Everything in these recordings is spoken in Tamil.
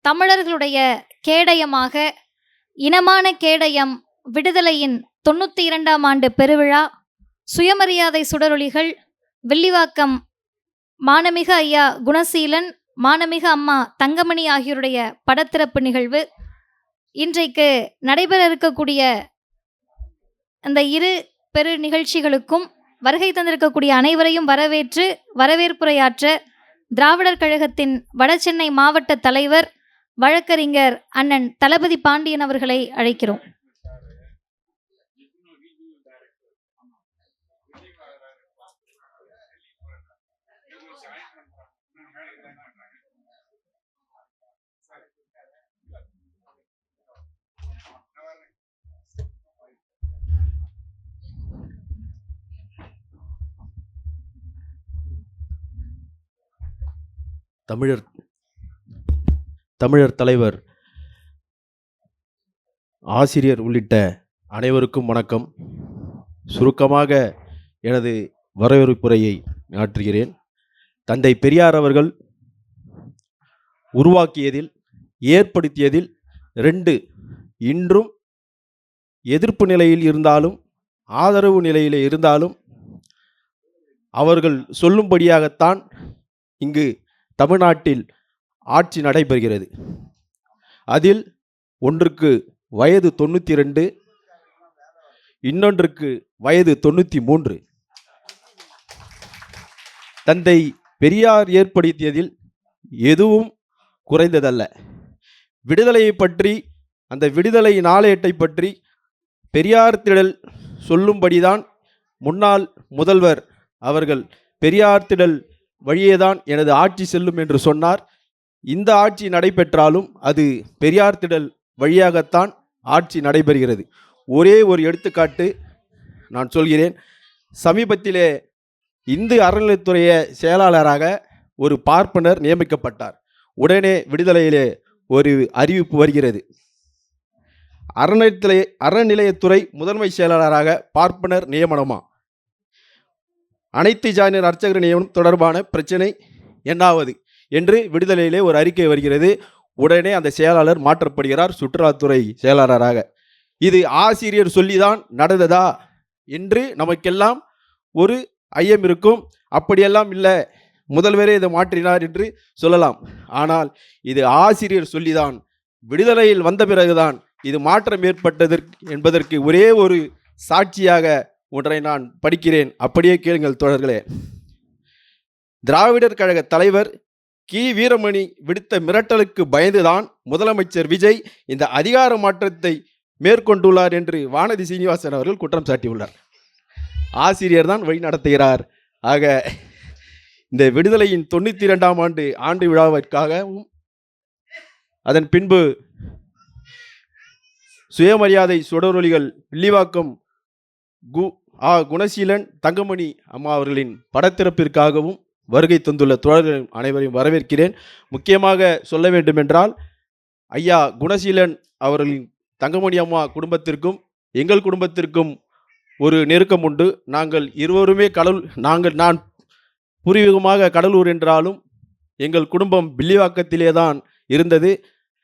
தமிழர்களுடைய கேடயமாக இனமான கேடயம் விடுதலையின் 92ஆம் ஆண்டு பெருவிழா, சுயமரியாதை சுடரொளிகள், வில்லிவாக்கம் மானமிகு ஐயா குணசீலன், மானமிகு அம்மா தங்கமணி ஆகியோருடைய படத்திறப்பு நிகழ்வு, இன்றைக்கு நடைபெற இருக்கக்கூடிய அந்த இரு பெரு நிகழ்ச்சிகளுக்கும் வருகை தந்திருக்கக்கூடிய அனைவரையும் வரவேற்று வரவேற்புரையாற்ற திராவிடர் கழகத்தின் வடசென்னை மாவட்ட தலைவர் வழக்கறிஞர் அண்ணன் தளபதி பாண்டியன் அவர்களை அழைக்கிறோம். தமிழர் தலைவர், ஆசிரியர் உள்ளிட்ட அனைவருக்கும் வணக்கம். சுருக்கமாக எனது வரவேற்புரையை ஆற்றுகிறேன். தந்தை பெரியார் அவர்கள் உருவாக்கியதில், ஏற்படுத்தியதில் 2 இன்றும் எதிர்ப்பு நிலையில் இருந்தாலும் ஆதரவு நிலையில் இருந்தாலும் அவர்கள் சொல்லும்படியாகத்தான் இங்கு தமிழ்நாட்டில் ஆட்சி நடைபெறுகிறது. அதில் ஒன்றுக்கு வயது 92, இன்னொன்றுக்கு வயது 93. தந்தை பெரியார் ஏற்படுத்தியதில் எதுவும் குறைந்ததல்ல. விடுதலையை பற்றி, அந்த விடுதலை நாளேட்டை பற்றி பெரியார் திடல் சொல்லும்படிதான் முன்னாள் முதல்வர் அவர்கள் பெரியார் திடல் வழியேதான் எனது ஆட்சி செல்லும் என்று சொன்னார். இந்த ஆட்சி நடைபெற்றாலும் அது பெரியார் திடல் வழியாகத்தான் ஆட்சி நடைபெறுகிறது. ஒரே ஒரு எடுத்துக்காட்டு நான் சொல்கிறேன். சமீபத்திலே இந்து அறநிலையத்துறை செயலாளராக ஒரு பார்ப்பனர் நியமிக்கப்பட்டார். உடனே விடுதலையிலே ஒரு அறிவிப்பு வருகிறது. அறநிலையத்துறை முதன்மை செயலாளராக பார்ப்பனர் நியமனமா, அனைத்து ஜாதியினர் அர்ச்சகர் நியமனம் தொடர்பான பிரச்சனை என்னாவது என்று விடுதலையிலே ஒரு அறிக்கை வருகிறது. உடனே அந்த செயலாளர் மாற்றப்படுகிறார் சுற்றுலாத்துறை செயலாளராக. இது ஆசிரியர் சொல்லிதான் நடந்ததா என்று நமக்கெல்லாம் ஒரு ஐயம் இருக்கும். அப்படியெல்லாம் இல்லை, முதல்வரே இதை மாற்றினார் என்று சொல்லலாம். ஆனால் இது ஆசிரியர் சொல்லிதான், விடுதலையில் வந்த பிறகுதான் இது மாற்றம் ஏற்பட்டது என்பதற்கு ஒரே ஒரு சாட்சியாக ஒன்றை நான் படிக்கிறேன். அப்படியே கேளுங்கள் தோழர்களே. திராவிடர் கழக தலைவர் கி. வீரமணி விடுத்த மிரட்டலுக்கு பயந்துதான் முதலமைச்சர் விஜய் இந்த அதிகார மாற்றத்தை மேற்கொண்டுள்ளார் என்று வானதி சீனிவாசன் அவர்கள் குற்றம் சாட்டியுள்ளார். ஆசிரியர் தான் வழி நடத்துகிறார். ஆக இந்த விடுதலையின் 92ஆம் ஆண்டு விழாவிற்காகவும் அதன் பின்பு சுயமரியாதை சுடரொளிகள் வில்லிவாக்கம் குணசீலன் தங்கமணி அம்மா அவர்களின் படத்திறப்பிற்காகவும் வருகை தந்துள்ள தோழர்கள் அனைவரையும் வரவேற்கிறேன். முக்கியமாக சொல்ல வேண்டுமென்றால், ஐயா குணசீலன் அவர்களின் தங்கமணி அம்மா குடும்பத்திற்கும் எங்கள் குடும்பத்திற்கும் ஒரு நெருக்கம் உண்டு. நாங்கள் இருவருமே நான் பூர்வீகமாக கடலூர் என்றாலும் எங்கள் குடும்பம் வில்லிவாக்கத்திலே தான் இருந்தது.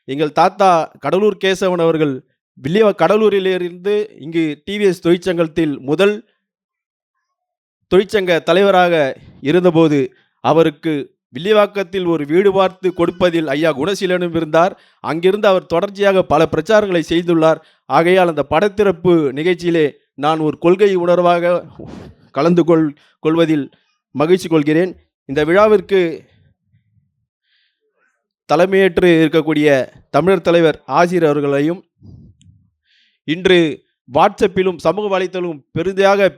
எங்கள் தாத்தா கடலூர் கேசவன் அவர்கள் கடலூரிலிருந்து இங்கு டிவிஎஸ் தொழிற்சங்கத்தில் முதல் தொழிற்சங்க தலைவராக இருந்தபோது அவருக்கு வில்லிவாக்கத்தில் ஒரு வீடு பார்த்து கொடுப்பதில் ஐயா குணசீலனும் இருந்தார். அங்கிருந்து அவர் தொடர்ச்சியாக பல பிரச்சாரங்களை செய்துள்ளார். ஆகையால் அந்த படத்திறப்பு நிகழ்ச்சியிலே நான் ஒரு கொள்கை உணர்வாக கலந்து கொள்வதில் மகிழ்ச்சி கொள்கிறேன். இந்த விழாவிற்கு தலைமையேற்று இருக்கக்கூடிய தமிழர் தலைவர் ஆசிரியர் அவர்களையும், இன்று வாட்ஸ்அப்பிலும் சமூக வலைத்தளமும்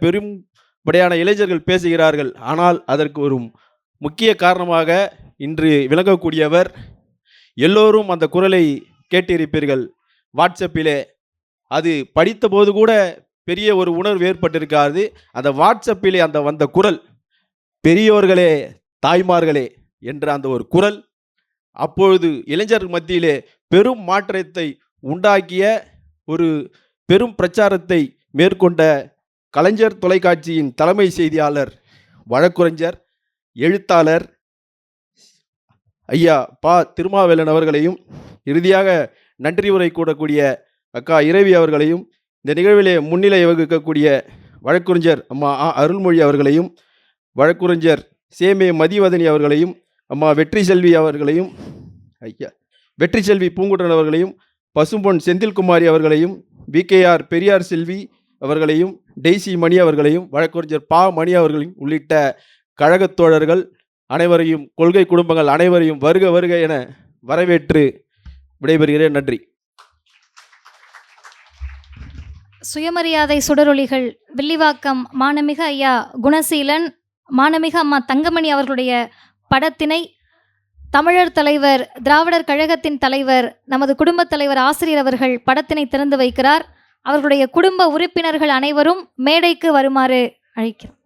பெரும்படியான இளைஞர்கள் பேசுகிறார்கள். ஆனால் அதற்கு ஒரு முக்கிய காரணமாக இன்று விளங்கக்கூடியவர், எல்லோரும் அந்த குரலை கேட்டிருப்பீர்கள் வாட்ஸ்அப்பிலே. அது படித்தபோது கூட பெரிய ஒரு உணர்வு ஏற்பட்டிருக்காது. அந்த வாட்ஸ்அப்பிலே வந்த குரல், பெரியோர்களே தாய்மார்களே என்ற அந்த ஒரு குரல் அப்பொழுது இளைஞர்கள் மத்தியிலே பெரும் மாற்றத்தை உண்டாக்கிய, ஒரு பெரும் பிரச்சாரத்தை மேற்கொண்ட கலைஞர் தொலைக்காட்சியின் தலைமை செய்தியாளர், வழக்குரைஞர், எழுத்தாளர் ஐயா பா திருமாவேலன் அவர்களையும், இறுதியாக நன்றி உரை கூறக்கூடிய அக்கா இறைவி அவர்களையும், இந்த நிகழ்விலே முன்னிலை வகுக்கக்கூடிய வழக்குரைஞர் அம்மா அருள்மொழி அவர்களையும், வழக்குரைஞர் சேமே மதிவதனி அவர்களையும், அம்மா வெற்றி செல்வி அவர்களையும், ஐயா வெற்றி செல்வி பூங்குன்றன் அவர்களையும், பசும்பொன் செந்தில்குமாரி அவர்களையும், விகேஆர் பெரியார் செல்வி அவர்களையும், டெய்சி மணி அவர்களையும், வழக்குரைஞர் பா மணி அவர்களையும் உள்ளிட்ட கழகத் தோழர்கள் அனைவரையும், கொள்கை குடும்பங்கள் அனைவரையும் வருக வருக என வரவேற்று விடைபெறுகிறேன். நன்றி. சுயமரியாதை சுடரொளிகள் வில்லிவாக்கம் மானமிகு ஐயா குணசீலன், மானமிகு அம்மா தங்கமணி அவர்களுடைய படத்தினை தமிழர் தலைவர், திராவிடர் கழகத்தின் தலைவர், நமது குடும்பத் தலைவர் ஆசிரியர் அவர்கள் படத்தினை திறந்து வைக்கிறார். அவர்களுடைய குடும்ப உறுப்பினர்கள் அனைவரும் மேடைக்கு வருமாறு அழைக்கிறோம்.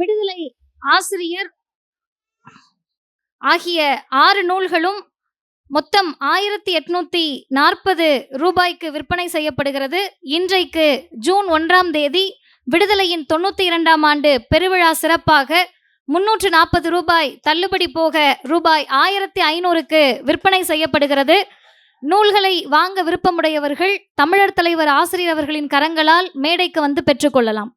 விடுதலை ஆசிரியர் ஆகிய 6 நூல்களும் மொத்தம் 1840 ரூபாய்க்கு விற்பனை செய்யப்படுகிறது. இன்றைக்கு ஜூன் 1ஆம் தேதி விடுதலையின் 92ஆம் ஆண்டு பெருவிழா சிறப்பாக 340 ரூபாய் தள்ளுபடி போக ரூபாய் 1500க்கு விற்பனை செய்யப்படுகிறது. நூல்களை வாங்க விருப்பமுடையவர்கள் தமிழர் தலைவர் ஆசிரியர் அவர்களின் கரங்களால் மேடைக்கு வந்து பெற்றுக்கொள்ளலாம்.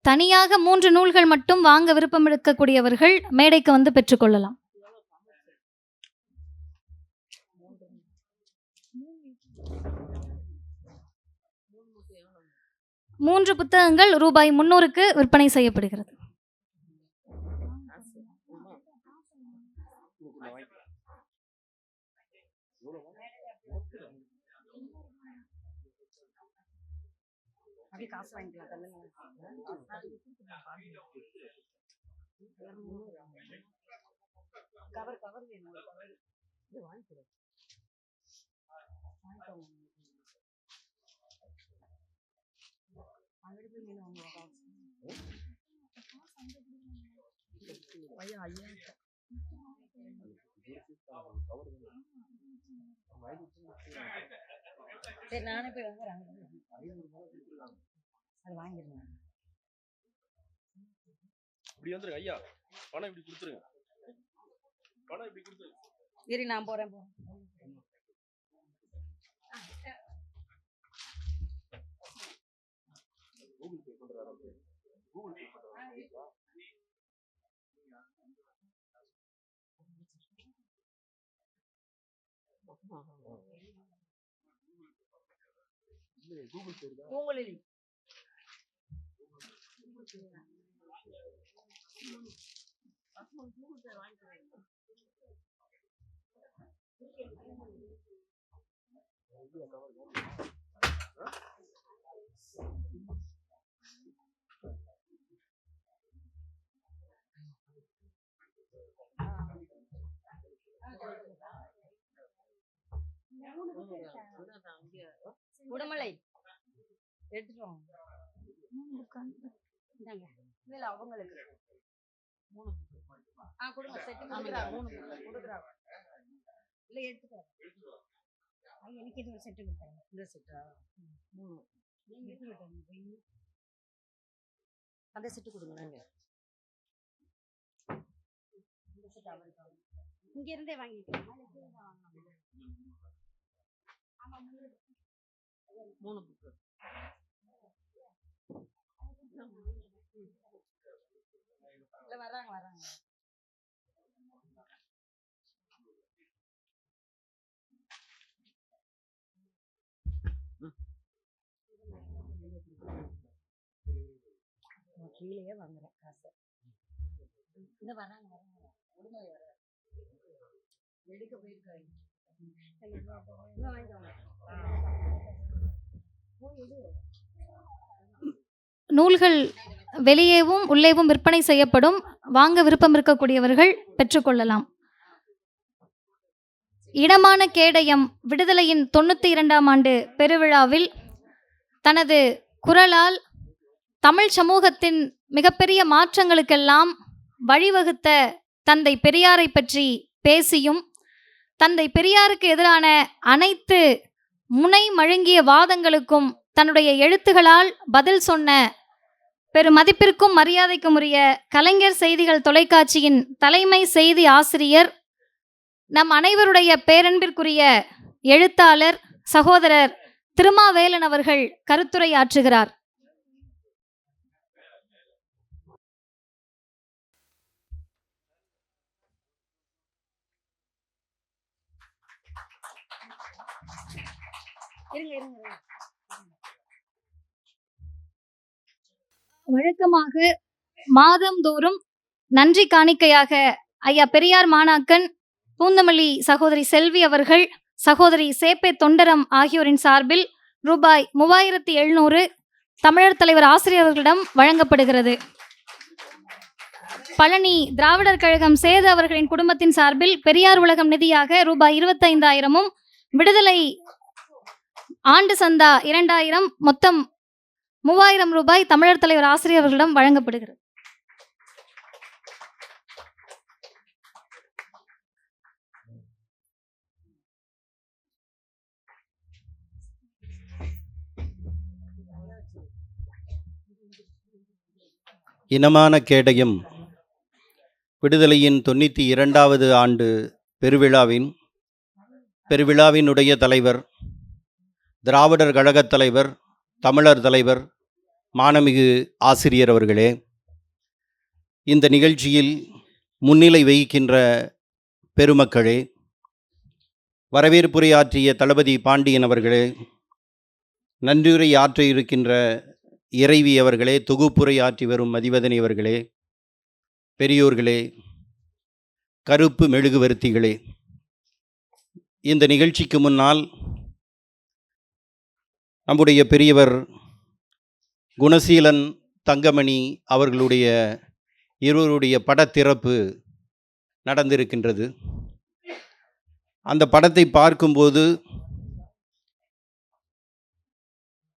தனியாக 3 நூல்கள் மட்டும் வாங்க விருப்பம் இருக்கக்கூடியவர்கள் மேடைக்கு வந்து பெற்றுக்கொள்ளலாம். 3 புத்தகங்கள் ரூபாய் 300க்கு விற்பனை செய்யப்படுகிறது. சரி, நானே போய் வாங்குறேன். அது வாங்கிடுங்க. இப்படி வந்துருங்க ஐயா, பணம் இப்படி கொடுத்துருங்க. பணம் இப்படி கொடுத்துருங்க. இரு, நான் போறேன். கூகுள் பே பண்றாரு. கூகுள் பே பண்றாரு. கூகுள் பே தான். கூகுளில் உடமலை எடுத்துட்டு வாங்க. இல்ல அவங்களுக்கு 3 கொடுங்க. செட்டு கொடுக்குறாங்க. 3 கொடுக்குறாங்க. இல்ல எடுத்துட்டு எனக்கு இது ஒரு செட்டு கொடுத்தாங்க. இந்த செட்டா 3 அந்த செட்டு கொடுங்க. நாங்க இந்த செட் அவருக்கு இங்க இருந்தே வாங்கிக்கலாம். 3 புக்கு இல்ல வராங்க. கீழே வாங்குறேன் காசு. இந்த வராங்க. உடனே வர எடுக்க போயிருக்காங்க. நூல்கள் வெளியேவும் உள்ளேவும் விற்பனை செய்யப்படும். வாங்க விருப்பம் இருக்கக்கூடியவர்கள் பெற்றுக்கொள்ளலாம். இடமான கேடயம் விடுதலையின் 92ஆம் ஆண்டு பெருவிழாவில் தனது குரலால் தமிழ் சமூகத்தின் மிகப்பெரிய மாற்றங்களுக்கெல்லாம் வழிவகுத்த தந்தை பெரியாரை பற்றி பேசியும் தந்தை பெரியாருக்கு எதிரான அனைத்து முனை மழுங்கிய வாதங்களுக்கும் தன்னுடைய எழுத்துகளால் பதில் சொன்ன பெருமதிப்பிற்கும் மரியாதைக்கும் உரிய கலைஞர் செய்திகள் தொலைக்காட்சியின் தலைமை செய்தி ஆசிரியர், நம் அனைவருடைய பேரன்பிற்குரிய எழுத்தாளர் சகோதரர் திருமாவேலன் அவர்கள் கருத்துரை ஆற்றுகிறார். வழக்கமாக மாதந்தோறும் நன்றி காணிக்கையாக ஐயா பெரியார் மாணாக்கன் பூந்தமல்லி சகோதரி செல்வி அவர்கள், சகோதரி சேப்பே தொண்டரம் ஆகியோரின் சார்பில் ரூபாய் 3700 தமிழர் தலைவர் ஆசிரியர்களிடம் வழங்கப்படுகிறது. பழனி திராவிடர் கழகம் சேது அவர்களின் குடும்பத்தின் சார்பில் பெரியார் உலகம் நிதியாக ரூபாய் 25,000-உம், விடுதலை ஆண்டு சந்தா 2000, மொத்தம் 3000 ரூபாய் தமிழர் தலைவர் ஆசிரியர்களிடம் வழங்கப்படுகிறது. இனமான கேடயம் விடுதலையின் 92வது ஆண்டு பெருவிழாவினுடைய தலைவர், திராவிடர் கழகத் தலைவர், தமிழர் தலைவர், மாண்புமிகு ஆசிரியர் அவர்களே, இந்த நிகழ்ச்சியில் முன்னிலை வகிக்கின்ற பெருமக்களே, வரவேற்புரையாற்றிய தளபதி பாண்டியன் அவர்களே, நன்றியுரை ஆற்ற இருக்கின்ற இறைவி அவர்களே, தொகுப்புரை ஆற்றி வரும் மதிவதனி அவர்களே, பெரியோர்களே, கருப்பு மெழுகுவர்த்திகளே, இந்த நிகழ்ச்சிக்கு முன்னால் நம்முடைய பெரியவர் குணசீலன் தங்கமணி அவர்களுடைய இருவருடைய படத்திறப்பு நடந்திருக்கின்றது. அந்த படத்தை பார்க்கும்போது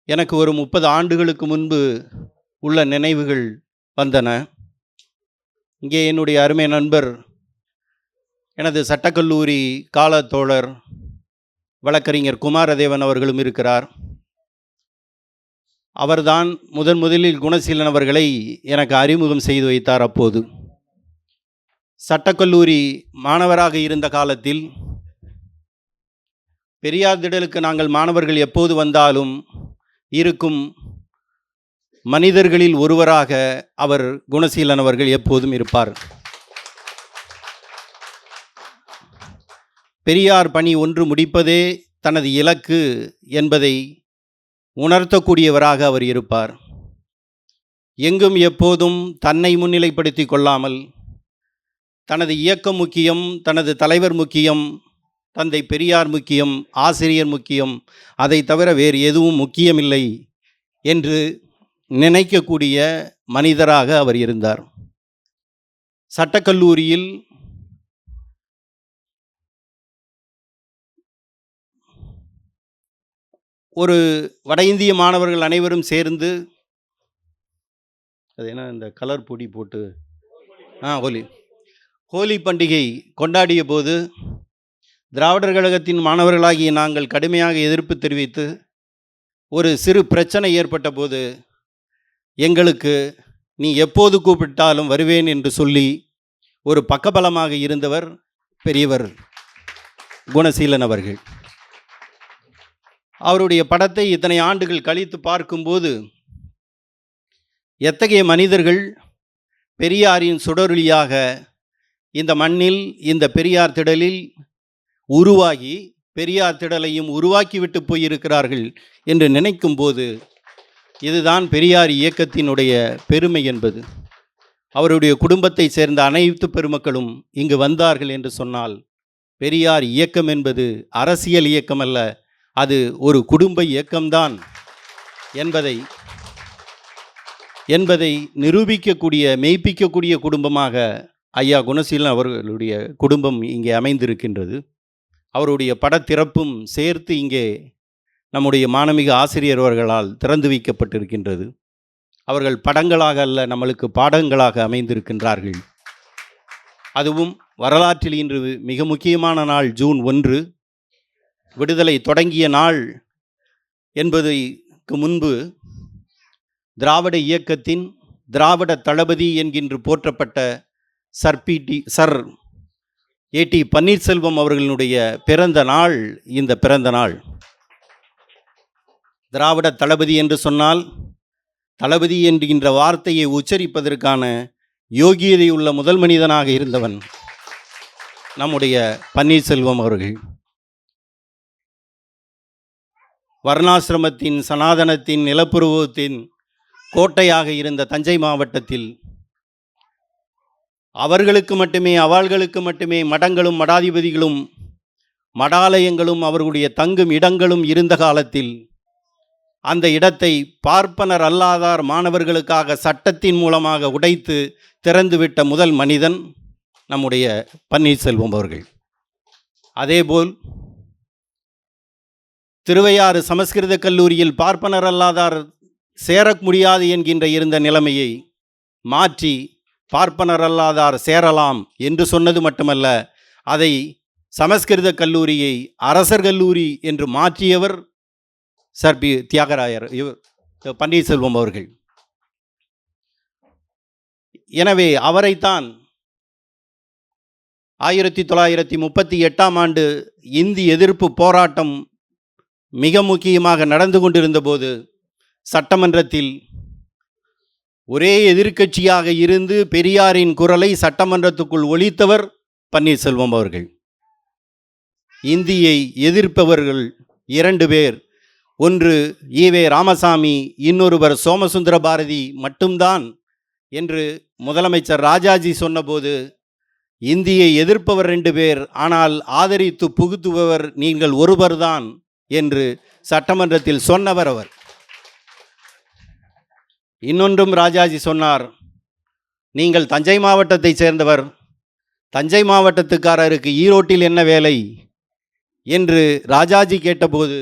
எனக்கு ஒரு 30 ஆண்டுகளுக்கு முன்பு உள்ள நினைவுகள் வந்தன. இங்கே என்னுடைய அருமை நண்பர், எனது சட்டக்கல்லூரி காலத்தோழர் வழக்கறிஞர் குமாரதேவன் அவர்களும் இருக்கிறார். அவர்தான் முதலில் குணசீலன் அவர்களை எனக்கு அறிமுகம் செய்து வைத்தார். அப்போது சட்டக்கல்லூரி மாணவராக இருந்த காலத்தில் பெரியார் திடலுக்கு நாங்கள் மாணவர்கள் எப்போது வந்தாலும் இருக்கும் மனிதர்களில் ஒருவராக அவர் குணசீலன் அவர்கள் எப்போதும் இருப்பார். பெரியார் பணி ஒன்று முடிப்பதே தனது இலக்கு என்பதை உணர்த்தக்கூடியவராக அவர் இருப்பார். எங்கும் எப்போதும் தன்னை முன்னிலைப்படுத்தி கொள்ளாமல் தனது இயக்கம் முக்கியம், தனது தலைவர் முக்கியம், தந்தை பெரியார் முக்கியம், ஆசிரியர் முக்கியம், அதை தவிர வேறு எதுவும் முக்கியமில்லை என்று நினைக்கக்கூடிய மனிதராக அவர் இருந்தார். சட்டக்கல்லூரியில் ஒரு வட இந்திய மாணவர்கள் அனைவரும் சேர்ந்து, அது என்ன இந்த கலர் பொடி போட்டு ஹோலி பண்டிகை கொண்டாடிய போது திராவிடர் கழகத்தின் மாணவர்களாகிய நாங்கள் கடுமையாக எதிர்ப்பு தெரிவித்து ஒரு சிறு பிரச்சனை ஏற்பட்ட போது எங்களுக்கு நீ எப்போது கூப்பிட்டாலும் வருவேன் என்று சொல்லி ஒரு பக்கபலமாக இருந்தவர் பெரியவர் குணசீலன் அவர்கள். அவருடைய படத்தை இத்தனை ஆண்டுகள் கழித்து பார்க்கும்போது எத்தகைய மனிதர்கள் பெரியாரின் சுடரொளியாக இந்த மண்ணில், இந்த பெரியார் திடலில் உருவாகி பெரியார் திடலையும் உருவாக்கிவிட்டு போயிருக்கிறார்கள் என்று நினைக்கும்போது இதுதான் பெரியார் இயக்கத்தினுடைய பெருமை என்பது. அவருடைய குடும்பத்தை சேர்ந்த அனைத்து பெருமக்களும் இங்கு வந்தார்கள் என்று சொன்னால் பெரியார் இயக்கம் என்பது அரசியல் இயக்கம் அல்ல, அது ஒரு குடும்ப இயக்கம்தான் என்பதை நிரூபிக்கக்கூடிய, மெய்ப்பிக்கக்கூடிய குடும்பமாக ஐயா குணசீலன் அவர்களுடைய குடும்பம் இங்கே அமைந்திருக்கின்றது. அவருடைய படத்திறப்பும் சேர்த்து இங்கே நம்முடைய மாண்புமிகு ஆசிரியர் அவர்களால் திறந்து வைக்கப்பட்டிருக்கின்றது. அவர்கள் படங்களாக அல்ல, நம்மளுக்கு பாடங்களாக அமைந்திருக்கின்றார்கள். அதுவும் வரலாற்றில் இன்று மிக முக்கியமான நாள் ஜூன் 1, விடுதலை தொடங்கிய நாள் என்பதற்கு முன்பு திராவிட இயக்கத்தின் திராவிட தளபதி என்கின்ற போற்றப்பட்ட சர் ஏ.டி. பன்னீர்செல்வம் அவர்களுடைய பிறந்த நாள் இந்த பிறந்த நாள். திராவிட தளபதி என்று சொன்னால் தளபதி என்கின்ற வார்த்தையை உச்சரிப்பதற்கான யோகியதை உள்ள முதல் மனிதனாக இருந்தவன் நம்முடைய பன்னீர்செல்வம் அவர்கள். வர்ணாசிரமத்தின் சனாதனத்தின் நிலப்புருவத்தின் கோட்டையாக இருந்த தஞ்சை மாவட்டத்தில் அவர்களுக்கு மட்டுமே அவள்களுக்கு மட்டுமே மடங்களும் மடாதிபதிகளும் மடாலயங்களும் அவர்களுடைய தங்கும் இடங்களும் இருந்த காலத்தில் அந்த இடத்தை பார்ப்பனர் அல்லாதார் மாணவர்களுக்காக சட்டத்தின் மூலமாக உடைத்து திறந்துவிட்ட முதல் மனிதன் நம்முடைய பன்னீர்செல்வம் அவர்கள். அதேபோல் திருவையாறு சமஸ்கிருத கல்லூரியில் பார்ப்பனர் அல்லாதார் சேர முடியாது என்கின்ற இருந்த நிலைமையை மாற்றி பார்ப்பனர் அல்லாதார் சேரலாம் என்று சொன்னது மட்டுமல்ல, அதை சமஸ்கிருத கல்லூரியை அரசர் கல்லூரி என்று மாற்றியவர் சர் பி தியாகராயர் பன்னீர்செல்வம் அவர்கள். எனவே அவரைத்தான் 1938 ஆண்டு இந்தி எதிர்ப்பு போராட்டம் மிக முக்கியமாக நடந்து கொண்டிருந்த போது சட்டமன்றத்தில் ஒரே எதிர்க்கட்சியாக இருந்து பெரியாரின் குரலை சட்டமன்றத்துக்குள் ஒலித்தவர் பன்னீர்செல்வம் அவர்கள். இந்தியை எதிர்ப்பவர்கள் 2 பேர், ஒன்று ஈவே ராமசாமி, இன்னொருவர் சோமசுந்தர பாரதி மட்டும்தான் என்று முதலமைச்சர் ராஜாஜி சொன்னபோது, இந்தியை எதிர்ப்பவர் 2 பேர், ஆனால் ஆதரித்து புகுத்துபவர் நீங்கள் ஒருவர்தான் என்று சட்டமன்றத்தில் சொன்னவர் அவர். இன்னொன்றும் ராஜாஜி சொன்னார், நீங்கள் தஞ்சை மாவட்டத்தைச் சேர்ந்தவர், தஞ்சை மாவட்டத்துக்காரருக்கு ஈரோட்டில் என்ன வேலை என்று ராஜாஜி கேட்டபோது,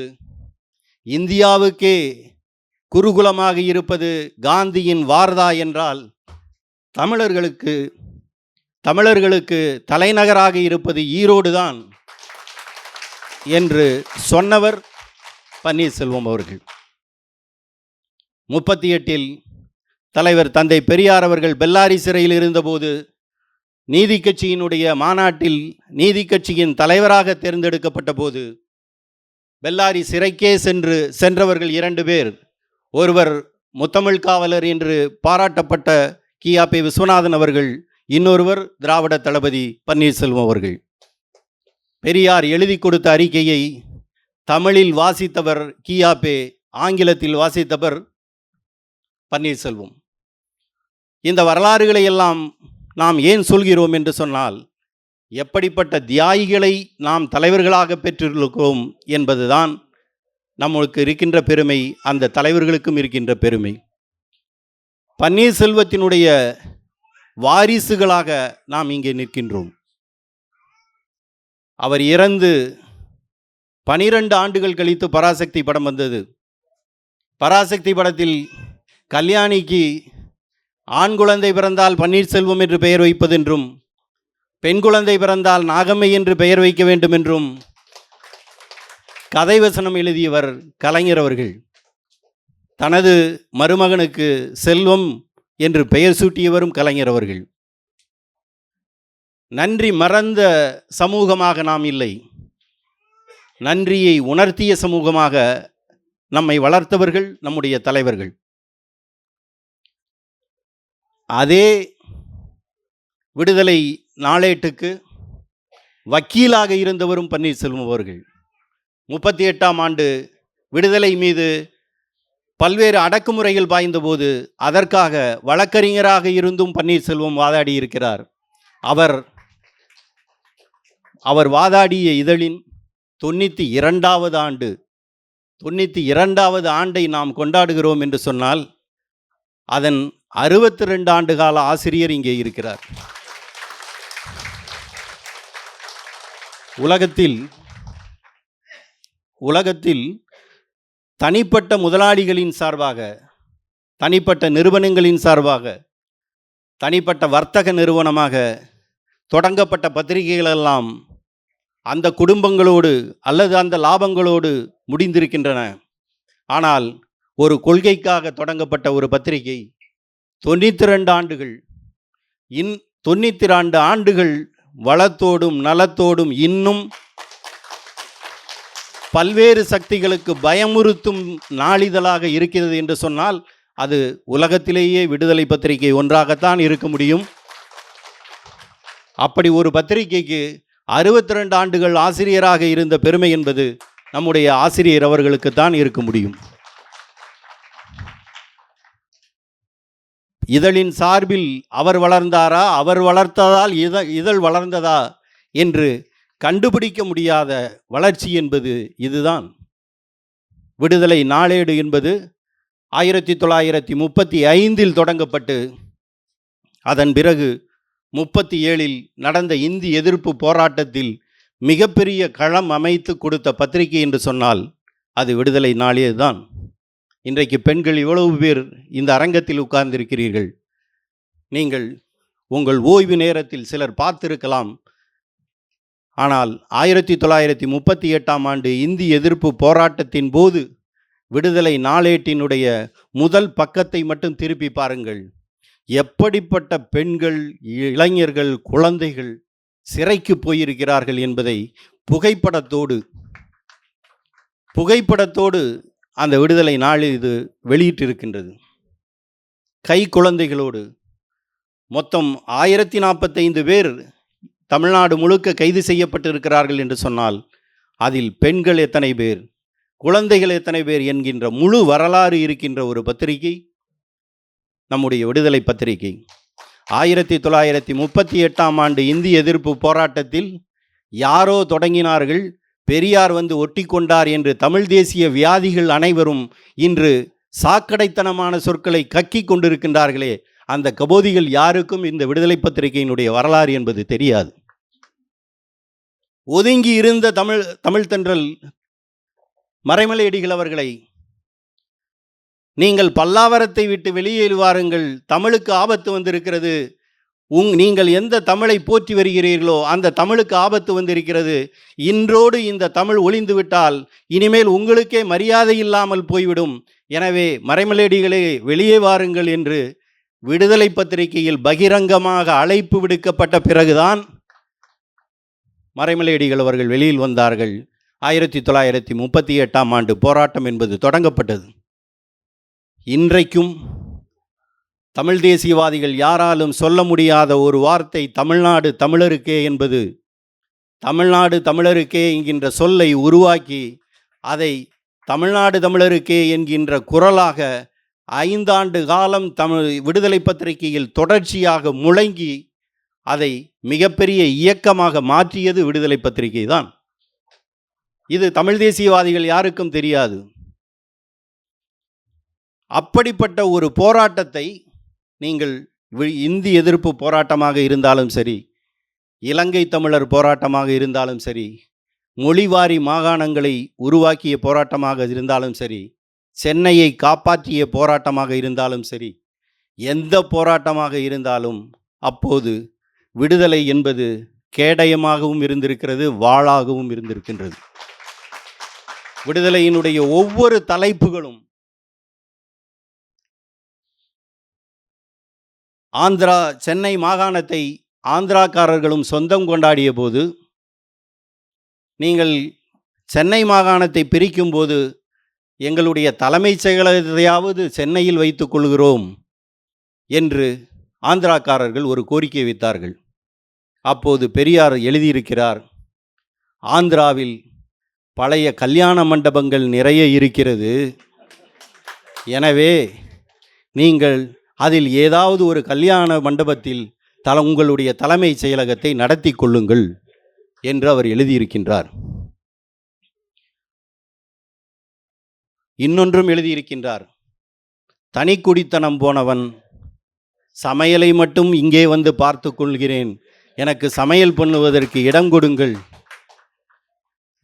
இந்தியாவுக்கே குருகுலமாக இருப்பது காந்தியின் வார்தா என்றால் தமிழர்களுக்கு தலைநகராக இருப்பது ஈரோடு தான் என்று சொன்னவர் பன்னீர்செல்வம் அவர்கள். 38 தலைவர் தந்தை பெரியார் அவர்கள் பெல்லாரி சிறையில் இருந்தபோது நீதி கட்சியினுடைய மாநாட்டில் நீதி கட்சியின் தலைவராக தேர்ந்தெடுக்கப்பட்ட போது பெல்லாரி சிறைக்கே சென்றவர்கள் 2 பேர். ஒருவர் முத்தமிழ் காவலர் என்று பாராட்டப்பட்ட கியாபே விஸ்வநாதன் அவர்கள், இன்னொருவர் திராவிட தளபதி பன்னீர்செல்வம் அவர்கள். பெரியார் எழுதி கொடுத்த அறிக்கையை தமிழில் வாசித்தவர் கியாபே, ஆங்கிலத்தில் வாசித்தவர் பன்னீர்செல்வம். இந்த வரலாறுகளை எல்லாம் நாம் ஏன் சொல்கிறோம் என்று சொன்னால், எப்படிப்பட்ட தியாகிகளை நாம் தலைவர்களாக பெற்றிருக்கிறோம் என்பதுதான் நம்மளுக்கு இருக்கின்ற பெருமை, அந்த தலைவர்களுக்கும் இருக்கின்ற பெருமை. பன்னீர்செல்வத்தினுடைய வாரிசுகளாக நாம் இங்கே நிற்கின்றோம். அவர் இறந்து 12 ஆண்டுகள் கழித்து பராசக்தி படம் வந்தது. பராசக்தி படத்தில் கல்யாணிக்கு ஆண் குழந்தை பிறந்தால் பன்னீர்செல்வம் என்று பெயர் வைப்பதென்றும், பெண் குழந்தை பிறந்தால் நாகம்மை என்று பெயர் வைக்க வேண்டும் என்றும் கதை வசனம் எழுதியவர் கலைஞர் அவர்கள். தனது மருமகனுக்கு செல்வம் என்று பெயர் சூட்டியவரும் கலைஞர் அவர்கள். நன்றி மறந்த சமூகமாக நாம் இல்லை, நன்றியை உணர்த்திய சமூகமாக நம்மை வளர்த்தவர்கள் நம்முடைய தலைவர்கள். அதே விடுதலை நாளேட்டுக்கு வக்கீலாக இருந்தவரும் பன்னீர்செல்வம் அவர்கள். 38ஆம் ஆண்டு விடுதலை மீது பல்வேறு அடக்குமுறைகள் பாய்ந்தபோது அதற்காக வழக்கறிஞராக இருந்தும் பன்னீர்செல்வம் வாதாடி இருக்கிறார். அவர் வாதாடிய இதழின் 92வது ஆண்டை நாம் கொண்டாடுகிறோம் என்று சொன்னால் அதன் 62 ஆண்டு கால ஆசிரியர் இங்கே இருக்கிறார். உலகத்தில் தனிப்பட்ட முதலாளிகளின் சார்பாக, தனிப்பட்ட நிறுவனங்களின் சார்பாக, தனிப்பட்ட வர்த்தக நிறுவனமாக தொடங்கப்பட்ட பத்திரிகைகளெல்லாம் அந்த குடும்பங்களோடு அல்லது அந்த லாபங்களோடு முடிந்திருக்கின்றன. ஆனால் ஒரு கொள்கைக்காக தொடங்கப்பட்ட ஒரு பத்திரிகை 92 ஆண்டுகள் வளத்தோடும் நலத்தோடும் இன்னும் பல்வேறு சக்திகளுக்கு பயமுறுத்தும் நாளிதழாக இருக்கிறது என்று சொன்னால் அது உலகத்திலேயே விடுதலை பத்திரிகை ஒன்றாகத்தான் இருக்க முடியும். அப்படி ஒரு பத்திரிகைக்கு 62 ஆண்டுகள் ஆசிரியராக இருந்த பெருமை என்பது நம்முடைய ஆசிரியர் அவர்களுக்குத்தான் இருக்க முடியும். இதழின் சார்பில் அவர் வளர்ந்தாரா, அவர் வளர்த்ததால் இதழ் வளர்ந்ததா என்று கண்டுபிடிக்க முடியாத வளர்ச்சி என்பது இதுதான். விடுதலை நாளேடு என்பது 1935 தொடங்கப்பட்டு அதன் பிறகு 37 நடந்த இந்தி எதிர்ப்பு போராட்டத்தில் மிகப்பெரிய களம் அமைத்து கொடுத்த பத்திரிகை என்று சொன்னால் அது விடுதலை நாளேடு தான். இன்றைக்கு பெண்கள் இவ்வளவு பேர் இந்த அரங்கத்தில் உட்கார்ந்திருக்கிறீர்கள். நீங்கள் உங்கள் ஓய்வு நேரத்தில் சிலர் பார்த்திருக்கலாம். ஆனால் 1938 ஆண்டு இந்தி எதிர்ப்பு போராட்டத்தின் போது விடுதலை நாளேட்டினுடைய முதல் பக்கத்தை மட்டும் திருப்பி பாருங்கள். எப்படிப்பட்ட பெண்கள், இளைஞர்கள், குழந்தைகள் சிறைக்கு போயிருக்கிறார்கள் என்பதை புகைப்படத்தோடு அந்த விடுதலை நாள் இது வெளியிட்டிருக்கின்றது. கை குழந்தைகளோடு மொத்தம் 1045 பேர் தமிழ்நாடு முழுக்க கைது செய்யப்பட்டிருக்கிறார்கள் என்று சொன்னால் அதில் பெண்கள் எத்தனை பேர், குழந்தைகள் எத்தனை பேர் என்கின்ற முழு வரலாறு இருக்கின்ற ஒரு பத்திரிகை நம்முடைய விடுதலை பத்திரிகை. 1938 ஆண்டு இந்தி எதிர்ப்பு போராட்டத்தில் யாரோ தொடங்கினார்கள், பெரியார் வந்து ஒட்டி கொண்டார் என்று தமிழ் தேசிய வியாதிகள் அனைவரும் இன்று சாக்கடைத்தனமான சொற்களை கக்கி கொண்டிருக்கின்றார்களே, அந்த கபோதிகள் யாருக்கும் இந்த விடுதலை பத்திரிகையினுடைய வரலாறு என்பது தெரியாது. ஒதுங்கி இருந்த தமிழ் தென்றல் மறைமலையடிகள் அவர்களை நீங்கள் பல்லாவரத்தை விட்டு வெளியேறி வாருங்கள், தமிழுக்கு ஆபத்து வந்திருக்கிறது, நீங்கள் எந்த தமிழை போற்றி வருகிறீர்களோ அந்த தமிழுக்கு ஆபத்து வந்திருக்கிறது, இன்றோடு இந்த தமிழ் ஒளிந்து விட்டால் இனிமேல் உங்களுக்கே மரியாதை இல்லாமல் போய்விடும், எனவே மறைமலையடிகளே வெளியே வாருங்கள் என்று விடுதலை பத்திரிகையில் பகிரங்கமாக அழைப்பு விடுக்கப்பட்ட பிறகுதான் மறைமலையடிகள் அவர்கள் வெளியில் வந்தார்கள். 1938 ஆண்டு போராட்டம் என்பது தொடங்கப்பட்டது. இன்றைக்கும் தமிழ் தேசியவாதிகள் யாராலும் சொல்ல முடியாத ஒரு வார்த்தை தமிழ்நாடு தமிழருக்கே என்பது, தமிழ்நாடு தமிழருக்கே என்கின்ற சொல்லை உருவாக்கி அதை தமிழ்நாடு தமிழருக்கே என்கின்ற குரலாக 5 ஆண்டு காலம் தமிழ் விடுதலை பத்திரிகையில் தொடர்ச்சியாக முழங்கி அதை மிகப்பெரிய இயக்கமாக மாற்றியது விடுதலை பத்திரிகை தான். இது தமிழ் தேசியவாதிகள் யாருக்கும் தெரியாது. அப்படிப்பட்ட ஒரு போராட்டத்தை நீங்கள் இந்தி எதிர்ப்பு போராட்டமாக இருந்தாலும் சரி, இலங்கை தமிழர் போராட்டமாக இருந்தாலும் சரி, மொழிவாரி மாகாணங்களை உருவாக்கிய போராட்டமாக இருந்தாலும் சரி, சென்னையை காப்பாற்றிய போராட்டமாக இருந்தாலும் சரி, எந்த போராட்டமாக இருந்தாலும் அப்போது விடுதலை என்பது கேடயமாகவும் இருந்திருக்கிறது, வாளாகவும் இருந்திருக்கின்றது. விடுதலையினுடைய ஒவ்வொரு தலைப்புகளும் ஆந்திரா, சென்னை மாகாணத்தை ஆந்திராக்காரர்களும் சொந்தம் கொண்டாடிய போது, நீங்கள் சென்னை மாகாணத்தை பிரிக்கும் போது எங்களுடைய தலைமைச் செயலகத்தையாவது சென்னையில் வைத்துக் கொள்கிறோம் என்று ஆந்திராக்காரர்கள் ஒரு கோரிக்கை வைத்தார்கள். அப்போது பெரியார் எழுதியிருக்கிறார், ஆந்திராவில் பழைய கல்யாண மண்டபங்கள் நிறைய இருக்கிறது, எனவே நீங்கள் அதில் ஏதாவது ஒரு கல்யாண மண்டபத்தில் உங்களுடைய தலைமைச் செயலகத்தை நடத்தி கொள்ளுங்கள் என்று அவர் எழுதியிருக்கின்றார். இன்னொன்றும் எழுதியிருக்கின்றார், தனி குடித்தனம் போனவன் சமையலை மட்டும் இங்கே வந்து பார்த்து கொள்கிறேன், எனக்கு சமையல் பண்ணுவதற்கு இடம் கொடுங்கள்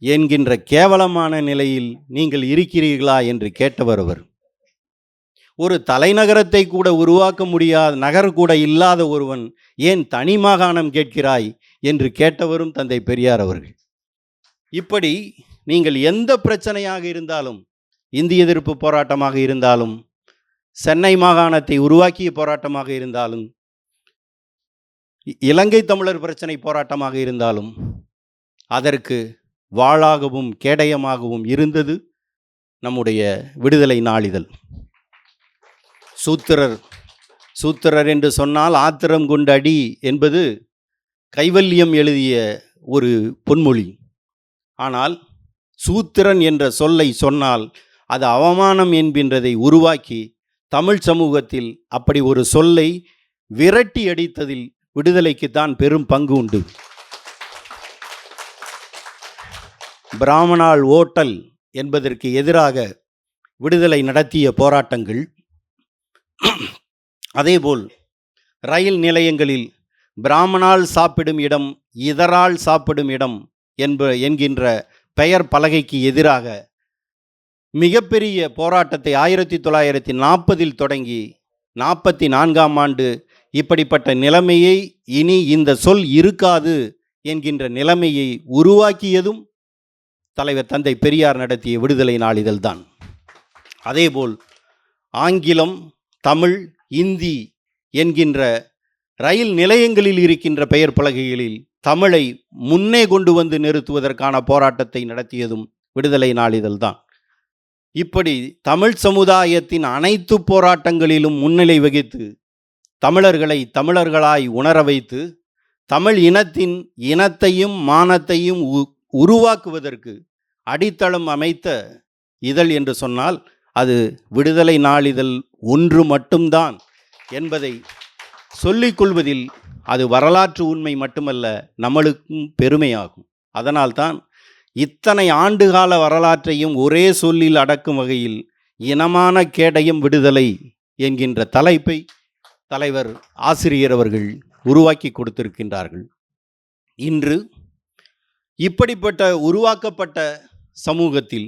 என்கின்ற கேவலமான நிலையில் நீங்கள் இருக்கிறீர்களா என்று கேட்டவர் அவர். ஒரு தலைநகரத்தை கூட உருவாக்க முடியாத, நகர் கூட இல்லாத ஒருவன் ஏன் தனி மாகாணம் கேட்கிறாய் என்று கேட்டவரும் தந்தை பெரியார் அவர்கள். இப்படி நீங்கள் எந்த பிரச்சனையாக இருந்தாலும், இந்திய எதிர்ப்பு போராட்டமாக இருந்தாலும், சென்னை மாகாணத்தை உருவாக்கிய போராட்டமாக இருந்தாலும், இலங்கை தமிழர் பிரச்சனை போராட்டமாக இருந்தாலும், அதற்கு வாளாகவும் கேடயமாகவும் இருந்தது நம்முடைய விடுதலை நாளிதழ். சூத்திரர் என்று சொன்னால் ஆத்திரம் கொண்டு அடி என்பது கைவல்யம் எழுதிய ஒரு பொன்மொழி. ஆனால் சூத்திரன் என்ற சொல்லை சொன்னால் அது அவமானம் என்கின்றதை உருவாக்கி தமிழ் சமூகத்தில் அப்படி ஒரு சொல்லை விரட்டி அடித்ததில் விடுதலைக்குத்தான் பெரும் பங்கு உண்டு. பிராமணால் ஓட்டல் என்பதற்கு எதிராக விடுதலை நடத்திய போராட்டங்கள், அதேபோல் ரயில் நிலையங்களில் பிராமணால் சாப்பிடும் இடம் இதரால் சாப்பிடும் இடம் என்கின்ற பெயர் பலகைக்கு எதிராக மிகப்பெரிய போராட்டத்தை 1940 தொடங்கி 44ஆம் ஆண்டு இப்படிப்பட்ட நிலைமையை இனி இந்த சொல் இருக்காது என்கின்ற நிலைமையை உருவாக்கியதும் தலைவர் தந்தை பெரியார் நடத்திய விடுதலை நாளிதழ் தான். அதேபோல் ஆங்கிலம், தமிழ், இந்தி என்கின்ற ரயில் நிலையங்களில் இருக்கின்ற பெயர் பலகைகளில் தமிழை முன்னே கொண்டு வந்து நிறுத்துவதற்கான போராட்டத்தை நடத்தியதும் விடுதலை நாளிதழ் தான். இப்படி தமிழ் சமுதாயத்தின் அனைத்து போராட்டங்களிலும் முன்னிலை வகித்து தமிழர்களை தமிழர்களாய் உணர வைத்து தமிழ் இனத்தின் இனத்தையும் மானத்தையும் உருவாக்குவதற்கு அடித்தளம் அமைத்த இதழ் என்று சொன்னால் அது விடுதலை நாளிதழ் ஒன்று மட்டும்தான் என்பதை சொல்லிக்கொள்வதில் அது வரலாற்று உண்மை மட்டுமல்ல, நம்மளுக்கும் பெருமையாகும். அதனால்தான் இத்தனை ஆண்டுகால வரலாற்றையும் ஒரே சொல்லில் அடக்கும் வகையில் இனமான கேடயம் விடுதலை என்கின்ற தலைப்பை தலைவர் ஆசிரியர் அவர்கள் உருவாக்கி கொடுத்திருக்கின்றார்கள். இன்று இப்படிப்பட்ட உருவாக்கப்பட்ட சமூகத்தில்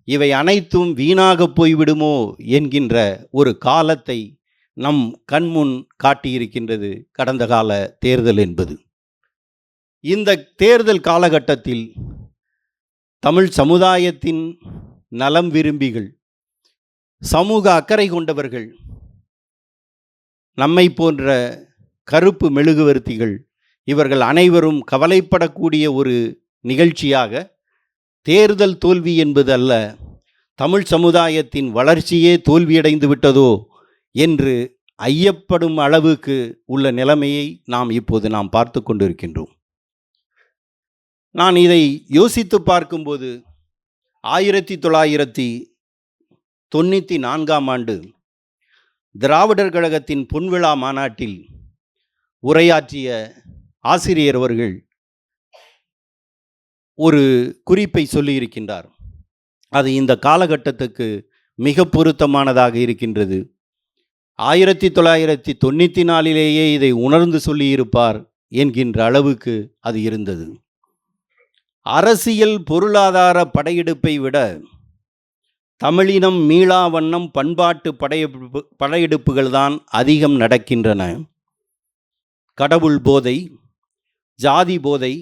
இவை அனைத்தும் வீணாக போய்விடுமோ என்கின்ற ஒரு காலத்தை நம் கண்முன் காட்டியிருக்கின்றது கடந்த கால தேர்தல் என்பது. இந்த தேர்தல் காலகட்டத்தில் தமிழ் சமுதாயத்தின் நலம் விரும்பிகள், சமூக அக்கறை கொண்டவர்கள், நம்மை போன்ற கருப்பு மெழுகுவர்த்திகள் இவர்கள் அனைவரும் கவலைப்படக்கூடிய ஒரு நிகழ்ச்சியாக தேர்தல் தோல்வி என்பது அல்ல, தமிழ் சமுதாயத்தின் வளர்ச்சியே தோல்வியடைந்து விட்டதோ என்று ஐயப்படும் அளவுக்கு உள்ள நிலைமையை இப்போது நாம் பார்த்து கொண்டிருக்கின்றோம். நான் இதை யோசித்து பார்க்கும்போது 1994ஆம் ஆண்டு திராவிடர் கழகத்தின் பொன்விழா மாநாட்டில் உரையாற்றிய ஆசிரியர் அவர்கள் ஒரு குறிப்பை சொல்லியிருக்கின்றார். அது இந்த காலகட்டத்துக்கு மிக பொருத்தமானதாக இருக்கின்றது. 1994 இதை உணர்ந்து சொல்லியிருப்பார் என்கின்ற அளவுக்கு அது இருந்தது. அரசியல் பொருளாதார படையெடுப்பை விட தமிழினம் மீளா வண்ணம் பண்பாட்டு படையெடுப்புகள்தான் அதிகம் நடக்கின்றன. கடவுள் போதை, ஜாதி போதை,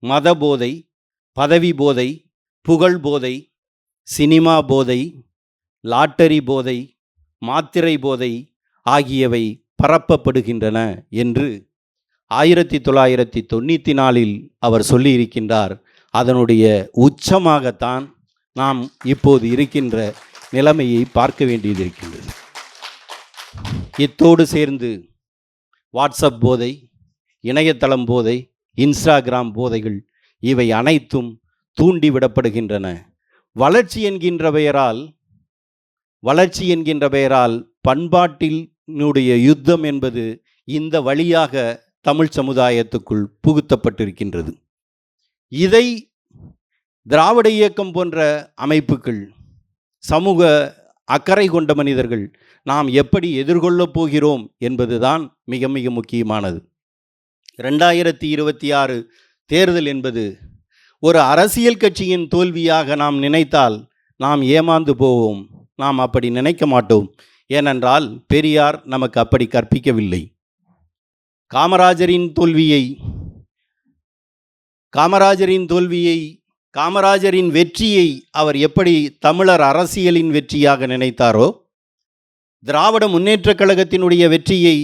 மத போதை, பதவி போதை, புகழ் போதை, சினிமா போதை, லாட்டரி போதை, மாத்திரை போதை ஆகியவை பரப்பப்படுகின்றன என்று 1994 அவர் சொல்லியிருக்கின்றார். அதனுடைய உச்சமாகத்தான் நாம் இப்போது இருக்கின்ற நிலைமையை பார்க்க வேண்டியதிருக்கின்றது. இத்தோடு சேர்ந்து வாட்ஸ்அப் போதை, இணையதளம் போதை, இன்ஸ்டாகிராம் போதைகள் இவை அனைத்தும் தூண்டிவிடப்படுகின்றன. வளர்ச்சி என்கின்ற பெயரால் பண்பாட்டினுடைய யுத்தம் என்பது இந்த வழியாக தமிழ் சமுதாயத்துக்குள் புகுத்தப்பட்டிருக்கின்றது. இதை திராவிட இயக்கம் போன்ற அமைப்புகள், சமூக அக்கறை கொண்ட மனிதர்கள் நாம் எப்படி எதிர்கொள்ளப் போகிறோம் என்பதுதான் மிக மிக முக்கியமானது. 2026 தேர்தல் என்பது ஒரு அரசியல் கட்சியின் தோல்வியாக நாம் நினைத்தால் நாம் ஏமாந்து போவோம். நாம் அப்படி நினைக்க மாட்டோம். ஏனென்றால் பெரியார் நமக்கு அப்படி கற்பிக்கவில்லை. காமராஜரின் வெற்றியை அவர் எப்படி தமிழர் அரசியலின் வெற்றியாக நினைத்தாரோ, திராவிட முன்னேற்றக் கழகத்தினுடைய வெற்றியை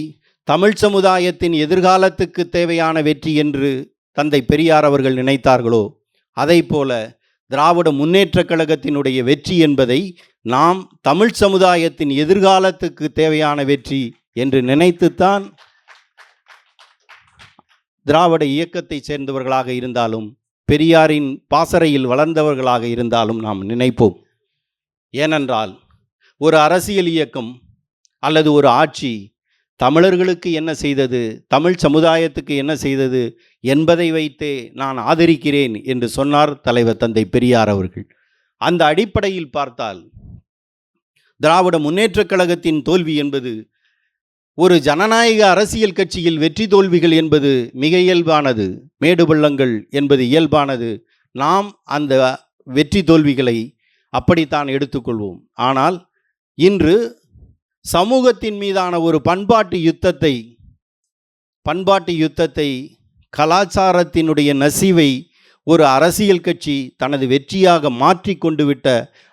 தமிழ் சமுதாயத்தின் எதிர்காலத்துக்கு தேவையான வெற்றி என்று தந்தை பெரியார் அவர்கள் நினைத்தார்களோ, அதைப்போல திராவிட முன்னேற்றக் கழகத்தினுடைய வெற்றி என்பதை நாம் தமிழ் சமுதாயத்தின் எதிர்காலத்துக்கு தேவையான வெற்றி என்று நினைத்துத்தான் திராவிட இயக்கத்தை சேர்ந்தவர்களாக இருந்தாலும் பெரியாரின் பாசறையில் வளர்ந்தவர்களாக இருந்தாலும் நாம் நினைப்போம். ஏனென்றால் ஒரு அரசியல் இயக்கம் அல்லது ஒரு ஆட்சி தமிழர்களுக்கு என்ன செய்தது, தமிழ் சமுதாயத்துக்கு என்ன செய்தது என்பதை வைத்தே நான் ஆதரிக்கிறேன் என்று சொன்னார் தலைவர் தந்தை பெரியார் அவர்கள். அந்த அடிப்படையில் பார்த்தால் திராவிட முன்னேற்றக் கழகத்தின் தோல்வி என்பது ஒரு ஜனநாயக அரசியல் கட்சியில் வெற்றி தோல்விகள் என்பது மிக இயல்பானது, மேடு பள்ளங்கள் என்பது இயல்பானது. நாம் அந்த வெற்றி தோல்விகளை அப்படித்தான் எடுத்துக்கொள்வோம். ஆனால் இன்று சமூகத்தின் மீதான ஒரு பண்பாட்டு யுத்தத்தை கலாச்சாரத்தினுடைய நசிவை ஒரு அரசியல் கட்சி தனது வெற்றியாக மாற்றி கொண்டு விட்ட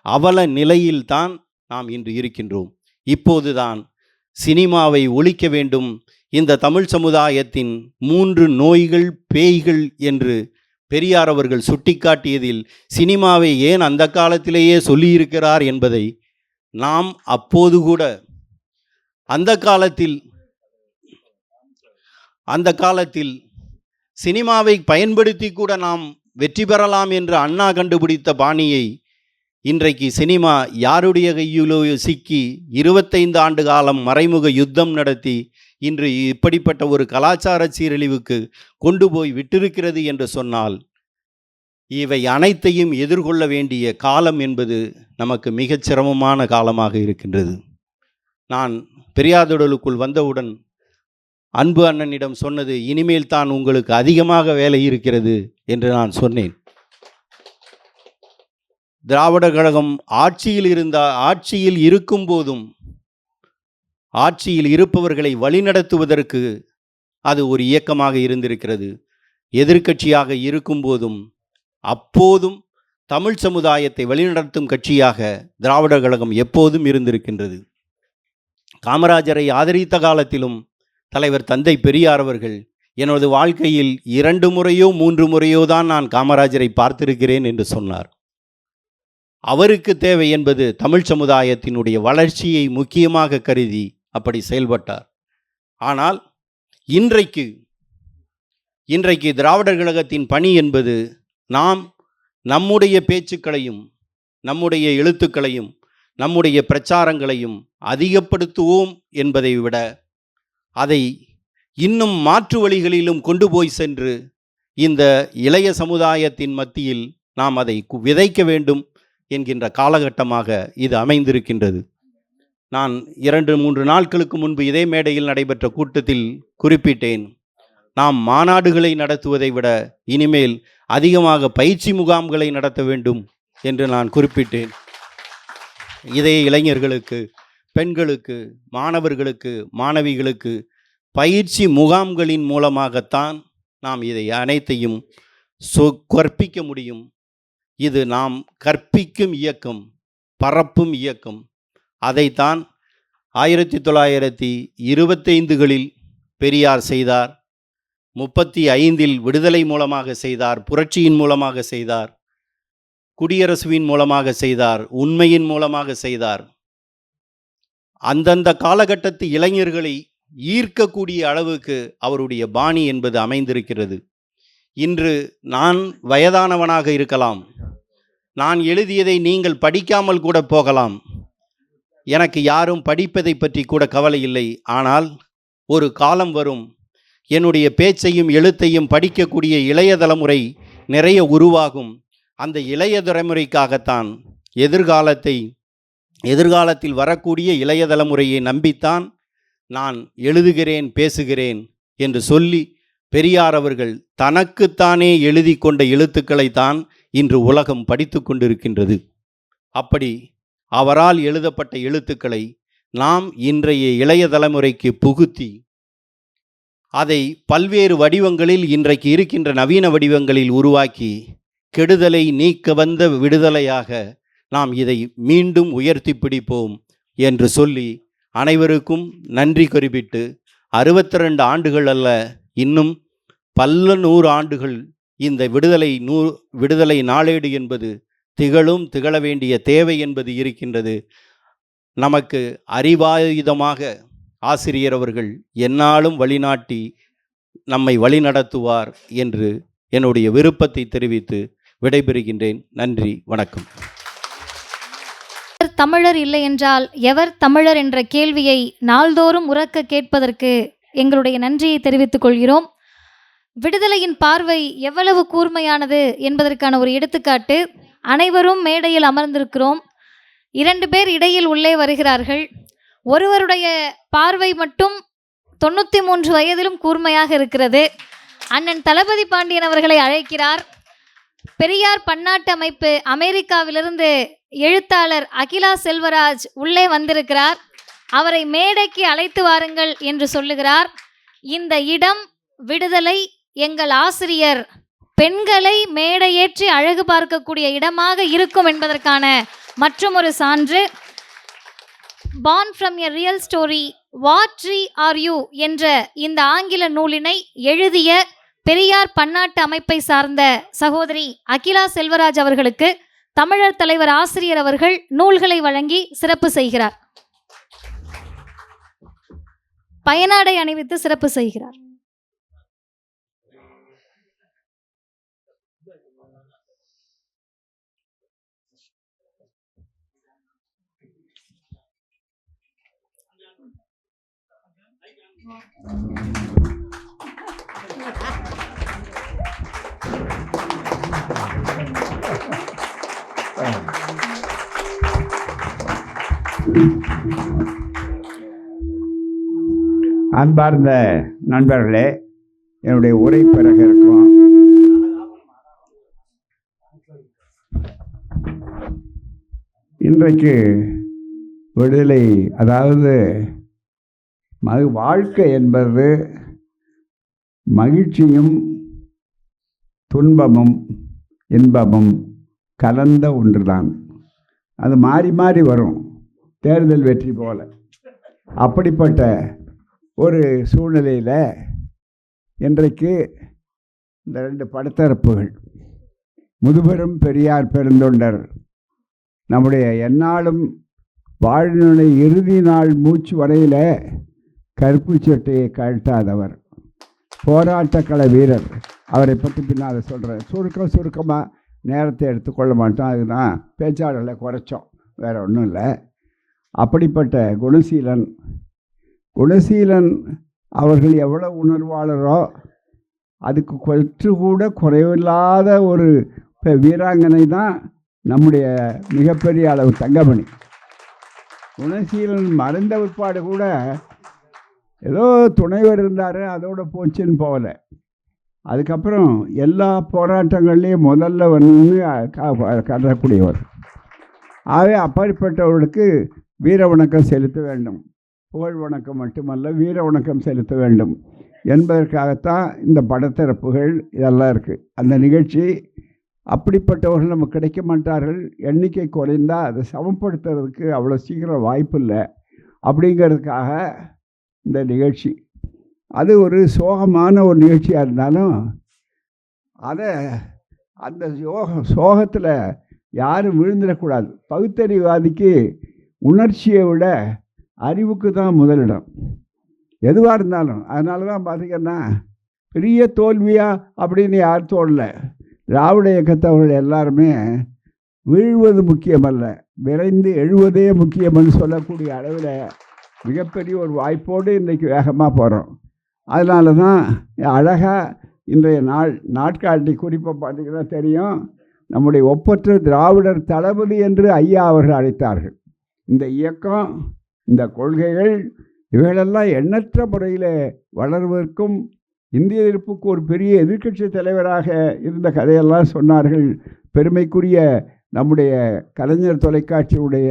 அவல நிலையில்தான் நாம் இன்று இருக்கின்றோம். இப்போதுதான் சினிமாவை ஒழிக்க வேண்டும், இந்த தமிழ் சமுதாயத்தின் 3 நோய்கள் பேய்கள் என்று பெரியார் அவர்கள் சுட்டிக்காட்டியதில் சினிமாவை ஏன் அந்த காலத்திலேயே சொல்லியிருக்கிறார் என்பதை நாம் அப்போது கூட அந்த காலத்தில் சினிமாவை பயன்படுத்தி கூட நாம் வெற்றி பெறலாம் என்று அண்ணா கண்டுபிடித்த பாணியை இன்றைக்கு சினிமா யாருடைய கையிலோ சிக்கி 25 ஆண்டு காலம் மறைமுக யுத்தம் நடத்தி இன்று இப்படிப்பட்ட ஒரு கலாச்சார சீரழிவுக்கு கொண்டு போய் விட்டிருக்கிறது என்று சொன்னால், இவை அனைத்தையும் எதிர்கொள்ள வேண்டிய காலம் என்பது நமக்கு மிகச் சிரமமான காலமாக இருக்கின்றது. நான் பெரியார்திடலுக்குள் வந்தவுடன் அன்பு அண்ணனிடம் சொன்னது, இனிமேல் தான் உங்களுக்கு அதிகமாக வேலை இருக்கிறது என்று நான் சொன்னேன். திராவிட கழகம் ஆட்சியில் இருக்கும் போதும் ஆட்சியில் இருப்பவர்களை வழிநடத்துவதற்கு அது ஒரு இயக்கமாக இருந்திருக்கிறது. எதிர்க்கட்சியாக இருக்கும் போதும் அப்போதும் தமிழ் சமுதாயத்தை வழிநடத்தும் கட்சியாக திராவிட கழகம் எப்போதும் இருந்திருக்கின்றது. காமராஜரை ஆதரித்த காலத்திலும் தலைவர் தந்தை பெரியார் அவர்கள், எனது வாழ்க்கையில் 2 முறையோ 3 முறையோ தான் நான் காமராஜரை பார்த்திருக்கிறேன் என்று சொன்னார். அவருக்கு தேவை என்பது தமிழ் சமுதாயத்தினுடைய வளர்ச்சியை முக்கியமாக கருதி அப்படி செயல்பட்டார். ஆனால் இன்றைக்கு திராவிடர் கழகத்தின் பணி என்பது நாம் நம்முடைய பேச்சுக்களையும் நம்முடைய எழுத்துக்களையும் நம்முடைய பிரச்சாரங்களையும் அதிகப்படுத்துவோம் என்பதை விட அதை இன்னும் மாற்று வழிகளிலும் கொண்டு போய் சென்று இந்த இளைய சமுதாயத்தின் மத்தியில் நாம் அதை விதைக்க வேண்டும் என்கின்ற காலகட்டமாக இது அமைந்திருக்கின்றது. நான் 2-3 நாட்களுக்கு முன்பு இதே மேடையில் நடைபெற்ற கூட்டத்தில் குறிப்பிட்டேன், நாம் மாநாடுகளை நடத்துவதை விட இனிமேல் அதிகமாக பயிற்சி முகாம்களை நடத்த வேண்டும் என்று நான் குறிப்பிட்டேன். இதே இளைஞர்களுக்கு, பெண்களுக்கு, மாணவர்களுக்கு, மாணவிகளுக்கு பயிற்சி முகாம்களின் மூலமாகத்தான் நாம் இதை அனைத்தையும் கற்பிக்க முடியும். இது நாம் கற்பிக்கும் இயக்கம், பரப்பும் இயக்கம். அதைத்தான் 1925களில் பெரியார் செய்தார், 35இல் விடுதலை மூலமாக செய்தார், புரட்சியின் மூலமாக செய்தார், குடியரசுவின் மூலமாக செய்தார், உண்மையின் மூலமாக செய்தார். அந்தந்த காலகட்டத்து இளைஞர்களை ஈர்க்கக்கூடிய அளவுக்கு அவருடைய பாணி என்பது அமைந்திருக்கிறது. இன்று நான் வயதானவனாக இருக்கலாம், நான் எழுதியதை நீங்கள் படிக்காமல் கூட போகலாம், எனக்கு யாரும் படிப்பதை பற்றி கூட கவலை இல்லை. ஆனால் ஒரு காலம் வரும், என்னுடைய பேச்சையும் எழுத்தையும் படிக்கக்கூடிய இளைய தலைமுறை நிறைய உருவாகும். அந்த இளைய தலைமுறைக்காகத்தான் எதிர்காலத்தில் வரக்கூடிய இளைய தலைமுறையை நம்பித்தான் நான் எழுதுகிறேன், பேசுகிறேன் என்று சொல்லி பெரியார் அவர்கள் தனக்குத்தானே எழுதி கொண்ட எழுத்துக்களைத்தான் இன்று உலகம் படித்து கொண்டிருக்கின்றது. அப்படி அவரால் எழுதப்பட்ட எழுத்துக்களை நாம் இன்றைய இளைய தலைமுறைக்கு புகுத்தி அதை பல்வேறு வடிவங்களில் இன்றைக்கு இருக்கின்ற நவீன வடிவங்களில் உருவாக்கி கெடுதலை நீக்க வந்த விடுதலையாக நாம் இதை மீண்டும் உயர்த்தி பிடிப்போம் என்று சொல்லி அனைவருக்கும் நன்றி குறிப்பிட்டு 62 ஆண்டுகள் அல்ல, இன்னும் பல 100 ஆண்டுகள் இந்த விடுதலை நாளேடு என்பது திகழ வேண்டிய தேவை என்பது இருக்கின்றது. நமக்கு அறிவாயுதமாக ஆசிரியர் அவர்கள் எந்நாளும் வழிநாட்டி நம்மை வழிநடத்துவார் என்று என்னுடைய விருப்பத்தை தெரிவித்து விடைபெறுகின்றேன். நன்றி, வணக்கம். தமிழர் இல்லை என்றால் எவர் தமிழர் என்ற கேள்வியை நாள்தோறும் உரக்க கேட்பதற்கு எங்களுடைய நன்றியை தெரிவித்துக் கொள்கிறோம். விடுதலையின் பார்வை எவ்வளவு கூர்மையானது என்பதற்கான ஒரு எடுத்துக்காட்டு. அனைவரும் மேடையில் அமர்ந்திருக்கிறோம். 2 பேர் இடையில் உள்ளே வருகிறார்கள். ஒருவருடைய பார்வை மட்டும் 93 வயதிலும் கூர்மையாக இருக்கிறது. அண்ணன் தளபதி பாண்டியன் அவர்களை அழைக்கிறார். பெரியார் பன்னாட்டு அமைப்பு அமெரிக்காவிலிருந்து எழுத்தாளர் அகிலா செல்வராஜ் உள்ளே வந்திருக்கிறார். அவரை மேடைக்கு அழைத்து வாருங்கள் என்று சொல்லுகிறார். இந்த இடம் விடுதலை எங்கள் ஆசிரியர் பெண்களை மேடையேற்றி அழகு பார்க்கக்கூடிய இடமாக இருக்கும் என்பதற்கான மற்றும் ஒரு சான்று. Born from a real story, What Tree Are You என்ற இந்த ஆங்கில நூலினை எழுதிய பெரியார் பன்னாட்டு அமைப்பை சார்ந்த சகோதரி அகிலா செல்வராஜ் அவர்களுக்கு தமிழர் தலைவர் ஆசிரியர் அவர்கள் நூல்களை வழங்கி சிறப்பு செய்கிறார். பயனாடை அணிவித்து சிறப்பு செய்கிறார். அன்பார்ந்த நண்பர்களே, என்னுடைய உரை பிறகு இருக்கும். இன்றைக்கு விடுதலை, அதாவது வாழ்க்கை என்பது மகிழ்ச்சியும் துன்பமும் இன்பமும் கலந்த ஒன்றுதான். அது மாறி மாறி வரும், தேர்தல் வெற்றி போல. அப்படிப்பட்ட ஒரு சூழ்நிலையில் இன்றைக்கு இந்த 2 படத்தரப்புகள், முதுபெரும் பெரியார் பெருந்தொண்டர், நம்முடைய எந்நாளும் வாழ்நிலை இறுதி நாள் மூச்சு வரையில் கருப்பு சட்டையை கழட்டாதவர், போராட்டக்கள வீரர். அவரை பற்றி பின்னால் சொல்கிறேன். சுருக்கமாக நேரத்தை எடுத்துக்கொள்ள மாட்டோம். அதுதான் பேச்சாளர்களை குறைச்சோம், வேறு ஒன்றும் இல்லை. அப்படிப்பட்ட குணசீலன் அவர்கள் எவ்வளோ உணர்வாளரோ அதுக்கு கொஞ்சு கூட குறைவில்லாத ஒரு வீராங்கனை தான் நம்முடைய மிகப்பெரிய அளவு தங்கமணி. குணசீலன் மறைந்த பிற்பாடு கூட ஏதோ துணைவர் இருந்தார், அதோடு போச்சுன்னு போகலை. அதுக்கப்புறம் எல்லா போராட்டங்கள்லேயும் முதல்ல வந்து கருதக்கூடியவர். ஆகவே அப்படிப்பட்டவர்களுக்கு வீர வணக்கம் செலுத்த வேண்டும். புகழ் வணக்கம் மட்டுமல்ல, வீர வணக்கம் செலுத்த வேண்டும் என்பதற்காகத்தான் இந்த படத்திறப்புகள் இதெல்லாம் இருக்குது. அந்த நிகழ்ச்சி அப்படிப்பட்டவர்கள் நமக்கு கிடைக்க மாட்டார்கள். எண்ணிக்கை குறைந்தால் அதை சமப்படுத்துறதுக்கு அவ்வளோ சீக்கிரம் வாய்ப்பு இல்லை. அப்படிங்கிறதுக்காக இந்த நிகழ்ச்சி, அது ஒரு சோகமான ஒரு நிகழ்ச்சியாக இருந்தாலும் அதை அந்த சோகத்தில் யாரும் விழுந்துடக்கூடாது. பகுத்தறிவாதிக்கு உணர்ச்சியை விட அறிவுக்கு தான் முதலிடம் எதுவாக இருந்தாலும். அதனால தான் பார்த்திங்கன்னா பெரிய தோல்வியா அப்படின்னு யார் தோணலை. திராவிட இயக்கத்தவர்கள் எல்லாருமே வீழ்வது முக்கியமல்ல, விரைந்து எழுவதே முக்கியம்னு சொல்லக்கூடிய அளவில் மிகப்பெரிய ஒரு வாய்ப்போடு இன்றைக்கு வேகமாக போகிறோம். அதனால தான் அழகாக இன்றைய நாட்காட்டி குறிப்பாக பார்த்திங்கன்னா தெரியும், நம்முடைய ஒப்பற்ற திராவிடர் தளபதி என்று ஐயா அவர்கள் அழைத்தார்கள். இந்த இயக்கம், இந்த கொள்கைகள் இவைகளெல்லாம் எண்ணற்ற முறையில் வளர்வதற்கும் இந்திய எதிர்ப்புக்கு ஒரு பெரிய எதிர்க்கட்சி தலைவராக இருந்த கதையெல்லாம் சொன்னார்கள். பெருமைக்குரிய நம்முடைய கலைஞர் தொலைக்காட்சியுடைய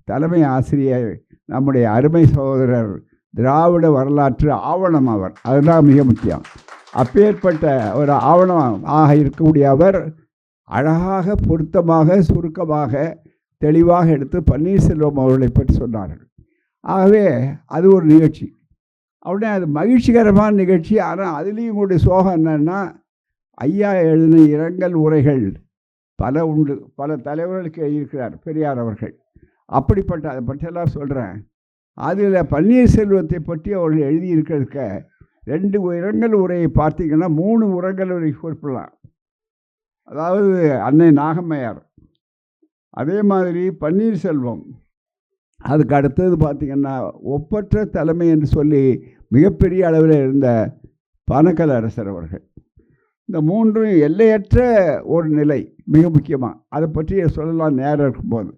தலைமை ஆசிரியர், நம்முடைய அருமை சகோதரர், திராவிட வரலாற்று ஆவணம் அவர். அதுதான் மிக முக்கியம். அப்பேற்பட்ட ஒரு ஆவணம் ஆக இருக்கக்கூடிய அவர் அழகாக, பொருத்தமாக, சுருக்கமாக, தெளிவாக எடுத்து பன்னீர்செல்வம் அவர்களை பற்றி சொன்னார்கள். ஆகவே அது ஒரு நிகழ்ச்சி. உடனே அது மகிழ்ச்சிகரமான நிகழ்ச்சி. ஆனால் அதுலேயும் கூட சோகம் என்னன்னா, ஐயா எழுதின இரங்கல் உரைகள் பல உண்டு. பல தலைவர்களுக்கு எழுதியிருக்கிறார் பெரியார் அவர்கள். அப்படிப்பட்ட அதை பற்றியெல்லாம் சொல்கிறேன். அதில் பன்னீர்செல்வத்தை பற்றி அவர்கள் எழுதியிருக்கிறதுக்க 2 இரங்கல் உரையை பார்த்தீங்கன்னா 3 இரங்கல் உரை குறிப்பிடலாம். அதாவது அன்னை நாகம்மையார், அதே மாதிரி பன்னீர்செல்வம், அதுக்கு அடுத்தது பார்த்திங்கன்னா ஒப்பற்ற தலைமை என்று சொல்லி மிகப்பெரிய அளவில் இருந்த பானக்கல் அரசர் அவர்கள். இந்த 3 எல்லையற்ற ஒரு நிலை மிக முக்கியமாக. அதை பற்றி சொல்லலாம் நேரம் இருக்கும்போது.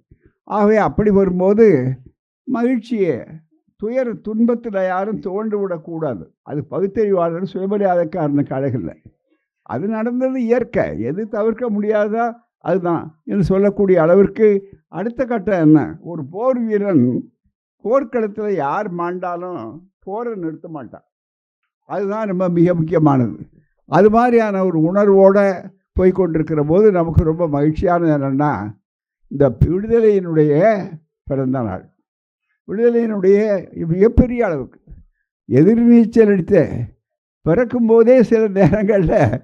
ஆகவே அப்படி வரும்போது மகிழ்ச்சியை துயர துன்பத்தில் யாரும் தோண்டு விடக்கூடாது. அது பகுத்தறிவாளர் சுயமரியாதைக்காரனுக்கு அழகில்லை. அது நடந்தது இயற்கை. எது தவிர்க்க முடியாதா அதுதான் என்று சொல்லக்கூடிய அளவிற்கு அடுத்த கட்டம் என்ன, ஒரு போர் வீரன் போர்க்களத்தில் யார் மாண்டாலும் போரை நிறுத்த மாட்டான். அதுதான் ரொம்ப மிக முக்கியமானது. அது மாதிரியான ஒரு உணர்வோடு போய்கொண்டிருக்கிற போது நமக்கு ரொம்ப மகிழ்ச்சியானது என்னென்னா, இந்த விடுதலையினுடைய பிறந்த நாள், விடுதலையினுடைய மிகப்பெரிய அளவுக்கு எதிர்நீச்சல் அடித்த பிறக்கும்போதே சில நேரங்களில்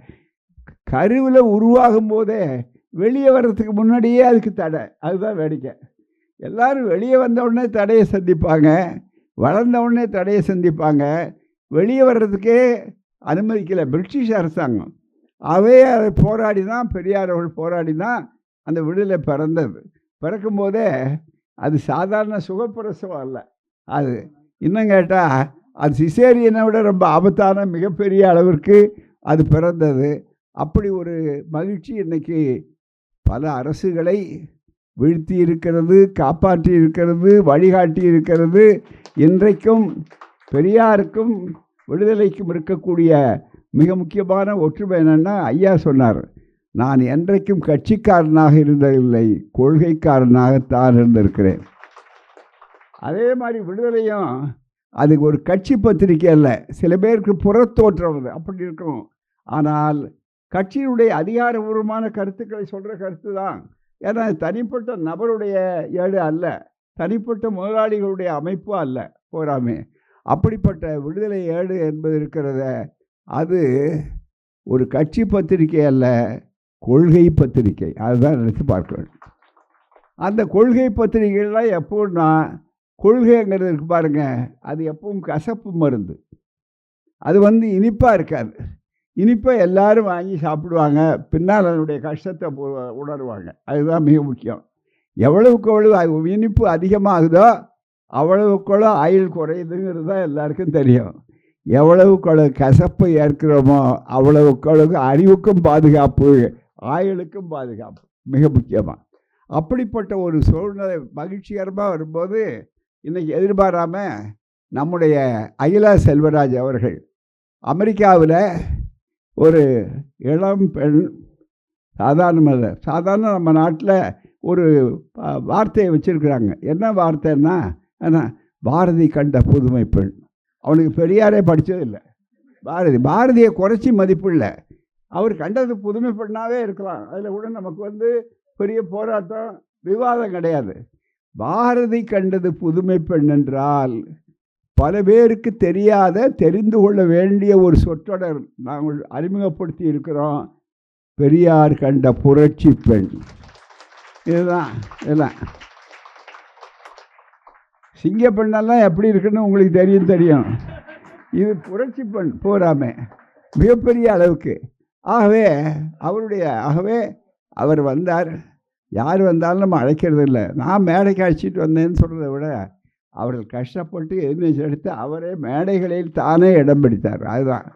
கருவில் உருவாகும் போதே வெளியே வர்றதுக்கு முன்னாடியே அதுக்கு தடை. அதுதான் வேடிக்கை. எல்லோரும் வெளியே வந்த உடனே தடையை சந்திப்பாங்க, வளர்ந்த உடனே தடையை சந்திப்பாங்க. வெளியே வர்றதுக்கே அனுமதிக்கலை பிரிட்டிஷ் அரசாங்கம். அவே அதை போராடி தான், பெரியார் அவர்கள் போராடி தான் அந்த விடுதலை பிறந்தது. பிறக்கும்போதே அது சாதாரண சுகப்பிரசவம் அல்ல. அது இன்னும் கேட்டால் அது சிசேரியனை விட ரொம்ப ஆபத்தான மிகப்பெரிய அளவிற்கு அது பிறந்தது. அப்படி ஒரு மகிழ்ச்சி இன்றைக்கி பல அரசுகளை வீழ்த்தி இருக்கிறது, காப்பாற்றி இருக்கிறது, வழிகாட்டி இருக்கிறது. இன்றைக்கும் பெரியாருக்கும் விடுதலைக்கும் இருக்கக்கூடிய மிக முக்கியமான ஒற்றுமை என்னென்னா, ஐயா சொன்னார், நான் என்றைக்கும் கட்சிக்காரனாக இருந்ததில்லை, கொள்கைக்காரனாகத்தான் இருந்திருக்கிறேன். அதே மாதிரி விடுதலையும் அது ஒரு கட்சி பத்திரிக்கை அல்ல. சில பேருக்கு புறத்தோற்றம் அப்படி இருக்கும். ஆனால் கட்சியினுடைய அதிகாரபூர்வமான கருத்துக்களை சொல்கிற கருத்து தான். ஏன்னா தனிப்பட்ட நபருடைய ஏடு அல்ல, தனிப்பட்ட முதலாளிகளுடைய அமைப்பும் அல்ல போராமே. அப்படிப்பட்ட விடுதலை ஏடு என்பது இருக்கிறத, அது ஒரு கட்சி பத்திரிகை அல்ல, கொள்கை பத்திரிகை. அதுதான் நினைத்து பார்க்க வேண்டும். அந்த கொள்கை பத்திரிகைகள்லாம் எப்போன்னா, கொள்கைங்கிறது இருக்கு பாருங்கள், அது எப்பவும் கசப்பு மருந்து. அது இனிப்பாக இருக்காது. இனிப்பை எல்லாரும் வாங்கி சாப்பிடுவாங்க, பின்னால் அதனுடைய கஷ்டத்தை உணர்வாங்க. அதுதான் மிக முக்கியம். எவ்வளவுக்கு எவ்வளவு இனிப்பு அதிகமாகுதோ அவ்வளவுக்குள்ள ஆயுள் குறையுதுங்கிறது தான் எல்லாருக்கும் தெரியும். எவ்வளவுக்கு கசப்பை ஏற்கிறோமோ அவ்வளவுக்கு அறிவுக்கும் பாதுகாப்பு, ஆயுளுக்கும் பாதுகாப்பு மிக முக்கியமாக. அப்படிப்பட்ட ஒரு சூழ்நிலை மகிழ்ச்சிகரமாக வரும்போது இன்றைக்கி எதிர்பாராமல் நம்முடைய அகிலா செல்வராஜ் அவர்கள் அமெரிக்காவில் ஒரு இளம் பெண், சாதாரண நம்ம நாட்டில் ஒரு வார்த்தையை வச்சுருக்குறாங்க. என்ன வார்த்தைன்னா, பாரதி கண்ட புதுமை பெண். அவனுக்கு பெரியாரே படித்ததில்லை. பாரதியை குறைச்சி மதிப்பு இல்லை. அவர் கண்டது புதுமை பெண்ணாகவே இருக்கலாம். அதில் கூட நமக்கு பெரிய போராட்டம் விவாதம் கிடையாது. பாரதி கண்டது புதுமை பெண் என்றால் பல பேருக்கு தெரியாத, தெரிந்து கொள்ள வேண்டிய ஒரு சொற்றொடர் நாங்கள் அறிமுகப்படுத்தி இருக்கிறோம். பெரியார் கண்ட புரட்சி பெண். இதுதான் இதெல்லாம். சிங்க பெண்ணெல்லாம் எப்படி இருக்குன்னு உங்களுக்கு தெரியும். இது புரட்சி பெண் போராமே மிகப்பெரிய அளவுக்கு. ஆகவே அவர் வந்தார். யார் வந்தாலும் நம்ம அழைக்கிறது இல்லை. நான் மேடைக்கு அழைச்சிட்டு வந்தேன்னு சொல்கிறத விட அவர்கள் கஷ்டப்பட்டு எதிர்நீச்சல் எடுத்து அவரே மேடைகளில் தானே இடம் பிடித்தார். அதுதான்.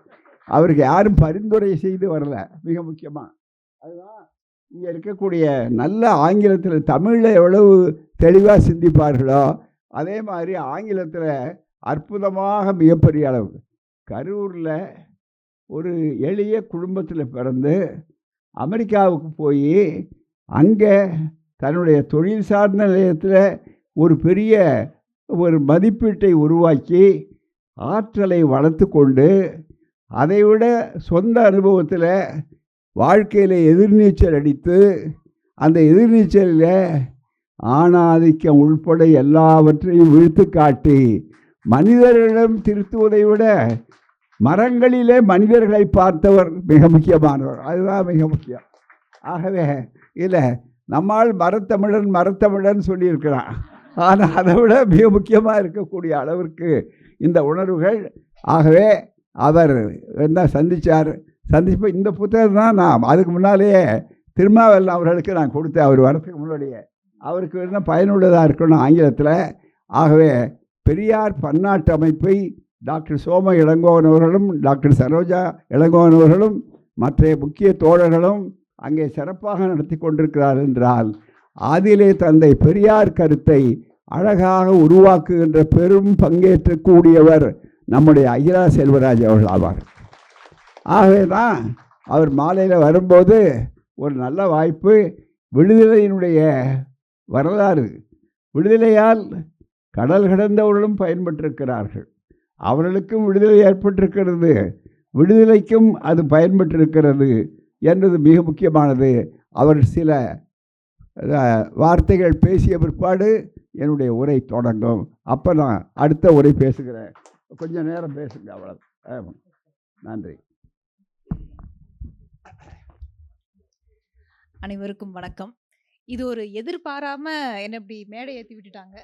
அவருக்கு யாரும் பரிந்துரை செய்து வரல. மிக முக்கியமாக அதுதான். இங்கே இருக்கக்கூடிய நல்ல ஆங்கிலத்தில், தமிழில் எவ்வளவு தெளிவாக சிந்திப்பார்களோ அதே மாதிரி ஆங்கிலத்தில் அற்புதமாக மிகப்பெரிய அளவு. கரூரில் ஒரு எளிய குடும்பத்தில் பிறந்து அமெரிக்காவுக்கு போய் அங்கே தன்னுடைய தொழில் சார்ந்த நிலையத்தில் ஒரு பெரிய ஒரு மதிப்பீட்டை உருவாக்கி ஆற்றலை வளர்த்து கொண்டு, அதைவிட சொந்த அனுபவத்தில் வாழ்க்கையில் எதிர்நீச்சல் அடித்து, அந்த எதிர்நீச்சலில் ஆணாதிக்கம் உள்பட எல்லாவற்றையும் விழுத்து காட்டி மனிதர்களிடம் திருத்துவதை விட மரங்களிலே மனிதர்களை பார்த்தவர் மிக முக்கியமானவர். அதுதான் மிக முக்கியம். ஆகவே இல்லை, நம்மால் மரத்தமிழன் சொல்லியிருக்கிறான். ஆனால் அதை விட மிக முக்கியமாக இருக்கக்கூடிய அளவிற்கு இந்த உணர்வுகள். ஆகவே அவர் என்ன சந்திப்ப இந்த புத்தகம் தான் நான் அதுக்கு முன்னாலேயே திருமாவளவன் அவர்களுக்கு நான் கொடுத்தேன். அவர் வரத்துக்கு முன்னாடியே அவருக்கு என்ன பயனுள்ளதாக இருக்கணும் ஆங்கிலத்தில். ஆகவே பெரியார் பன்னாட்டு அமைப்பை டாக்டர் சோம இளங்கோவன் அவர்களும் டாக்டர் சரோஜா இளங்கோவன் அவர்களும் மற்ற முக்கிய தோழர்களும் அங்கே சிறப்பாக நடத்தி கொண்டிருக்கிறார் என்றால் அதிலே தந்தை பெரியார் கருத்தை அழகாக உருவாக்குகின்ற பெரும் பங்கேற்றக்கூடியவர் நம்முடைய ஐயா செல்வராஜ் அவர்கள் ஆவார். ஆகவே தான் அவர் மாலையில் வரும்போது ஒரு நல்ல வாய்ப்பு. விடுதலையினுடைய வரலாறு, விடுதலையால் கடல் கடந்தவர்களும் பயன்பட்டிருக்கிறார்கள், அவர்களுக்கும் விடுதலை ஏற்பட்டிருக்கிறது, விடுதலைக்கும் அது பயன்பட்டிருக்கிறது என்பது மிக முக்கியமானது. அவர் சில வார்த்தைகள் பேசிய பிற்பாடு என்னுடைய உரை தொடங்கும். அப்போ நான் அடுத்த உரை பேசுகிறேன். கொஞ்சம் நேரம் பேசுங்க, அவ்வளோ. நன்றி. அனைவருக்கும் வணக்கம். இது ஒரு எதிர்பாராம என்ன இப்படி மேடை ஏற்றி விட்டுட்டாங்க.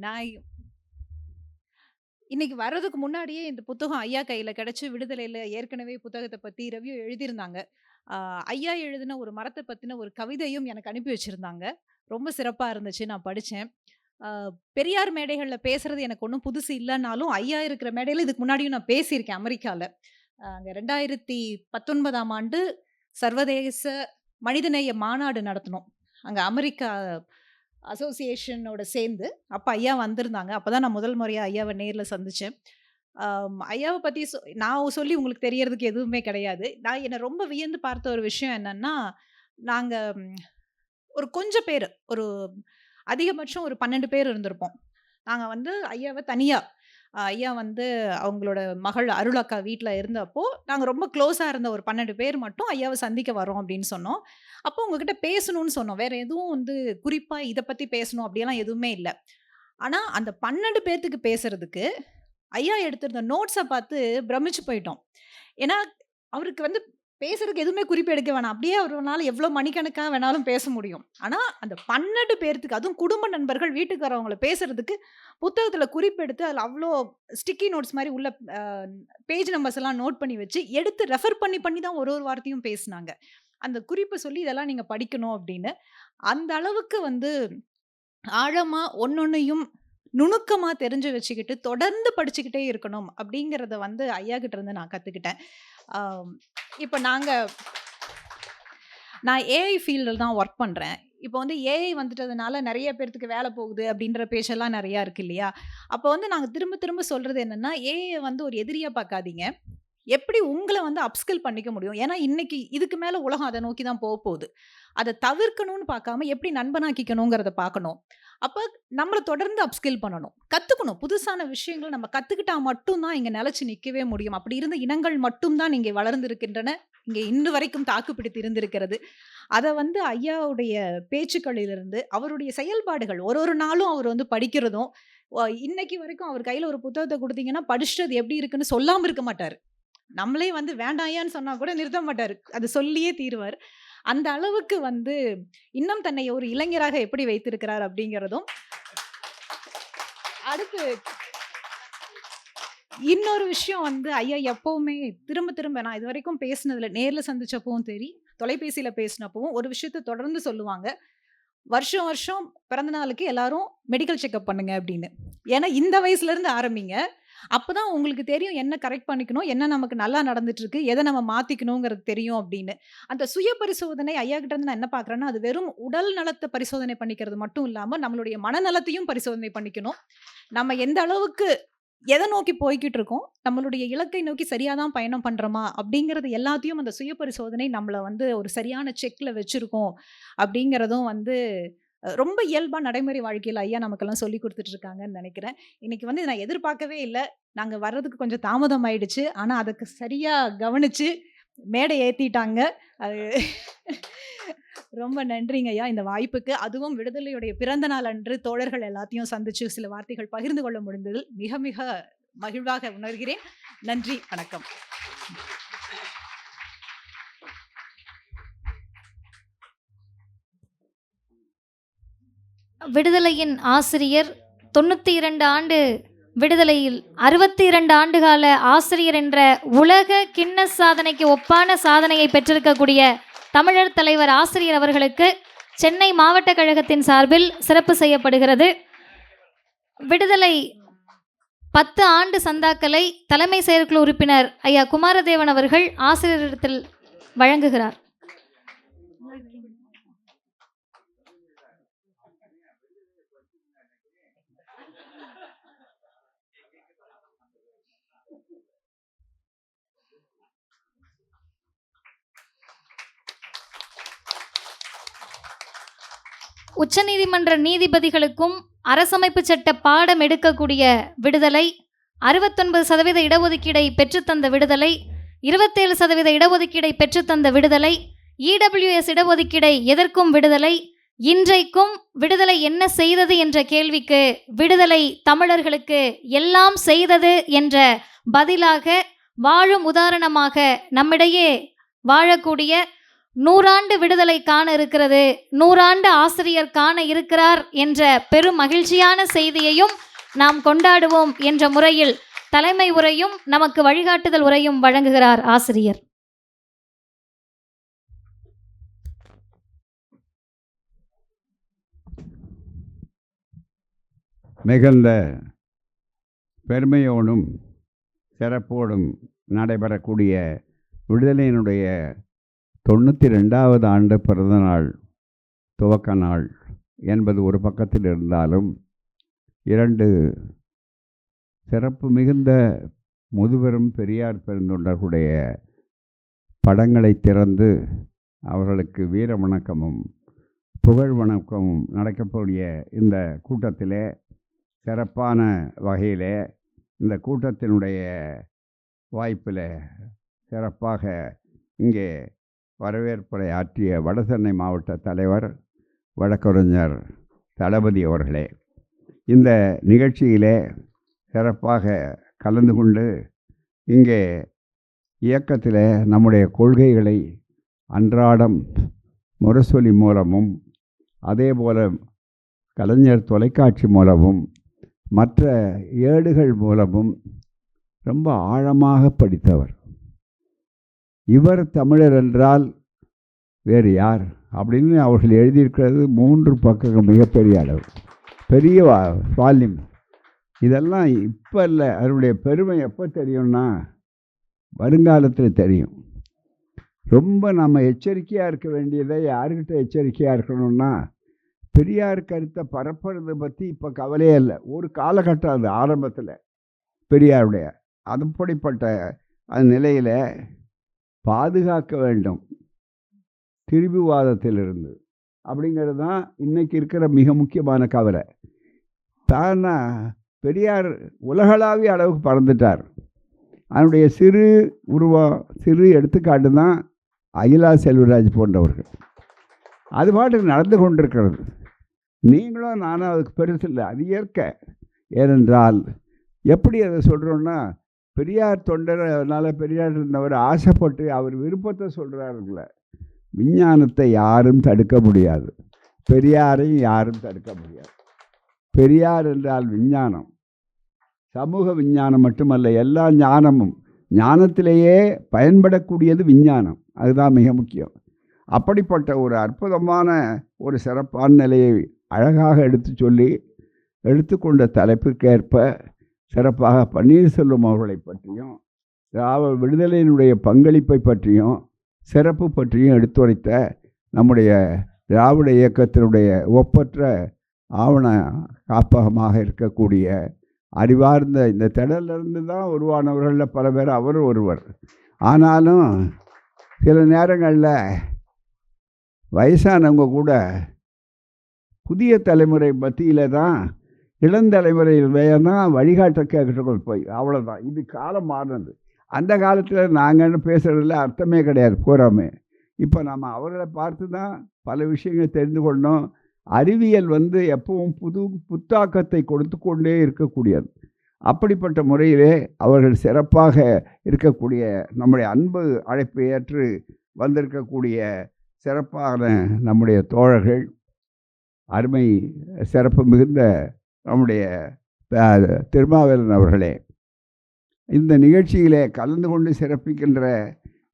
நான் இன்னைக்கு வர்றதுக்கு முன்னாடியே இந்த புத்தகம் ஐயா கையில் கிடச்சி விடுதலையில் ஏற்கனவே புத்தகத்தை பற்றி ரிவ்யூ எழுதியிருந்தாங்க. ஐயா எழுதின ஒரு மரத்தை பற்றின ஒரு கவிதையும் எனக்கு அனுப்பி வச்சுருந்தாங்க. ரொம்ப சிறப்பாக இருந்துச்சு, நான் படித்தேன். பெரியார் மேடைகளில் பேசுகிறது எனக்கு ஒன்றும் புதுசு இல்லைனாலும் ஐயா இருக்கிற மேடையில் இதுக்கு முன்னாடியும் நான் பேசியிருக்கேன். அமெரிக்காவில் அங்கே 2019ஆம் ஆண்டு சர்வதேச மனிதநேய மாநாடு நடத்தினோம். அங்கே அமெரிக்கா அசோசியேஷனோட சேர்ந்து அப்போ ஐயா வந்திருந்தாங்க. அப்போ தான் நான் முதல் முறையாக ஐயாவை நேரில் சந்தித்தேன். ஐயாவை பற்றி நான் சொல்லி உங்களுக்கு தெரியறதுக்கு எதுவுமே கிடையாது. நான் என்னை ரொம்ப வியந்து பார்த்த ஒரு விஷயம் என்னென்னா, நாங்கள் ஒரு கொஞ்சம் பேர், ஒரு அதிகபட்சம் ஒரு 12 பேர் இருந்திருப்போம். நாங்கள் ஐயாவை தனியாக, ஐயா அவங்களோட மகள் அருளக்கா வீட்டில் இருந்தப்போ நாங்கள் ரொம்ப க்ளோஸாக இருந்த ஒரு 12 பேர் மட்டும் ஐயாவை சந்திக்க வரோம் அப்படின்னு சொன்னோம். அப்போ உங்ககிட்ட பேசணும்னு சொன்னோம். வேறு எதுவும் குறிப்பாக இதை பற்றி பேசணும் அப்படியெல்லாம் எதுவுமே இல்லை. ஆனால் அந்த 12 பேர்த்துக்கு பேசுறதுக்கு ஐயா எடுத்திருந்த நோட்ஸை பார்த்து பிரமிச்சு போயிட்டோம். ஏன்னா அவருக்கு பேசுறதுக்கு எதுவுமே குறிப்பு எடுக்க வேணாம், அப்படியே அவரால் எவ்வளோ மணிக்கணக்காக வேணாலும் பேச முடியும். ஆனால் அந்த 12 பேர்த்துக்கு, அதுவும் குடும்ப நண்பர்கள் வீட்டுக்கு வரவங்களை பேசுறதுக்கு புத்தகத்தில் குறிப்பெடுத்து அதில் அவ்வளோ ஸ்டிக்கி நோட்ஸ் மாதிரி உள்ள பேஜ் நம்பர்ஸ் எல்லாம் நோட் பண்ணி வச்சு எடுத்து ரெஃபர் பண்ணி தான் ஒரு வார்த்தையும் பேசினாங்க. அந்த குறிப்பை சொல்லி இதெல்லாம் நீங்கள் படிக்கணும் அப்படின்னு. அந்த அளவுக்கு ஆழமாக ஒன்னொன்னையும் நுணுக்கமாக தெரிஞ்சு வச்சுக்கிட்டு தொடர்ந்து படிச்சுக்கிட்டே இருக்கணும் அப்படிங்கிறத ஐயா கிட்ட இருந்து நான் கற்றுக்கிட்டேன். இப்போ நான் ஏஐ ஃபீல்டில் தான் ஒர்க் பண்ணுறேன். இப்போ ஏஐ வந்துட்டதுனால நிறைய பேர்த்துக்கு வேலை போகுது அப்படின்ற பேச்செல்லாம் நிறையா இருக்குது இல்லையா? அப்போ நாங்கள் திரும்ப திரும்ப சொல்கிறது என்னென்னா, ஏஐ ஒரு எதிரியாக பார்க்காதீங்க, எப்படி உங்களை அப்ஸ்கில் பண்ணிக்க முடியும். ஏன்னா இன்னைக்கு இதுக்கு மேலே உலகம் அதை நோக்கி தான் போகுது. அதை தவிர்க்கணும்னு பார்க்காம எப்படி நண்பனாக்கிக்கணுங்கிறத பார்க்கணும். அப்போ நம்மளை தொடர்ந்து அப்ஸ்கில் பண்ணணும், கற்றுக்கணும். புதுசான விஷயங்கள் நம்ம கற்றுக்கிட்டா மட்டும்தான் இங்கே நிலச்சி நிற்கவே முடியும். அப்படி இருந்த இனங்கள் மட்டும்தான் இங்கே வளர்ந்துருக்கின்றன, இங்கே இன்று வரைக்கும் தாக்குப்பிடித்து இருந்திருக்கிறது. அதை ஐயாவுடைய பேச்சுக்களிலிருந்து அவருடைய செயல்பாடுகள் ஒரு நாளும் அவர் படிக்கிறதும், இன்னைக்கு வரைக்கும் அவர் கையில் ஒரு புத்தகத்தை கொடுத்தீங்கன்னா படிச்சுட்டு அது எப்படி இருக்குன்னு சொல்லாமல் இருக்க மாட்டார். நம்மளே வேண்டாயான்னு சொன்னால் கூட நிறுத்த மாட்டார், அது சொல்லியே தீருவார். அந்த அளவுக்கு இன்னும் தன்னை ஒரு இளைஞராக எப்படி வைத்திருக்கிறார் அப்படிங்கிறதும். அடுத்து இன்னொரு விஷயம் ஐயா எப்பவுமே திரும்ப நான் இது வரைக்கும் பேசினதுல, நேரில் சந்திச்சப்பவும் சரி, தொலைபேசியில் பேசினப்பவும் ஒரு விஷயத்தை தொடர்ந்து சொல்லுவாங்க. வருஷம் பிறந்த நாளுக்கு எல்லாரும் மெடிக்கல் செக்அப் பண்ணுங்க அப்படின்னு. ஏன்னா இந்த வயசுலேருந்து ஆரம்பிங்க, அப்போ தான் உங்களுக்கு தெரியும் என்ன கரெக்ட் பண்ணிக்கணும், என்ன நமக்கு நல்லா நடந்துட்டுருக்கு, எதை நம்ம மாற்றிக்கணுங்கிறது தெரியும் அப்படின்னு. அந்த சுய பரிசோதனை ஐயா கிட்டேருந்து நான் என்ன பார்க்குறேன்னா, அது வெறும் உடல் நலத்தை பரிசோதனை பண்ணிக்கிறது மட்டும் இல்லாமல் நம்மளுடைய மனநலத்தையும் பரிசோதனை பண்ணிக்கணும். நம்ம எந்த அளவுக்கு எதை நோக்கி போய்கிட்டு இருக்கோம், நம்மளுடைய இலக்கை நோக்கி சரியாக தான் பயணம் பண்ணுறோமா அப்படிங்கிறது எல்லாத்தையும் அந்த சுய பரிசோதனை நம்மளை ஒரு சரியான செக்கில் வச்சுருக்கோம் அப்படிங்கிறதும் ரொம்ப இயல்பாக நடைமுறை வாழ்க்கையில் ஐயா நமக்கெல்லாம் சொல்லி கொடுத்துட்ருக்காங்கன்னு நினைக்கிறேன். இன்றைக்கி நான் எதிர்பார்க்கவே இல்லை, நாங்கள் வர்றதுக்கு கொஞ்சம் தாமதம் ஆயிடுச்சு, ஆனால் அதுக்கு சரியாக கவனித்து மேடை ஏற்றிட்டாங்க. அது ரொம்ப நன்றிங்க ஐயா இந்த வாய்ப்புக்கு. அதுவும் விடுதலையுடைய பிறந்த நாள் அன்று தோழர்கள் எல்லாத்தையும் சந்திச்சு சில வார்த்தைகள் பகிர்ந்து கொள்ள முடிந்ததில் மிக மிக மகிழ்வாக உணர்கிறேன். நன்றி, வணக்கம். விடுதலையின் ஆசிரியர், 92 ஆண்டு விடுதலையில் 62 ஆண்டுகால ஆசிரியர் என்ற உலக கின்னஸ் சாதனைக்கு ஒப்பான சாதனையை பெற்றிருக்கக்கூடிய தமிழர் தலைவர் ஆசிரியர் அவர்களுக்கு சென்னை மாவட்ட கழகத்தின் சார்பில் சிறப்பு செய்யப்படுகிறது. விடுதலை 10 ஆண்டு சந்தாக்களை தலைமை செயற்குழு உறுப்பினர் ஐயா குமாரதேவன் அவர்கள் ஆசிரியரிடத்தில் வழங்குகிறார். உச்சநீதிமன்ற நீதிபதிகளுக்கும் அரசமைப்பு சட்ட பாடம் எடுக்கக்கூடிய விடுதலை, 69% இடஒதுக்கீடை பெற்றுத்தந்த விடுதலை, 27% இடஒதுக்கீடை பெற்றுத்தந்த விடுதலை, இடபிள்யூஎஸ் இடஒதுக்கீடை எதற்கும் விடுதலை, இன்றைக்கும் விடுதலை என்ன செய்தது என்ற கேள்விக்கு விடுதலை தமிழர்களுக்கு எல்லாம் செய்தது என்ற பதிலாக, வாழும் உதாரணமாக நம்மிடையே வாழக்கூடிய 100 ஆண்டு விடுதலை காண இருக்கிறது, 100 ஆண்டு ஆசிரியர் காண இருக்கிறார் என்ற பெரும் மகிழ்ச்சியான செய்தியையும் நாம் கொண்டாடுவோம் என்ற முறையில் தலைமை உரையும் நமக்கு வழிகாட்டுதல் உரையும் வழங்குகிறார் ஆசிரியர். மிகுந்த பெருமையோடும் சிறப்போடும் நடைபெறக்கூடிய விடுதலையினுடைய 92வது ஆண்டு பிறந்தநாள் துவக்க நாள் என்பது ஒரு பக்கத்தில் இருந்தாலும், 2 சிறப்பு மிகுந்த முதுபெரும் பெரியார் பெருந்தொண்டர்களுடைய படங்களை திறந்து அவர்களுக்கு வீர வணக்கமும் புகழ் வணக்கமும் நடக்கக்கூடிய இந்த கூட்டத்திலே சிறப்பான வகையிலே இந்த கூட்டத்தினுடைய வாய்ப்பில் சிறப்பாக இங்கே வரவேற்புரை ஆற்றிய வடசென்னை மாவட்ட தலைவர் வழக்கறிஞர் தளபதி அவர்களே, இந்த நிகழ்ச்சியிலே சிறப்பாக கலந்து கொண்டு இங்கே இயக்கத்தில் நம்முடைய கொள்கைகளை அன்றாடம் முரசொலி மூலமும் அதேபோல கலைஞர் தொலைக்காட்சி மூலமும் மற்ற ஏடுகள் மூலமும் ரொம்ப ஆழமாக படித்தவர். இவர் தமிழர் என்றால் வேறு யார் அப்படின்னு அவர்கள் எழுதியிருக்கிறது 3 பக்கங்கள், மிகப்பெரிய அளவு, பெரிய வால்யூம். இதெல்லாம் இப்போ இல்லை, அதனுடைய பெருமை எப்போ தெரியும்னா வருங்காலத்தில் தெரியும். ரொம்ப நம்ம எச்சரிக்கையாக இருக்க வேண்டியதை யாருக்கிட்ட எச்சரிக்கையாக இருக்கணும்னா, பெரியார் கருத்தை பரப்புறதை பற்றி இப்போ கவலையே இல்லை. ஒரு காலகட்டம் அது ஆரம்பத்தில் பெரியாருடைய அப்படிப்பட்ட அந்த நிலையில் பாதுகாக்க வேண்டும் திரிபுவாதத்திலிருந்து அப்படிங்கிறது தான் இன்றைக்கி இருக்கிற மிக முக்கியமான கவலை. தானா பெரியார் உலகளாவிய அளவுக்கு பறந்துட்டார். அதனுடைய சிறு எடுத்துக்காட்டு தான் அகிலா செல்வராஜ் போன்றவர்கள். அது பாட்டுக்கு நடந்து கொண்டிருக்கிறது. நீங்களும் நானும் அதுக்கு பெருசு இல்லை, அது இயற்கை. ஏனென்றால் எப்படி அதை சொல்கிறோன்னா, பெரியார் தொண்டர்னால பெரியார் இருந்தவர் ஆசைப்பட்டு அவர் விருப்பத்தை சொல்கிறாருங்கள. விஞ்ஞானத்தை யாரும் தடுக்க முடியாது, பெரியாரையும் யாரும் தடுக்க முடியாது. பெரியார் என்றால் விஞ்ஞானம், சமூக விஞ்ஞானம் மட்டுமல்ல, எல்லா ஞானமும், ஞானத்திலேயே பயன்படக்கூடியது விஞ்ஞானம். அதுதான் மிக முக்கியம். அப்படிப்பட்ட ஒரு அற்புதமான ஒரு சிறப்பான நிலையை அழகாக எடுத்துக்கொண்ட தலைப்புக்கேற்ப சிறப்பாக பன்னீர்செல்வம் அவர்களை பற்றியும் விடுதலையினுடைய பங்களிப்பை பற்றியும் சிறப்பு பற்றியும் எடுத்துரைத்த நம்முடைய திராவிட இயக்கத்தினுடைய ஒப்பற்ற ஆவண காப்பகமாக இருக்கக்கூடிய அறிவார்ந்த இந்த திடலிருந்து தான் உருவானவர்களில் பல பேர் அவரும் ஒருவர். ஆனாலும் சில நேரங்களில் வயசானவங்க கூட புதிய தலைமுறை மத்தியில் தான் இளந்தலைமுறையில் வேணால் வழிகாட்ட கேட்கறவங்க போய் அவ்வளோதான். இது காலம் மாறினது. அந்த காலத்தில் நாங்கள்னு பேசுகிறதுல அர்த்தமே கிடையாது பூராமே. இப்போ நம்ம அவர்களை பார்த்து தான் பல விஷயங்களை தெரிந்து கொண்டோம். அறிவியல் வந்து எப்பவும் புத்தாக்கத்தை கொடுத்து கொண்டே இருக்கக்கூடியது. அப்படிப்பட்ட முறையிலே அவர்கள் சிறப்பாக இருக்கக்கூடிய நம்முடைய அன்பு அழைப்பை ஏற்று வந்திருக்கக்கூடிய சிறப்பான நம்முடைய தோழர்கள், அருமை சிறப்பு மிகுந்த நம்முடைய திருமாவேலன் அவர்களே, இந்த நிகழ்ச்சியிலே கலந்து கொண்டு சிறப்பிக்கின்ற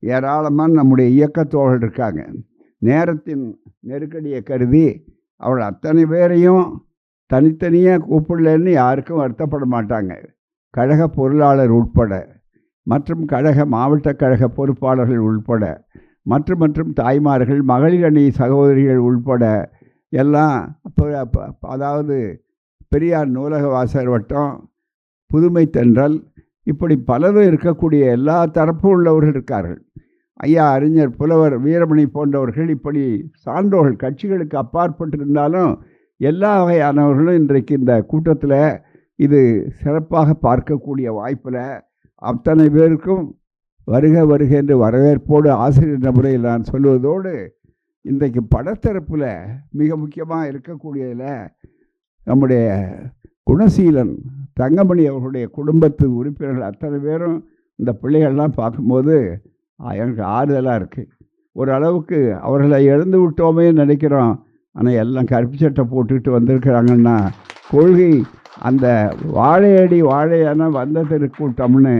ஏராளமான நம்முடைய இயக்கத் தோழர்கள் இருக்காங்க. நேரத்தின் நெருக்கடியை கருதி அவர்கள் அத்தனை பேரையும் தனித்தனியாக கூப்பிடலன்னு யாருக்கும் வருத்தப்பட மாட்டாங்க. கழக பொருளாளர் உட்பட, மற்றும் கழக மாவட்ட கழக பொறுப்பாளர்கள் உள்பட, மற்றும் தாய்மார்கள், மகளிர் அணி சகோதரிகள் உள்பட எல்லாம் அதாவது பெரியார் நூலக வாசகர் வட்டம், புதுமை தென்றல், இப்படி பலரும் இருக்கக்கூடிய எல்லா தரப்பும் உள்ளவர்கள் இருக்கார்கள். ஐயா அறிஞர் புலவர் வீரமணி போன்றவர்கள், இப்படி சான்றோர்கள் கட்சிகளுக்கு அப்பாற்பட்டிருந்தாலும் எல்லா வகையானவர்களும் இன்றைக்கு இந்த கூட்டத்தில் இது சிறப்பாக பார்க்கக்கூடிய வாய்ப்பில் அத்தனை பேருக்கும் வருக வருக என்று வரவேற்போடு ஆசிரியர் முறையில் நான் சொல்வதோடு, இன்றைக்கு படத்தரப்பில் மிக முக்கியமாக இருக்கக்கூடியதில் நம்முடைய குணசீலன் தங்கமணி அவர்களுடைய குடும்பத்து உறுப்பினர்கள் அத்தனை பேரும் இந்த பிள்ளைகள்லாம் பார்க்கும்போது எனக்கு ஆறுதலாக இருக்குது. ஓரளவுக்கு அவர்களை இழந்து விட்டோமே நினைக்கிறோம். ஆனால் எல்லாம் கருப்பு சட்டை போட்டுக்கிட்டு வந்திருக்கிறாங்கன்னா கொள்கை அந்த வாழையடி வாழையான வந்த கூட்டம்னு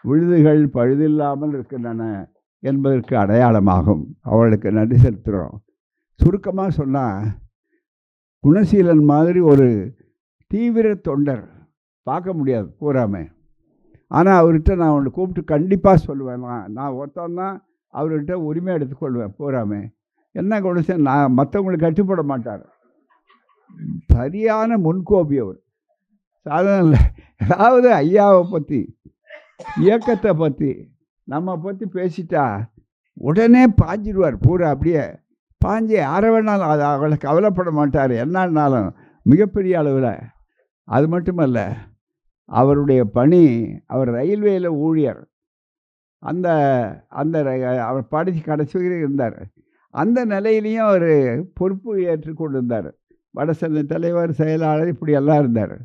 விழுதுகள் பழுதில்லாமல் இருக்கின்றன என்பதற்கு அடையாளமாகும். அவர்களுக்கு நன்றி செலுத்துகிறோம். சுருக்கமாக சொன்னால், குணசீலன் மாதிரி ஒரு தீவிர தொண்டர் பார்க்க முடியாது பூராமே. ஆனால் அவர்கிட்ட நான் ஒன்று கூப்பிட்டு கண்டிப்பாக சொல்லுவேன், நான் ஒருத்தன்னா அவர்கிட்ட உரிமை எடுத்துக்கொள்வேன் பூராமே. என்ன குணசீலன், நான் மற்றவங்களுக்கு கட்டுப்பட மாட்டார். சரியான முன்கோபி அவர். சாதாரண இல்லை. ஏதாவது ஐயாவை பற்றி, இயக்கத்தை பற்றி, நம்ம பற்றி பேசிட்டா உடனே பாஞ்சிடுவார். பூரா அப்படியே பாஞ்சி யாரை வேணாலும் அது அவளை கவலைப்பட மாட்டார் என்னன்னாலும் மிகப்பெரிய அளவில். அது மட்டுமல்ல, அவருடைய பணி, அவர் ரயில்வேயில் ஊழியர். அந்த அந்த அவர் படித்து கடைசி இருந்தார். அந்த நிலையிலையும் அவர் பொறுப்பு ஏற்றுக்கொண்டிருந்தார். வடசென்னை தலைவர், செயலாளர், இப்படியெல்லாம் இருந்தார்.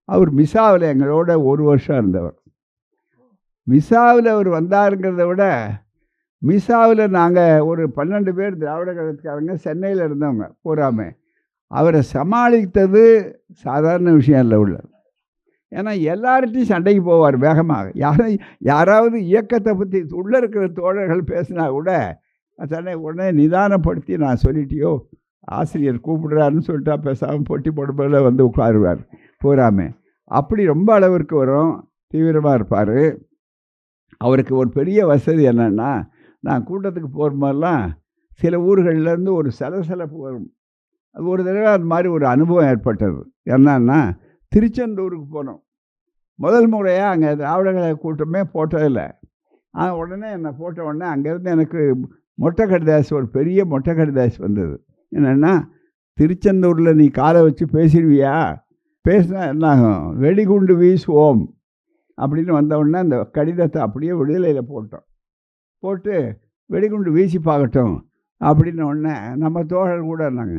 அவர் மிசாவில் எங்களோட 1 வருஷம் இருந்தவர். மிசாவில் அவர் வந்தாருங்கிறத விட, மிசாவில் நாங்கள் ஒரு 12 பேர் திராவிட கழகத்துக்காரங்க சென்னையில் இருந்தவங்க பூராமே. அவரை சமாளித்தது சாதாரண விஷயம் இல்லை உள்ள. ஏன்னா எல்லார்ட்டையும் சண்டைக்கு போவார் வேகமாக. யாராவது இயக்கத்தை பற்றி உள்ளே இருக்கிற தோழர்கள் பேசினா கூட தன்னை உடனே நிதானப்படுத்தி, நான் சொல்லிட்டியோ ஆசிரியர் கூப்பிடுறாருன்னு சொல்லிட்டா பேசாமல் பொட்டி போடும்போதில் வந்து உட்காருவார் பூராமே. அப்படி ரொம்ப அளவிற்கு வரும், தீவிரமாக இருப்பார். அவருக்கு ஒரு பெரிய வசதி என்னென்னா, நான் கூட்டத்துக்கு போகிற மாதிரிலாம் சில ஊர்கள்லேருந்து ஒரு சலசலப்பு வரும். அது ஒரு தடவை அது மாதிரி ஒரு அனுபவம் ஏற்பட்டது. என்னன்னா, திருச்செந்தூருக்கு போனோம். முதல் முறையாக அங்கே திராவிட கழக கூட்டமே போட்டதில்லை. உடனே என்னை போட்ட உடனே அங்கேருந்து எனக்கு மொட்டை கடிதாசி, ஒரு பெரிய மொட்டை கடிதாசி வந்தது. என்னென்னா, திருச்செந்தூரில் நீ காலை வச்சு பேசிடுவியா, பேசினா என்னாகும், வெடிகுண்டு வீசுவோம் அப்படின்னு வந்தவுடனே அந்த கடிதத்தை அப்படியே விடுதலையில் போட்டு வெடிகுண்டு வீசி பார்க்கட்டும் அப்படின்ன உடனே நம்ம தோழர் கூட இருந்தாங்க,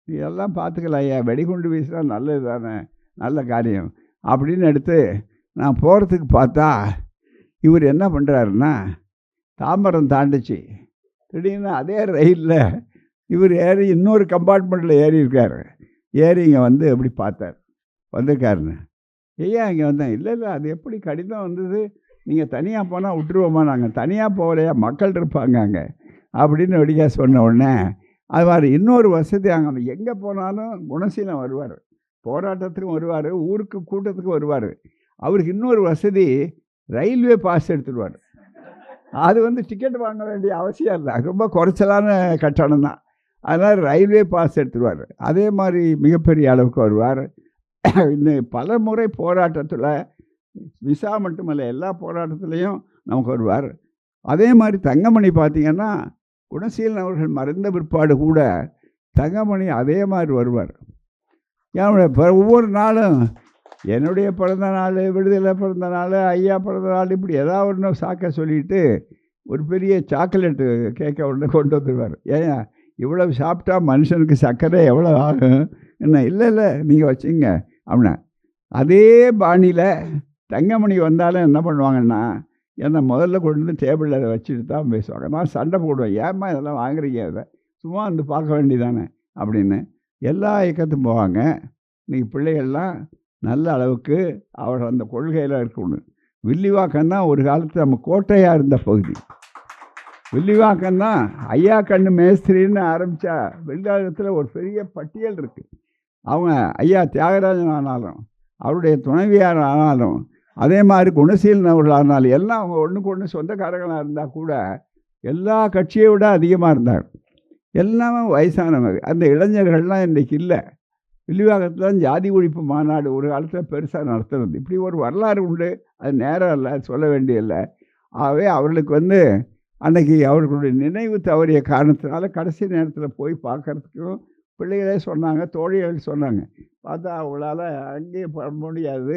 இதெல்லாம் பார்த்துக்கலாம் ஐயா, வெடிகுண்டு வீசினா நல்லது தானே, நல்ல காரியம் அப்படின்னு எடுத்து நான் போகிறதுக்கு பார்த்தா, இவர் என்ன பண்ணுறாருன்னா, தாம்பரம் தாண்டிச்சு திடீர்னு அதே ரயிலில் இவர் ஏறி இன்னொரு கம்பார்ட்மெண்ட்டில் ஏறி இருக்கார். ஏறி இங்கே வந்து எப்படி பார்த்தார், வந்திருக்காருன்னு. ஐயா இங்கே வந்தேன். இல்லை அது எப்படி கடிதம் வந்தது, நீங்கள் தனியாக போனால் விட்டுருவோமா, நாங்கள் தனியாக போகலையா, மக்கள் இருப்பாங்க அங்கே அப்படின்னு வெடிக்கா சொன்ன உடனே, அது மாதிரி இன்னொரு வசதி, அங்கே எங்கே போனாலும் குணசீலம் வருவார், போராட்டத்துக்கும் வருவார், ஊருக்கு கூட்டத்துக்கும் வருவார். அவருக்கு இன்னொரு வசதி, ரயில்வே பாஸ் எடுத்துடுவார். அது வந்து டிக்கெட் வாங்க வேண்டிய அவசியம் இல்லை, ரொம்ப குறைச்சலான கட்டணம் தான். அதனால் ரயில்வே பாஸ் எடுத்துடுவார். அதே மாதிரி மிகப்பெரிய அளவுக்கு வருவார். இன்னும் பல முறை போராட்டத்தில், விசா மட்டுமல்ல எல்லா போராட்டத்துலேயும் நமக்கு வருவார். அதே மாதிரி தங்கமணி பார்த்திங்கன்னா, குணசீலன் அவர்கள் மறைந்த பிற்பாடு கூட தங்கமணி அதே மாதிரி வருவார். ஒவ்வொரு நாளும் என்னுடைய பிறந்த நாள், விடுதலை பிறந்த நாள், ஐயா பிறந்த நாள், இப்படி ஏதாவது ஒன்று சாக்க சொல்லிவிட்டு ஒரு பெரிய சாக்லேட்டு கேக்கை ஒன்று கொண்டு வந்துடுவார். ஏன் இவ்வளவு சாப்பிட்டா மனுஷனுக்கு சர்க்கரை எவ்வளோ ஆகும் என்ன? இல்லை இல்லை நீங்கள் வச்சுங்க அப்படின்னா. அதே பாணியில் தங்கமணி வந்தாலும் என்ன பண்ணுவாங்கன்னா, என்னை முதல்ல கொண்டு வந்து டேபிளில் அதை வச்சுட்டு தான் பேசுவாங்க. நான் சண்டை போடுவேன், ஏம்மா இதெல்லாம் வாங்குறீங்க, அதை சும்மா வந்து பார்க்க வேண்டியதானே அப்படின்னு. எல்லா இயக்கத்தும் போவாங்க. இன்றைக்கி பிள்ளைகள்லாம் நல்ல அளவுக்கு அவர் அந்த கொள்கையில் இருக்கணும். வில்லிவாக்கம் தான் ஒரு காலத்தில் நம்ம கோட்டையாக இருந்த பகுதி. வில்லிவாக்கம் தான் ஐயா கண்ணு மேஸ்திரின்னு ஆரம்பித்தா வெள்ளாளத்தில் ஒரு பெரிய பட்டியல் இருக்குது. அவங்க ஐயா தியாகராஜன் ஆனாலும், அவருடைய துணைவியார் ஆனாலும், அதே மாதிரி குணசீலன் அவர்கள் ஆனாலும், எல்லாம் அவங்க ஒன்றுக்கு ஒன்று சொந்தக்காரங்களாக இருந்தால் கூட எல்லா கட்சியை விட அதிகமாக இருந்தார். எல்லாமே வயசானவங்க. அந்த இளைஞர்கள்லாம் இன்றைக்கி இல்லை. வில்லிவாக்கத்தில் தான் ஜாதி ஒழிப்பு மாநாடு ஒரு காலத்தில் பெருசாக நடத்துறது. இப்படி ஒரு வரலாறு உண்டு. அது நேரம் இல்லை, சொல்ல வேண்டியதில்லை. ஆகவே அவர்களுக்கு அன்றைக்கி அவர்களுடைய நினைவு தவறிய காரணத்தினால கடைசி நேரத்தில் போய் பார்க்குறதுக்கும் பிள்ளைகளே சொன்னாங்க, தோழிகள் சொன்னாங்க. பார்த்தா அவங்களால அங்கேயே பண்ண முடியாது,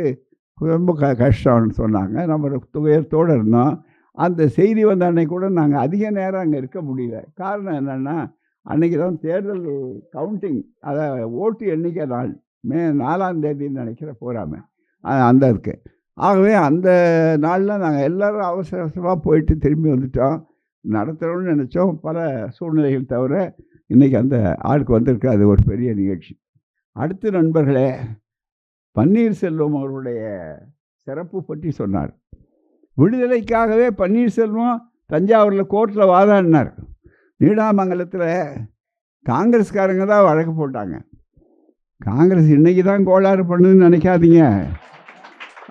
ரொம்ப கஷ்டம்னு சொன்னாங்க. நம்ம துயரத்தோடு இருந்தோம். அந்த செய்தி வந்த அன்னைக்கு கூட நாங்கள் அதிக நேரம் அங்கே இருக்க முடியல. காரணம் என்னென்னா, அன்றைக்கி தான் தேர்தல் கவுண்டிங், அதை ஓட்டு எண்ணிக்கை நாள், மே 4ஆம் தேதின்னு நினைக்கிற போகாமல் அந்த இருக்குது. ஆகவே அந்த நாளில் நாங்கள் எல்லோரும் அவசர அவசரமாக போயிட்டு திரும்பி வந்துட்டோம். நடத்துகிறோம்னு நினச்சோம். பல சூழ்நிலைகள் தவிர இன்றைக்கி அந்த ஆளுக்கு வந்திருக்கு. அது ஒரு பெரிய நிகழ்ச்சி. அடுத்து நண்பர்களே, பன்னீர்செல்வம் அவருடைய சிறப்பு பற்றி சொன்னார். விடுதலைக்காகவே பன்னீர்செல்வம் தஞ்சாவூரில் கோர்ட்டில் வாதாடினார். நீடாமங்கலத்தில் காங்கிரஸ்காரங்க தான் வழக்கு போட்டாங்க. காங்கிரஸ் இன்றைக்கி தான் கோளாறு பண்ணுதுன்னு நினைக்காதீங்க.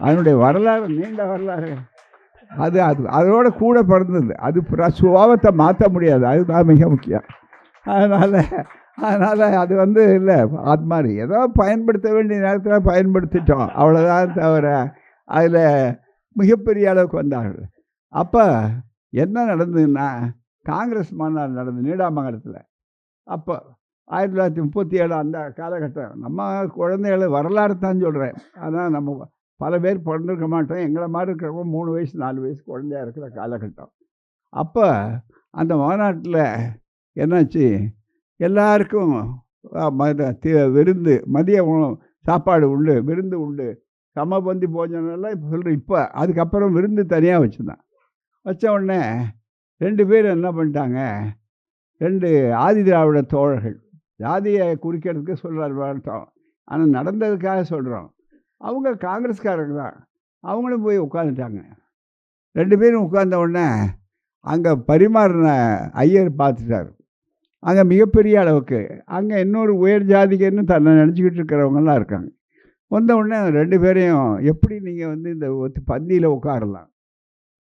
அதனுடைய வரலாறு நீண்ட வரலாறு. அது அதோட கூட பிறந்தது. அது சுபாவத்தை மாற்ற முடியாது. அதுதான் மிக முக்கியம். அதனால் அது இல்லை, அது மாதிரி ஏதோ பயன்படுத்த வேண்டிய நேரத்தில் பயன்படுத்திட்டோம், அவ்வளோதான் தவிர அதில் மிகப்பெரிய அளவுக்கு வந்தார்கள். அப்போ என்ன நடந்ததுன்னா, காங்கிரஸ் மாநாடு நடந்தது நீடாமங்கலத்தில். அப்போ 1937 அந்த காலகட்டம். நம்ம குழந்தைகள் வரலாறு தான் சொல்கிறேன். அதான் நம்ம பல பேர் பிறந்திருக்க மாட்டோம். எங்களை மாதிரி இருக்கிறவங்க 3 வயசு 4 வயசு குழந்தையாக இருக்கிற காலகட்டம். அப்போ அந்த மாநாட்டில் என்னாச்சு, எல்லாருக்கும் விருந்து, மதிய சாப்பாடு உண்டு, விருந்து உண்டு, சமபந்தி போஜனம்லாம் இப்போ சொல்கிறேன். இப்போ அதுக்கப்புறம் விருந்து தனியாக வச்சுருந்தான். வச்ச உடனே 2 பேர் என்ன பண்ணிட்டாங்க, 2 ஆதி திராவிட தோழர்கள், ஜாதியை குறிக்கிறதுக்கு சொல்கிறார் வாழ்த்தோம், ஆனால் நடந்ததுக்காக சொல்கிறோம். அவங்க காங்கிரஸ்காரங்க தான். அவங்களும் போய் உட்காந்துட்டாங்க. 2 பேரும் உட்கார்ந்த உடனே அங்கே பரிமாறின ஐயர் பார்த்துட்டார். அங்கே மிகப்பெரிய அளவுக்கு அங்கே இன்னொரு உயர் ஜாதிகன்னு தன்னை நினச்சிக்கிட்டு இருக்கிறவங்கலாம் இருக்காங்க. வந்த உடனே 2 பேரையும் எப்படி நீங்கள் இந்த பந்தியில் உட்காரலாம்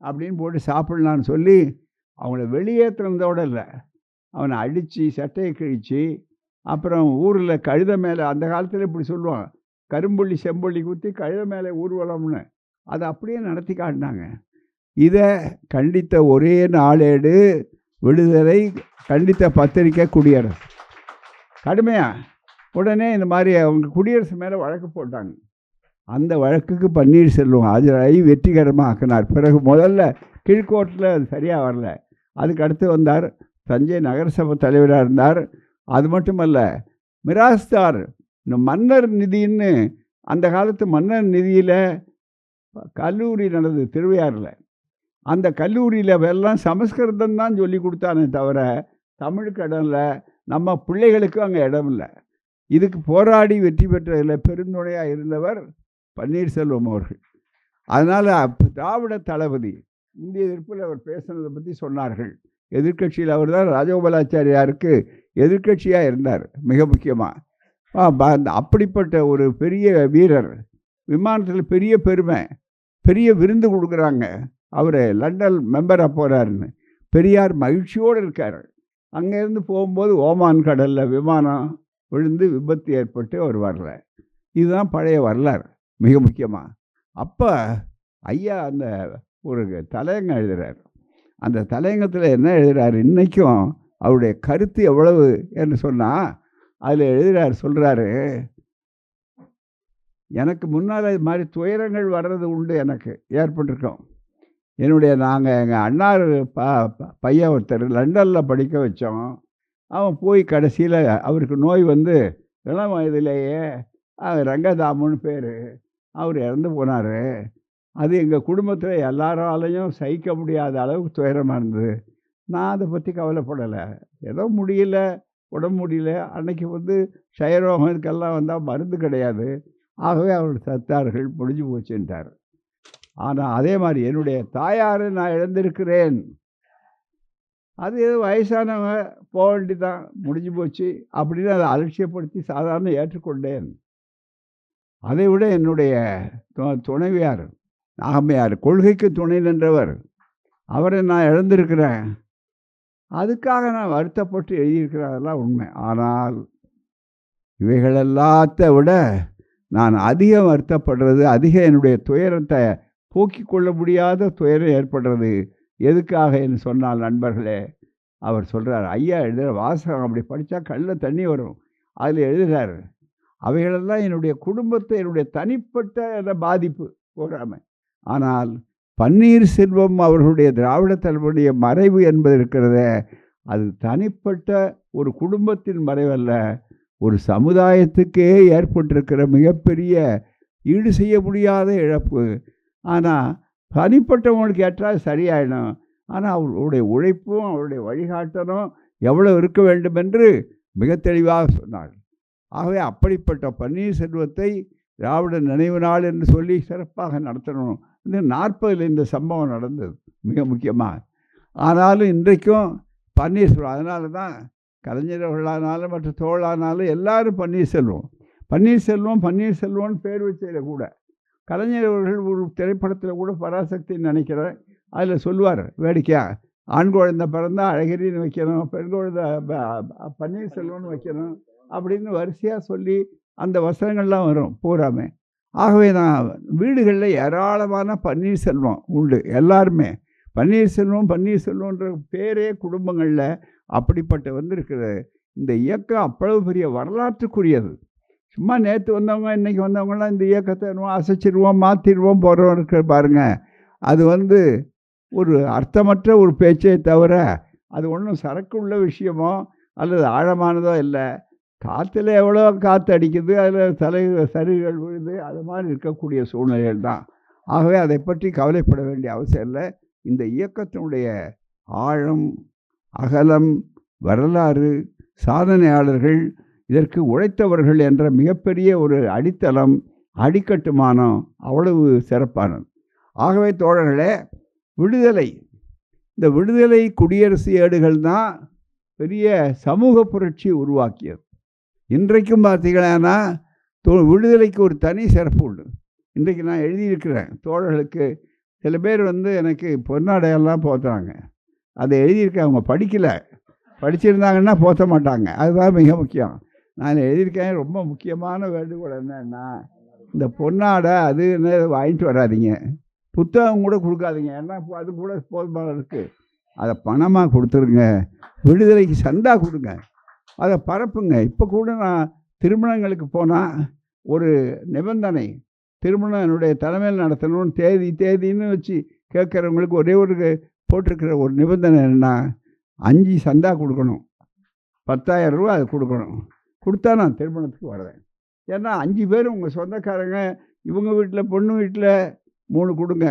அப்படின்னு போட்டு சாப்பிட்லான்னு சொல்லி அவங்கள வெளியேற்றுனதோடு இல்லை, அவனை அடித்து சட்டையை கிழித்து, அப்புறம் ஊரில் கழுத மேலே, அந்த காலத்தில் இப்படி சொல்லுவாங்க, கரும்புள்ளி செம்புள்ளி குத்தி கழுத மேலே ஊர்வலம்னு, அதை அப்படியே நடத்தி காட்டினாங்க. இதை கண்டித்த ஒரே நாளேடு விடுதலை, கண்டித்த பத்திரிக்கை குடியரசு. கடுமையாக உடனே இந்த மாதிரி அவங்க குடியரசு மேலே வழக்கு போட்டாங்க. அந்த வழக்குக்கு பன்னீர்செல்வம் ஆஜராகி வெற்றிகரமாக ஆக்கினார். பிறகு முதல்ல கீழ்கோர்ட்டில் அது சரியாக வரல, அதுக்கு அடுத்து வந்தார், தஞ்சை நகரசபை தலைவராக இருந்தார். அது மட்டுமல்ல, மிராஸ்தார், இந்த மன்னர் நிதின்னு அந்த காலத்து மன்னர் நிதியில் கல்லூரி நடந்தது திருவையாறில். அந்த கல்லூரியில் எல்லாம் சமஸ்கிருதம் தான் சொல்லி கொடுத்தானே தவிர தமிழுக்கு இடம் இல்லை, நம்ம பிள்ளைகளுக்கும் அங்கே இடம் இல்லை. இதுக்கு போராடி வெற்றி பெற்றதில் பெருந்துணையாக இருந்தவர் பன்னீர்செல்வம் அவர்கள். அதனால் திராவிட தளபதி இந்திய எதிர்ப்பில் அவர் பேசுனதை பற்றி சொன்னார்கள். எதிர்க்கட்சியில் அவர் தான் ராஜகோபாலாச்சாரியாருக்கு எதிர்க்கட்சியாக இருந்தார் மிக முக்கியமாக. அப்படிப்பட்ட ஒரு பெரிய வீரர், விமானத்தில் பெரிய பெருமை, பெரிய விருந்து கொடுக்குறாங்க, அவர் லண்டன் மெம்பராக போகிறாருன்னு. பெரியார் மகிழ்ச்சியோடு இருக்கார். அங்கேருந்து போகும்போது ஓமான் கடலில் விமானம் விழுந்து விபத்து ஏற்பட்டு அவர் வரல. இதுதான் பழைய வரலாறு மிக முக்கியமாக. அப்போ ஐயா அந்த ஒரு தலையங்கம் எழுதுகிறார். அந்த தலையங்கத்தில் என்ன எழுதுகிறார், இன்றைக்கும் அவருடைய கருத்து எவ்வளவு என்று சொன்னால் அதில் எழுதுகிறார், சொல்கிறாரு, எனக்கு முன்னால் இது மாதிரி துயரங்கள் வர்றது உண்டு, எனக்கு ஏற்பட்டிருக்கோம். நாங்கள் எங்கள் அண்ணார் பையன் ஒருத்தர் லண்டனில் படிக்க வச்சோம். அவன் போய் கடைசியில் அவருக்கு நோய் வந்து இளம் வயதிலேயே ரங்கதாமுன்னு பேர், அவர் இறந்து போனார். அது எங்கள் குடும்பத்தில் எல்லாராலையும் சகிக்க முடியாத அளவுக்கு துயரமாக இருந்தது. நான் அதை பற்றி கவலைப்படலை. ஏதோ முடியல, உடம்பு முடியல. அன்னைக்கு வந்து க்ஷயரோகம் இதுக்கெல்லாம் வந்தால் மருந்து கிடையாது. ஆகவே அவர் சத்தார்கள், முடிஞ்சு போச்சுன்ட்டார். ஆனால் அதே மாதிரி என்னுடைய தாயாரை நான் இழந்திருக்கிறேன். அது ஏதோ வயசானவங்க போக வேண்டிதான், முடிஞ்சு போச்சு அப்படின்னு அதை அலட்சியப்படுத்தி சாதாரண ஏற்றுக்கொண்டேன். அதை விட என்னுடைய துணைவியார் நாகம்மையார் கொள்கைக்கு துணை நின்றவர், அவரை நான் இழந்திருக்கிறேன். அதுக்காக நான் வருத்தப்பட்டு எழுதியிருக்கிறதெல்லாம் உண்மை. ஆனால் இவைகள் எல்லாத்த விட நான் அதிகம் வருத்தப்படுறது, அதிகம் என்னுடைய துயரத்தை போக்கிக் கொள்ள முடியாத துயரம் ஏற்படுறது எதுக்காக என்று சொன்னால் நண்பர்களே, அவர் சொல்கிறார், ஐயா எழுதுகிற வாசகம் அப்படி படித்தா கண்ணில் தண்ணி வரும். அதில் எழுதுகிறார், அவைகளெல்லாம் என்னுடைய குடும்பத்தை, என்னுடைய தனிப்பட்ட பாதிப்பு போகாமை. ஆனால் பன்னீர்செல்வம் அவர்களுடைய திராவிட தலைவருடைய மறைவு என்பது இருக்கிறத, அது தனிப்பட்ட ஒரு குடும்பத்தின் மறைவல்ல, ஒரு சமுதாயத்துக்கே ஏற்பட்டிருக்கிற மிகப்பெரிய ஈடு செய்ய முடியாத இழப்பு. ஆனால் தனிப்பட்டவங்களுக்கு ஏற்றால் சரியாயிடும். ஆனால் அவருடைய உழைப்பும் அவருடைய வழிகாட்டலும் எவ்வளோ இருக்க வேண்டும் என்று மிக தெளிவாக சொன்னார். ஆகவே அப்படிப்பட்ட பன்னீர்செல்வத்தை திராவிட நினைவு நாள் என்று சொல்லி சிறப்பாக நடத்தணும். இந்த 40 இந்த சம்பவம் நடந்தது மிக முக்கியமாக. ஆனாலும் இன்றைக்கும் பன்னீர்செல்வம், அதனால தான் கலைஞர்களானாலும் மற்ற தோழானாலும் எல்லாரும் பன்னீர்செல்வம்னு பேர் வச்சதில் கூட கலைஞர் அவர்கள் ஒரு திரைப்படத்தில் கூட பராசக்தின்னு நினைக்கிறேன், அதில் சொல்லுவார் வேடிக்கையாக, ஆண் குழந்தை பிறந்தால் அழகிரின்னு வைக்கணும், பெண் குழந்தை பன்னீர்செல்வம்னு வைக்கணும் அப்படின்னு வரிசையாக சொல்லி அந்த வசனங்கள்லாம் வரும் பூராமே. ஆகவே நான் வீடுகளில் ஏராளமான பன்னீர்செல்வம் உண்டு. எல்லாருமே பன்னீர்செல்வம்ன்ற பேரே குடும்பங்களில் அப்படிப்பட்ட வந்திருக்கிறது. இந்த இயக்கம் அவ்வளவு பெரிய வரலாற்றுக்குரியது. சும்மா நேற்று வந்தவங்க இன்றைக்கி வந்தவங்களாம் இந்த இயக்கத்தை அசைச்சிடுவோம், மாற்றிடுவோம் போகிறவங்க இருக்கிற பாருங்கள். அது வந்து ஒரு அர்த்தமற்ற ஒரு பேச்சே தவிர அது ஒன்றும் சரக்கு உள்ள விஷயமோ அல்லது ஆழமானதோ இல்லை. காற்றுல எவ்வளோ காற்று அடிக்குது, அதில் சரிவுகள் விழுது, அது மாதிரி இருக்கக்கூடிய சூழ்நிலைகள் தான். ஆகவே அதை பற்றி கவலைப்பட வேண்டிய அவசியம் இல்லை. இந்த இயக்கத்தினுடைய ஆழம், அகலம், வரலாறு, சாதனையாளர்கள், இதற்கு உழைத்தவர்கள் என்ற மிகப்பெரிய ஒரு அடித்தளம், அடிக்கட்டுமானம் அவ்வளவு சிறப்பானது. ஆகவே தோழர்களே, இந்த விடுதலை குடியரசு ஏடுகள் தான் பெரிய சமூக புரட்சி உருவாக்கியது. இன்றைக்கும் பார்த்தீங்கன்னா விடுதலைக்கு ஒரு தனி சிறப்பு உண்டு. இன்றைக்கு நான் எழுதியிருக்கிறேன் தோழர்களுக்கு, சில பேர் வந்து எனக்கு பொன்னாடையெல்லாம் போத்துறாங்க. அதை எழுதியிருக்கேன், அவங்க படிக்கலை, படிச்சிருந்தாங்கன்னா போற்ற மாட்டாங்க. அதுதான் மிக முக்கியம். நான் எழுதியிருக்கேன். ரொம்ப முக்கியமான வேண்டுகோள் என்னன்னா, இந்த பொன்னாடை அது என்ன வாங்கிட்டு வராதிங்க, புத்தகம் கூட கொடுக்காதீங்க, ஏன்னா அது கூட போதுமான இருக்குது. அதை பணமாக கொடுத்துருங்க, விடுதலைக்கு சந்தா கொடுங்க, அதை பரப்புங்க. இப்போ கூட நான் திருமணங்களுக்கு போனால் ஒரு நிபந்தனை, திருமணம் என்னுடைய தலைமையில் நடத்தணும்னு தேதின்னு வச்சு கேட்குறவங்களுக்கு ஒரே ஒரு போட்டிருக்கிற ஒரு நிபந்தனை என்னென்னா, 5 சந்தா கொடுக்கணும், 10,000 ரூபா அது கொடுக்கணும். கொடுத்தா நான் திருமணத்துக்கு வருவேன். ஏன்னா 5 பேர் உங்கள் சொந்தக்காரங்க, இவங்க வீட்டில் பொண்ணு வீட்டில் 3 கொடுங்க,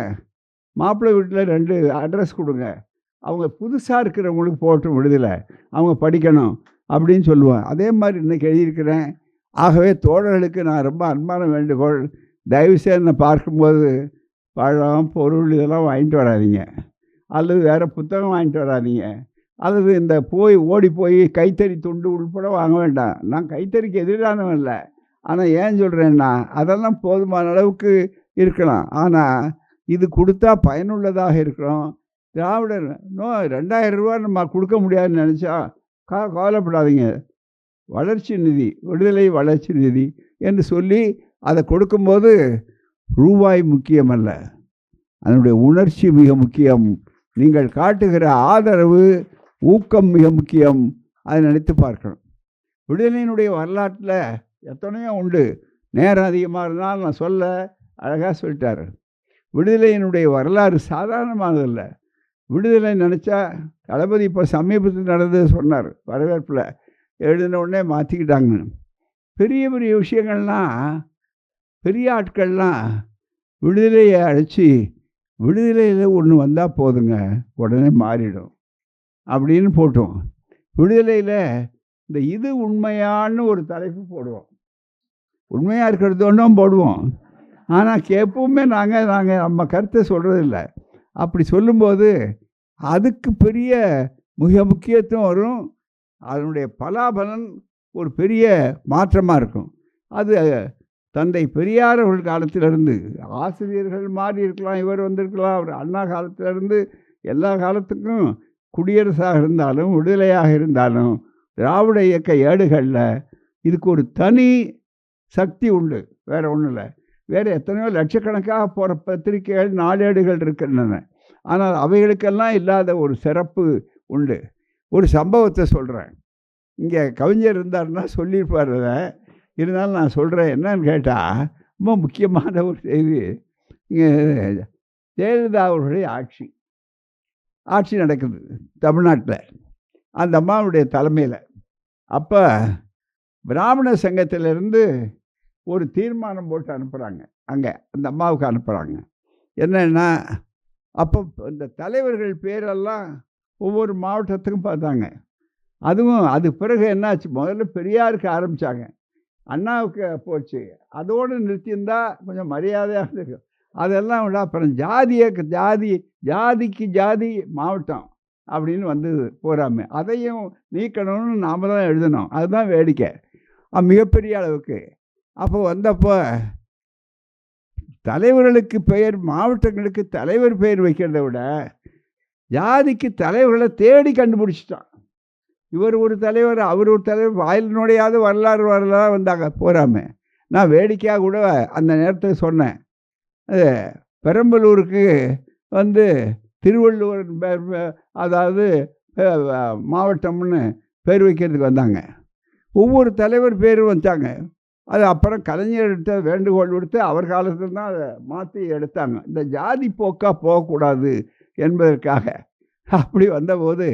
மாப்பிள்ளை வீட்டில் 2 அட்ரஸ் கொடுங்க, அவங்க புதுசாக இருக்கிறவங்களுக்கு போட்டும் விடுதலை, அவங்க படிக்கணும் அப்படின்னு சொல்லுவேன். அதே மாதிரி இன்றைக்கி எழுதியிருக்கிறேன். ஆகவே தோழர்களுக்கு நான் ரொம்ப அன்பான வேண்டுகோள், தயவுசெய்து என்னை பார்க்கும்போது பழம், பொருள் இதெல்லாம் வாங்கிட்டு வராதிங்க, அல்லது வேறு புத்தகம் வாங்கிட்டு வராதிங்க, அல்லது இந்த ஓடி போய் கைத்தறி துண்டு உள்பட வாங்க வேண்டாம். நான் கைத்தறிக்கு எதிரானவன் இல்லை. ஆனால் ஏன் சொல்கிறேன்னா, அதெல்லாம் போதுமான அளவுக்கு இருக்கலாம். ஆனால் இது கொடுத்தா பயனுள்ளதாக இருக்கிறோம். திராவிடர் 2,000 ரூபா நம்ம கொடுக்க முடியாதுன்னு நினச்சா கவலைப்படாதீங்க, வளர்ச்சி நிதி, விடுதலை வளர்ச்சி நிதி என்று சொல்லி அதை கொடுக்கும்போது ரூபாய் முக்கியமல்ல, அதனுடைய உணர்ச்சி மிக முக்கியம். நீங்கள் காட்டுகிற ஆதரவு, ஊக்கம் மிக முக்கியம். அதை நினைத்து பார்க்கணும். விடுதலையினுடைய வரலாற்றில் எத்தனையோ உண்டு. நேரம் அதிகமாக இருந்தாலும் நான் சொல்ல அழகாக சொல்லிட்டார். விடுதலையினுடைய வரலாறு சாதாரணமானதில்லை. விடுதலை நினச்சா தளபதி இப்போ சமீபத்தில் நடந்தது சொன்னார் வரவேற்பில், எழுதின உடனே மாற்றிக்கிட்டாங்க. பெரிய பெரிய விஷயங்கள்லாம் பெரிய ஆட்கள்லாம் விடுதலையை அழைச்சி விடுதலையில் ஒன்று வந்தால் போதுங்க உடனே மாறிடும் அப்படின்னு போட்டோம். விடுதலையில் இந்த இது உண்மையான்னு ஒரு தலைப்பு போடுவோம். உண்மையாக இருக்கிறது ஒன்றும் போடுவோம். ஆனால் எப்பவுமே நாங்கள் நம்ம கருத்தை சொல்கிறதில்ல. அப்படி சொல்லும்போது அதுக்கு பெரிய மிக முக்கியத்துவம் வரும். அதனுடைய பலாபலன் ஒரு பெரிய மாற்றமாக இருக்கும். அது தந்தை பெரியார் அவர்கள் காலத்திலிருந்து ஆசிரியர்கள் மாறி இருக்கலாம், இவர் வந்திருக்கலாம், அவர் அண்ணா காலத்திலிருந்து எல்லா காலத்துக்கும் குடியரசாக இருந்தாலும் விடுதலையாக இருந்தாலும் திராவிட இயக்க ஏடுகளில் இதுக்கு ஒரு தனி சக்தி உண்டு. வேறு ஒன்றும் இல்லை. வேறு எத்தனையோ லட்சக்கணக்காக போகிற பத்திரிகைகள் நாளேடுகள் இருக்கின்றன. ஆனால் அவைகளுக்கெல்லாம் இல்லாத ஒரு சிறப்பு உண்டு. ஒரு சம்பவத்தை சொல்கிறேன். இங்கே கவிஞர் இருந்தாருன்னா சொல்லியிருப்பார். அதை இருந்தாலும் நான் சொல்கிறேன். என்னன்னு கேட்டால் ரொம்ப முக்கியமான ஒரு செய்தி. இங்கே ஜெயலலிதா அவர்களுடைய ஆட்சி நடக்குது தமிழ்நாட்டில், அந்த அம்மாவுடைய தலைமையில். அப்போ பிராமண சங்கத்திலிருந்து ஒரு தீர்மானம் போட்டு அனுப்புகிறாங்க. அங்கே அந்த அம்மாவுக்கு அனுப்புகிறாங்க. என்னென்னா, அப்போ இந்த தலைவர்கள் பேரெல்லாம் ஒவ்வொரு மாவட்டத்துக்கும் பார்த்தாங்க. அதுவும் அது பிறகு என்னாச்சு, முதல்ல பெரியாருக்கு ஆரம்பித்தாங்க, அண்ணாவுக்கு போச்சு. அதோடு நிறுத்தியிருந்தா கொஞ்சம் மரியாதையாக இருக்கும். அதெல்லாம் விட அப்புறம் ஜாதிக்கு ஜாதி மாவட்டம் அப்படின்னு வந்தது போகாமல், அதையும் நீக்கணும்னு நாம் தான் எழுதணும். அதுதான் வேடிக்கை மிகப்பெரிய அளவுக்கு. அப்போ வந்தப்போ தலைவர்களுக்கு பெயர், மாவட்டங்களுக்கு தலைவர் பெயர் வைக்கிறத விட ஜாதிக்கு தலைவர்களை தேடி கண்டுபிடிச்சிட்டான். இவர் ஒரு தலைவர், அவர் ஒரு தலைவர், வாயிலினுடையாவது வரலாறு வந்தாங்க போகாமல். நான் வேடிக்கையாக கூட அந்த நேரத்தில் சொன்னேன். பெரம்பலூருக்கு திருவள்ளுவர் அதாவது மாவட்டம்னு பேர் வைக்கிறதுக்கு வந்தாங்க. ஒவ்வொரு தலைவர் பேரும் வந்தாங்க. அது அப்புறம் கலைஞர்கிட்ட வேண்டுகோள் விடுத்து அவர் காலத்தில் தான் அதை மாற்றி எடுத்தாங்க, இந்த ஜாதி போக்காக போகக்கூடாது என்பதற்காக. அப்படி வந்தபோது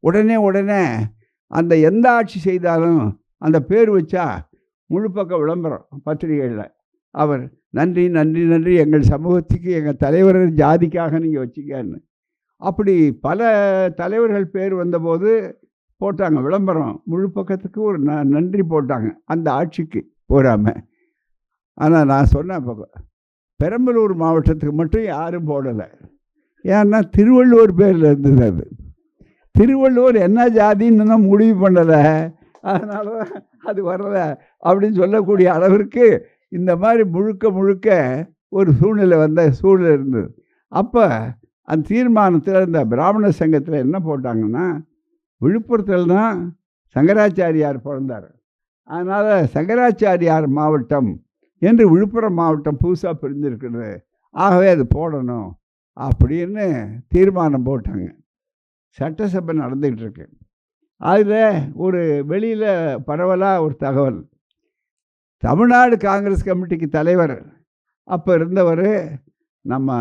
உடனே அந்த எந்த ஆட்சி செய்தாலும் அந்த பேர் வச்சா முழு பக்கம் விளம்பரம் பத்திரிகைகளில். அவர் நன்றி நன்றி நன்றி, எங்கள் சமூகத்துக்கு எங்கள் தலைவர் ஜாதிக்காக நீங்கள் வச்சிக்கன்னு. அப்படி பல தலைவர்கள் பேர் வந்தபோது போட்டாங்க விளம்பரம், முழு பக்கத்துக்கு ஒரு நன்றி போட்டாங்க அந்த ஆட்சிக்கு போகாமல். ஆனால் நான் சொன்னேன், பெரம்பலூர் மாவட்டத்துக்கு மட்டும் யாரும் போடலை. ஏன்னா திருவள்ளுவர் பேரில் இருந்தது. அது திருவள்ளுவர் என்ன ஜாதின்னு தான் முடிவு பண்ணலை, அதனால அது வரலை அப்படின்னு சொல்லக்கூடிய அளவிற்கு இந்த மாதிரி முழுக்க ஒரு சூழ்நிலை இருந்தது. அப்போ அந்த தீர்மானத்தில் இந்த பிராமண சங்கத்தில் என்ன போட்டாங்கன்னா, விழுப்புரத்தில் தான் சங்கராச்சாரியார் பிறந்தார், அதனால் சங்கராச்சாரியார் மாவட்டம் என்று விழுப்புரம் மாவட்டம் புதுசாக பிரிஞ்சிருக்கிறது, ஆகவே அது போடணும் அப்படின்னு தீர்மானம் போட்டாங்க. சட்டசபை நடந்துக்கிட்டு இருக்கு. அதில் ஒரு வெளியில் பரவலாக ஒரு தகவல், தமிழ்நாடு காங்கிரஸ் கமிட்டிக்கு தலைவர் அப்போ இருந்தவர் நம்ம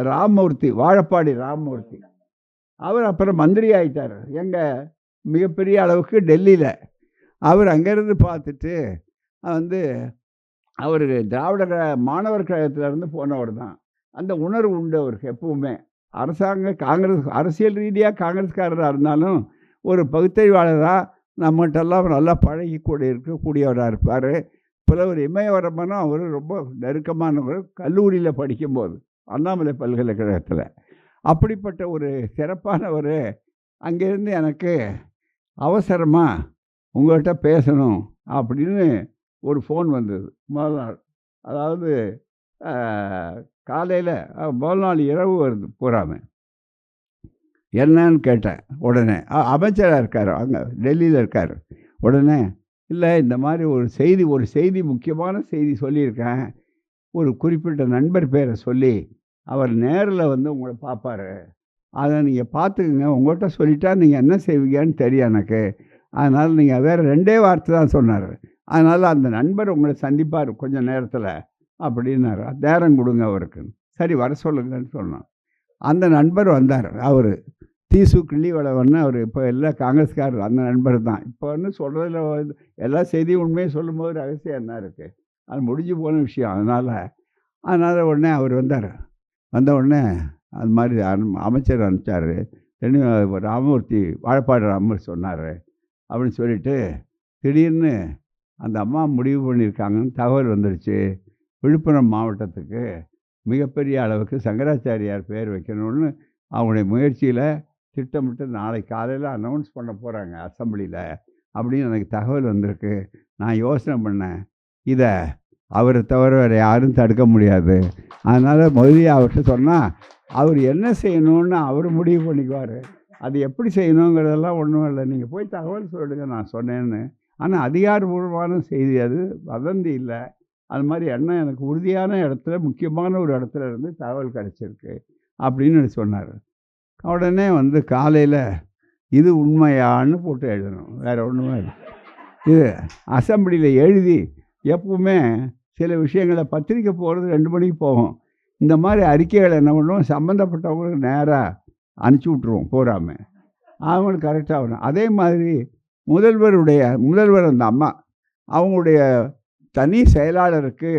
ராமமூர்த்தி, வாழப்பாடி ராமமூர்த்தி. அவர் அப்புறம் மந்திரி ஆகிட்டார் எங்கள் மிகப்பெரிய அளவுக்கு டெல்லியில். அவர் அங்கேருந்து பார்த்துட்டு அவர் திராவிட மாணவர் கழகத்திலேருந்து போனவர் தான். அந்த உணர்வு உண்டு அவருக்கு எப்பவுமே. அரசியல் ரீதியாக காங்கிரஸ்காரராக இருந்தாலும் ஒரு பகுத்தறிவாளராக நம்மகிட்டெல்லாம் நல்லா பழகி கூட இருக்கக்கூடியவராக இருப்பார். புலவர் இமயவரம்பனும் அவர் ரொம்ப நெருக்கமானவர், கல்லூரியில் படிக்கும்போது அண்ணாமலை பல்கலைக்கழகத்தில். அப்படிப்பட்ட ஒரு சிறப்பானவர் அங்கேருந்து எனக்கு அவசரமாக உங்கள்கிட்ட பேசணும் அப்படின்னு ஒரு ஃபோன் வந்தது முதல் நாள். அதாவது காலையில் முதல் நாள் இரவு வருது பூராமல். என்னன்னு கேட்டேன். உடனே அமைச்சராக இருக்கார், அங்கே டெல்லியில் இருக்கார். உடனே இல்லை, இந்த மாதிரி ஒரு செய்தி முக்கியமான செய்தி சொல்லியிருக்கேன், ஒரு குறிப்பிட்ட நண்பர் பேரை சொல்லி அவர் நேரில் உங்களை பார்ப்பார், அதை நீங்கள் பார்த்துக்குங்க, உங்கள்கிட்ட சொல்லிட்டா நீங்கள் என்ன செய்வீங்கன்னு தெரியும் எனக்கு, அதனால் நீங்கள் வேறு 2 வார்த்தை தான் சொன்னார், அதனால் அந்த நண்பர் உங்களை சந்திப்பார் கொஞ்சம் நேரத்தில் அப்படின்னாரு. நேரம் கொடுங்க அவருக்கு. சரி வர சொல்லுங்கன்னு சொன்னோம். அந்த நண்பர் வந்தார். அவர் தீசு கிள்ளிவளவன்னு அவர் இப்போ எல்லாம் காங்கிரஸ்காரர் அந்த நண்பர் தான். இப்போ வந்து சொல்கிறதுல எல்லா செய்தியும் உண்மையை சொல்லும்போது ரகசியம் என்ன இருக்குது, அது முடிஞ்சு போன விஷயம். அதனால் உடனே அவர் வந்தார். வந்த உடனே அது மாதிரி அமைச்சர் அனுப்பிச்சார். ராமமூர்த்தி வாழப்பாடு ராமமூர்த்தி சொன்னார் அப்படின்னு சொல்லிட்டு திடீர்னு அந்த அம்மா முடிவு பண்ணியிருக்காங்கன்னு தகவல் வந்துடுச்சு. விழுப்புரம் மாவட்டத்துக்கு மிகப்பெரிய அளவுக்கு சங்கராச்சாரியார் பேர் வைக்கணும்னு அவங்களுடைய முயற்சியில் திட்டமிட்டு நாளை காலையில் அனௌன்ஸ் பண்ண போகிறாங்க அசெம்பிளியில் அப்படின்னு எனக்கு தகவல் வந்திருக்கு. நான் யோசனை பண்ணேன், இதை அவரை தவிர வேறு யாரும் தடுக்க முடியாது. அதனால் முதலில் அவர்கிட்ட சொன்னால் அவர் என்ன செய்யணும்னு அவர் முடிவு பண்ணிக்குவார். அது எப்படி செய்யணுங்கிறதெல்லாம் ஒன்றும் இல்லை, நீங்கள் போய் தகவல் சொல்லிடுங்க நான் சொன்னேன்னு. ஆனால் அதிகாரபூர்வமான செய்தி, அது வதந்தி இல்லை. அது மாதிரி எண்ணம் எனக்கு உறுதியான இடத்துல, முக்கியமான ஒரு இடத்துல இருந்து தகவல் கிடச்சிருக்கு அப்படின்னு சொன்னார். உடனே வந்து காலையில் இது உண்மையான்னு போட்டு எழுதணும், வேறு ஒன்றுமே இல்லை. இது அசெம்பிளியில் எழுதி எப்பவுமே சில விஷயங்களை பத்திரிக்கை போகிறது 2 மணிக்கு போகும். இந்த மாதிரி அறிக்கைகளை என்ன பண்ணுவோம், சம்மந்தப்பட்டவங்களுக்கு நேராக அனுப்பிச்சி விட்ருவோம் போகாமல், அவங்களுக்கு கரெக்டாக ஆகணும். அதே மாதிரி முதல்வர் அந்த அம்மா அவங்களுடைய தனி செயலாளருக்கு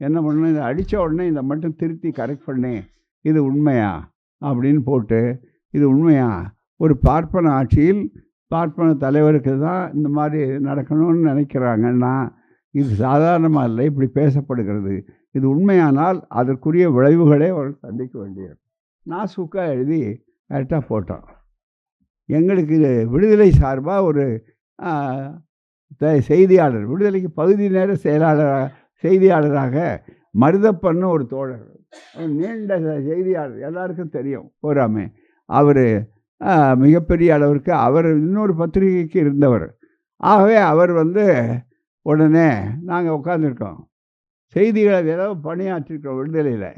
என்ன பண்ணணும், இதை அடித்த உடனே இதை மட்டும் திருத்தி கரெக்ட் பண்ணி இது உண்மையா அப்படின்னு போட்டு, இது உண்மையா ஒரு பார்ப்பன ஆட்சியில் பார்ப்பன தலைவருக்கு தான் இந்த மாதிரி நடக்கணும்னு நினைக்கிறாங்கன்னா இது சாதாரணமாக இல்லை, இப்படி பேசப்படுகிறது. இது உண்மையானால் அதற்குரிய விளைவுகளே அவர்கள் சந்திக்க வேண்டியது. நாசூக்காக எழுதி கரெக்டாக போட்டோம். எங்களுக்கு விடுதலை சார்பாக ஒரு செய்தியாளர், விடுதலைக்கு பகுதி நேர செய்தியாளராக மருதப்பன்னு ஒரு தோழர், நீண்ட செய்தியாளர், எல்லாருக்கும் தெரியும் போராமே. அவர் மிகப்பெரிய அளவிற்கு அவர் இன்னொரு பத்திரிகைக்கு இருந்தவர். ஆகவே அவர் வந்து உடனே நாங்கள் உட்காந்துருக்கோம், செய்திகளை ஏதோ பணியாற்றிருக்கோம் விடுதலையில்.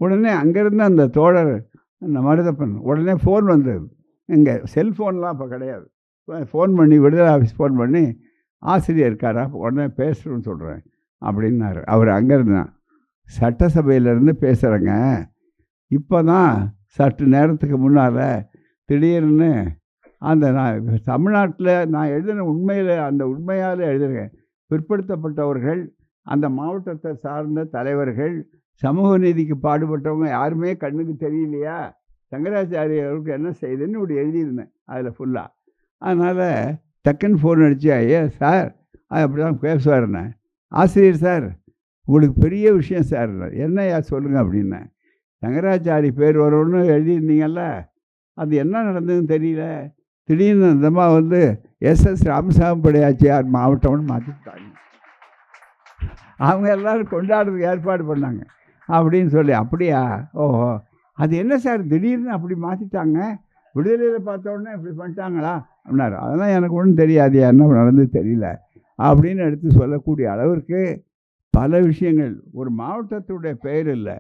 உடனே அங்கேருந்து அந்த தோழர் அந்த மருதப்பன் உடனே ஃபோன் வந்தது. இங்கே செல்ஃபோன்லாம் அப்போ கிடையாது. ஃபோன் பண்ணி விடுதலை ஆஃபீஸ் ஃபோன் பண்ணி, ஆசிரியர் இருக்காரா, உடனே பேசுகிறோன்னு சொல்கிறேன் அப்படின்னாரு. அவர் அங்கேருந்தான், சட்டசபையிலேருந்து பேசுகிறேங்க, இப்போ தான் சற்று நேரத்துக்கு முன்னால் திடீர்னு அந்த நான் தமிழ்நாட்டில் நான் எழுதின உண்மையால் எழுதுகிறேன், பிற்படுத்தப்பட்டவர்கள், அந்த மாவட்டத்தை சார்ந்த தலைவர்கள், சமூக நீதிக்கு பாடுபட்டவங்க யாருமே கண்ணுக்கு தெரியலையா, சங்கராச்சாரியர்களுக்கு என்ன செய்யுதுன்னு இப்படி எழுதியிருந்தேன் அதில் ஃபுல்லாக. அதனால் டக்குன்னு ஃபோன் அடித்து, ஐயா சார் அது அப்படி தான் பேசுவார்ண்ணே, ஆசிரியர் சார் உங்களுக்கு பெரிய விஷயம் சார், என்னையா சொல்லுங்கள் அப்படின்னேன். சங்கராச்சாரி பேர் வரும்னு எழுதியிருந்தீங்கல்ல, அது என்ன நடந்ததுன்னு தெரியல, திடீர்னு அந்தம்மா வந்து எஸ்எஸ் ராமசாமி படையாச்சியார் மாவட்டம்னு மாற்றிட்டாங்க, அவங்க எல்லோரும் கொண்டாடுறதுக்கு ஏற்பாடு பண்ணாங்க அப்படின்னு சொல்லி. அப்படியா, ஓஹோ, அது என்ன சார் திடீர்னு அப்படி மாற்றிட்டாங்க, விடுதலையில் பார்த்த உடனே இப்படி பண்ணிட்டாங்களா அப்படின்னாரு. அதெல்லாம் எனக்கு ஒன்றும் தெரியாது, என்ன நடந்தது தெரியல அப்படின்னு எடுத்து சொல்லக்கூடிய அளவிற்கு பல விஷயங்கள். ஒரு மாவட்டத்துடைய பெயர் இல்லை,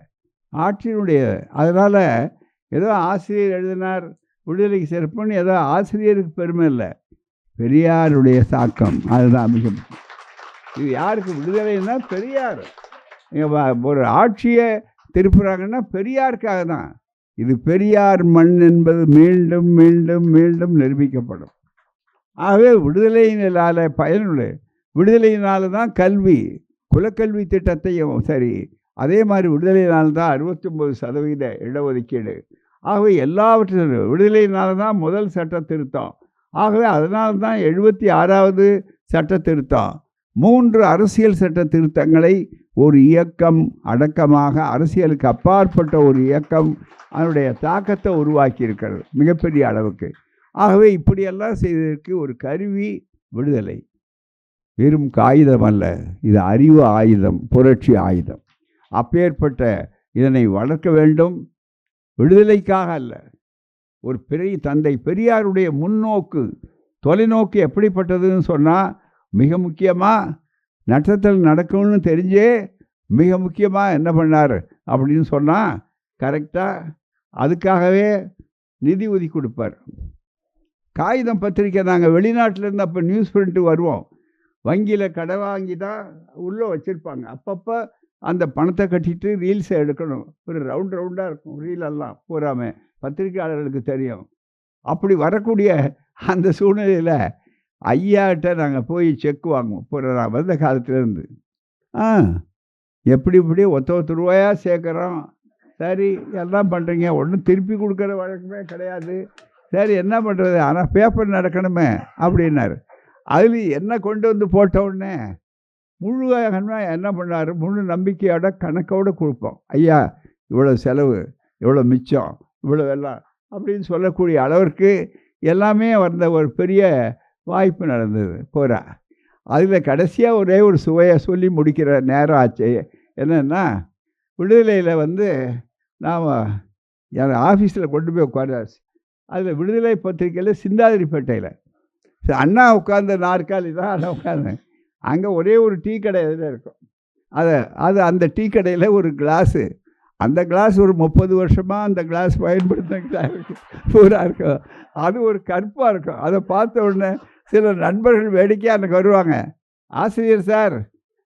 ஆட்சியினுடைய. அதனால் ஏதோ ஆசிரியர் எழுதினார் விடுதலைக்கு சிறப்புன்னு ஏதோ ஆசிரியருக்கு பெருமை இல்லை, பெரியாருடைய தாக்கம் அதுதான் மிக முக்கியம். இது யாருக்கு விடுதலைன்னா பெரியார். ஒரு ஆட்சியை திருப்புறாங்கன்னா பெரியாருக்காக தான். இது பெரியார் மண் என்பது மீண்டும் மீண்டும் மீண்டும் நிரூபிக்கப்படும். ஆகவே விடுதலையினால பயனுள்ள, விடுதலையினால தான் கல்வி, குலக்கல்வி திட்டத்தையும் சரி, அதே மாதிரி விடுதலையினால்தான் 69% இடஒதுக்கீடு. ஆகவே எல்லாவற்றிலும் விடுதலையினால தான் முதல் சட்ட திருத்தம். ஆகவே அதனால தான் 76வது சட்ட திருத்தம். 3 அரசியல் சட்ட திருத்தங்களை ஒரு இயக்கம் அடக்கமாக, அரசியலுக்கு அப்பாற்பட்ட ஒரு இயக்கம் அதனுடைய தாக்கத்தை உருவாக்கி இருக்கிறது மிகப்பெரிய அளவுக்கு. ஆகவே இப்படியெல்லாம் செய்ததற்கு ஒரு கருவி விடுதலை, வெறும் காகிதம் அல்ல, இது அறிவு ஆயுதம், புரட்சி ஆயுதம். அப்பேற்பட்ட இதனை வளர்க்க வேண்டும், விடுதலைக்காக அல்ல. ஒரு பெரிய தந்தை பெரியாருடைய முன்னோக்கு, தொலைநோக்கு எப்படிப்பட்டதுன்னு சொன்னால், மிக முக்கியமாக நட்சத்திரம் நடக்கும்னு தெரிஞ்சே மிக முக்கியமாக என்ன பண்ணார் அப்படின்னு சொன்னால், கரெக்டாக அதுக்காகவே நிதி ஒதுக்கி கொடுப்பார். காகிதம் பத்திரிக்கை நாங்கள் வெளிநாட்டிலேருந்து அப்போ நியூஸ் பிரிண்ட்டு வருவோம், வங்கியில் கடை வாங்கி தான் உள்ளே வச்சுருப்பாங்க. அப்பப்போ அந்த பணத்தை கட்டிட்டு ரீல்ஸை எடுக்கணும். ஒரு ரவுண்டாக இருக்கும் ரீலெல்லாம் பூராமே, பத்திரிக்கையாளர்களுக்கு தெரியும். அப்படி வரக்கூடிய அந்த சூழ்நிலையில் ஐயாட்ட நாங்கள் போய் செக் வாங்குவோம். பூரா நான் வந்த காலத்துலேருந்து. ஆ எப்படி இப்படி ஒத்த ரூபாயாக சேர்க்குறோம். சரி எல்லாம் பண்ணுறீங்க, ஒன்றும் திருப்பி கொடுக்குற வழக்கமே கிடையாது. சரி என்ன பண்ணுறது, ஆனால் பேப்பர் நடக்கணுமே அப்படின்னாரு. அதில் என்ன கொண்டு வந்து போட்ட உடனே முழுமையாக என்ன பண்ணார், முழு நம்பிக்கையோட கணக்கோடு கொடுப்போம். ஐயா இவ்வளோ செலவு, இவ்வளோ மிச்சம், இவ்வளோ எல்லாம் அப்படின்னு சொல்லக்கூடிய அளவிற்கு எல்லாமே வந்த ஒரு பெரிய வாய்ப்பு நடந்தது பூரா. அதில் கடைசியாக ஒரே ஒரு சுவையை சொல்லி முடிக்கிற நேரம் ஆச்சு. என்னென்னா, விடுதலையில் வந்து நாம் என் ஆஃபீஸில் கொண்டு போய் உட்காராச்சு. அதில் விடுதலை பத்திரிக்கையில் சிந்தாதிரிப்பேட்டையில் அண்ணா உட்கார்ந்த நாற்காலி தான் அதை உட்கார்ந்தேன். அங்கே ஒரே ஒரு டீ கடை இதில் இருக்கும். அது அந்த டீ கடையில் ஒரு கிளாஸு, அந்த கிளாஸ் ஒரு 30 வருஷமாக அந்த கிளாஸ் பயன்படுத்த பூரா இருக்கும். அது ஒரு கற்பாக இருக்கும். அதை பார்த்த உடனே சில நண்பர்கள் வேடிக்கையாக எனக்கு வருவாங்க. ஆசிரியர் சார்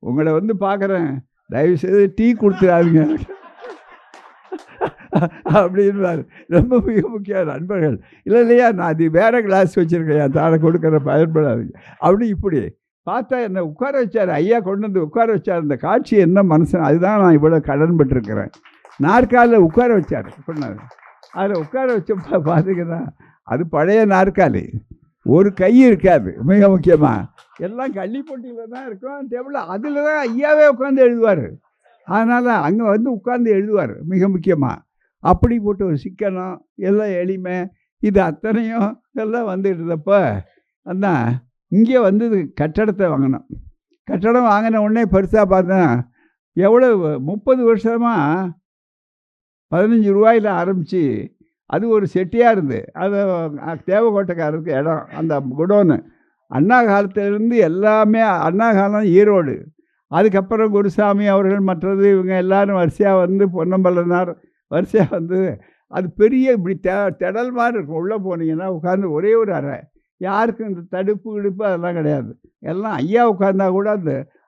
உங்களை வந்து பார்க்குறேன், தயவுசெய்து டீ கொடுத்துடாதீங்க அப்படின்வார். ரொம்ப மிக முக்கிய நண்பர்கள். இல்லை இல்லையா, நான் அது வேறு கிளாஸ் வச்சுருக்கேன், தானே கொடுக்குற பயன்படாதீங்க அப்படி இப்படி பார்த்தா என்னை உட்கார வச்சார். ஐயா கொண்டு வந்து உட்கார வச்சார். அந்த காட்சி என்ன மனுஷன், அதுதான் நான் இவ்வளோ கடன் பட்டிருக்கிறேன். நாற்காலில் உட்கார வச்சார். பண்ணார். அதில் உட்கார வச்சப்போ பார்த்தீங்கன்னா அது பழைய நாற்காலி, ஒரு கை இருக்காது. மிக முக்கியமாக எல்லாம் கள்ளி போட்டியில் தான் இருக்கும் டேபிளில். அதில் தான் ஐயாவே உட்காந்து எழுதுவார். அதனால் அங்கே வந்து உட்காந்து எழுதுவார். மிக முக்கியமாக அப்படி போட்டு ஒரு சிக்கனம், எல்லாம் எளிமை, இது அத்தனையும் எல்லாம் வந்துட்டு இருந்தப்போ அதான் இங்கே வந்து கட்டடத்தை வாங்கினோம். கட்டடம் வாங்கின உடனே பெருசாக பார்த்தேன். எவ்வளோ 30 வருஷமாக 15 ரூபாயில் ஆரம்பித்து அது ஒரு செட்டியாக இருந்து, அது தேவக்கோட்டைக்காரருக்கு இடம், அந்த குடோனு. அண்ணா காலத்திலேருந்து எல்லாமே, அண்ணா காலம் ஈரோடு, அதுக்கப்புறம் குருசாமி அவர்கள் மற்றது இவங்க எல்லோரும் வரிசையாக வந்து, பொன்னம்பலனார் வரிசையாக வந்து, அது பெரிய இப்படி திடல் மாதிரி இருக்கும். உள்ளே போனீங்கன்னா உட்காந்து ஒரே ஒரு அறை, யாருக்கும் இந்த தடுப்பு கிடுப்பு அதெல்லாம் கிடையாது. எல்லாம் ஐயா உட்காந்தா கூட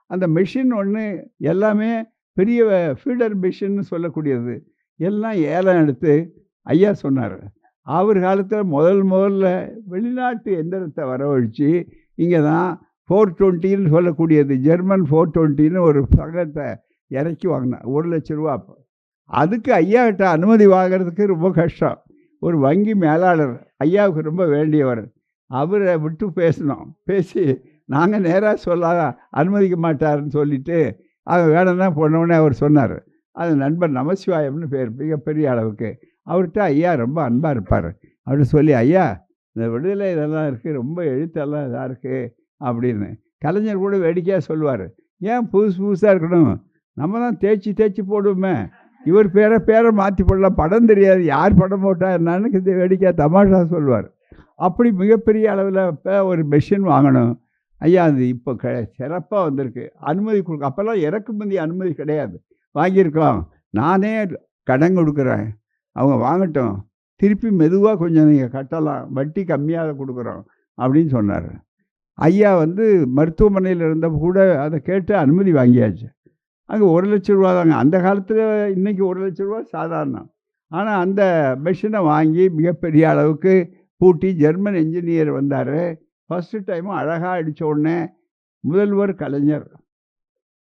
அந்த மெஷின் ஒன்று எல்லாமே பெரிய ஃபீடர் மிஷின்னு சொல்லக்கூடியது எல்லாம் ஏலம் எடுத்து ஐயா சொன்னார். அவர் காலத்தில் முதல்ல வெளிநாட்டு எந்திரத்தை வரவழைச்சு இங்கே தான் 420ன்னு சொல்லக்கூடியது, ஜெர்மன் 420ன்னு ஒரு சங்கத்தை இறக்கி வாங்கினேன். 1 லட்ச ரூபா. அப்போ அதுக்கு ஐயாக்கிட்ட அனுமதி வாங்கிறதுக்கு ரொம்ப கஷ்டம். ஒரு வங்கி மேலாளர் ஐயாவுக்கு ரொம்ப வேண்டியவர், அவரை விட்டு பேசினோம். பேசி நாங்கள் நேராக சொல்லாத அனுமதிக்க மாட்டாருன்னு சொல்லிவிட்டு அவங்க வேணும்னா போனோடனே அவர் சொன்னார். அது நண்பர் நமசிவாயம்னு பேர், மிகப்பெரிய அளவுக்கு. அவர்கிட்ட ஐயா ரொம்ப அன்பாக இருப்பார். அப்படி சொல்லி, ஐயா இந்த விடுதலை இதெல்லாம் இருக்குது, ரொம்ப எழுத்தெல்லாம் இதாக இருக்குது அப்படின்னு. கலைஞர் கூட வேடிக்கையாக சொல்லுவார், ஏன் புதுசாக இருக்கணும், நம்ம தான் தேய்ச்சி போடுவோமே, இவர் பேரை மாற்றி போடலாம், படம் தெரியாது, யார் படம் போட்டால் என்னான்னு இந்த வேடிக்கையாக தமாஷா சொல்லுவார். அப்படி மிகப்பெரிய அளவில் இப்போ ஒரு மெஷின் வாங்கணும். ஐயா அது இப்போ சிறப்பாக வந்திருக்கு. அனுமதி கொடுக்க, அப்போல்லாம் இறக்குமதி அனுமதி கிடையாது. வாங்கியிருக்கலாம், நானே கடன் கொடுக்குறேன், அவங்க வாங்கட்டும், திருப்பி மெதுவாக கொஞ்சம் நீங்கள் கட்டலாம், வட்டி கம்மியாக கொடுக்குறோம் அப்படின்னு சொன்னார். ஐயா வந்து மருத்துவமனையில் இருந்தப்போ கூட அதை கேட்டு அனுமதி வாங்கியாச்சு. அங்கே 1 லட்ச ரூபா தாங்க. அந்த காலத்தில் இன்றைக்கி 1 லட்ச ரூபா சாதாரணம். ஆனால் அந்த மெஷினை வாங்கி மிகப்பெரிய அளவுக்கு பூட்டி, ஜெர்மன் என்ஜினியர் வந்தார். ஃபஸ்ட்டு டைமும் அழகாக அடித்த உடனே முதல்வர் கலைஞர்,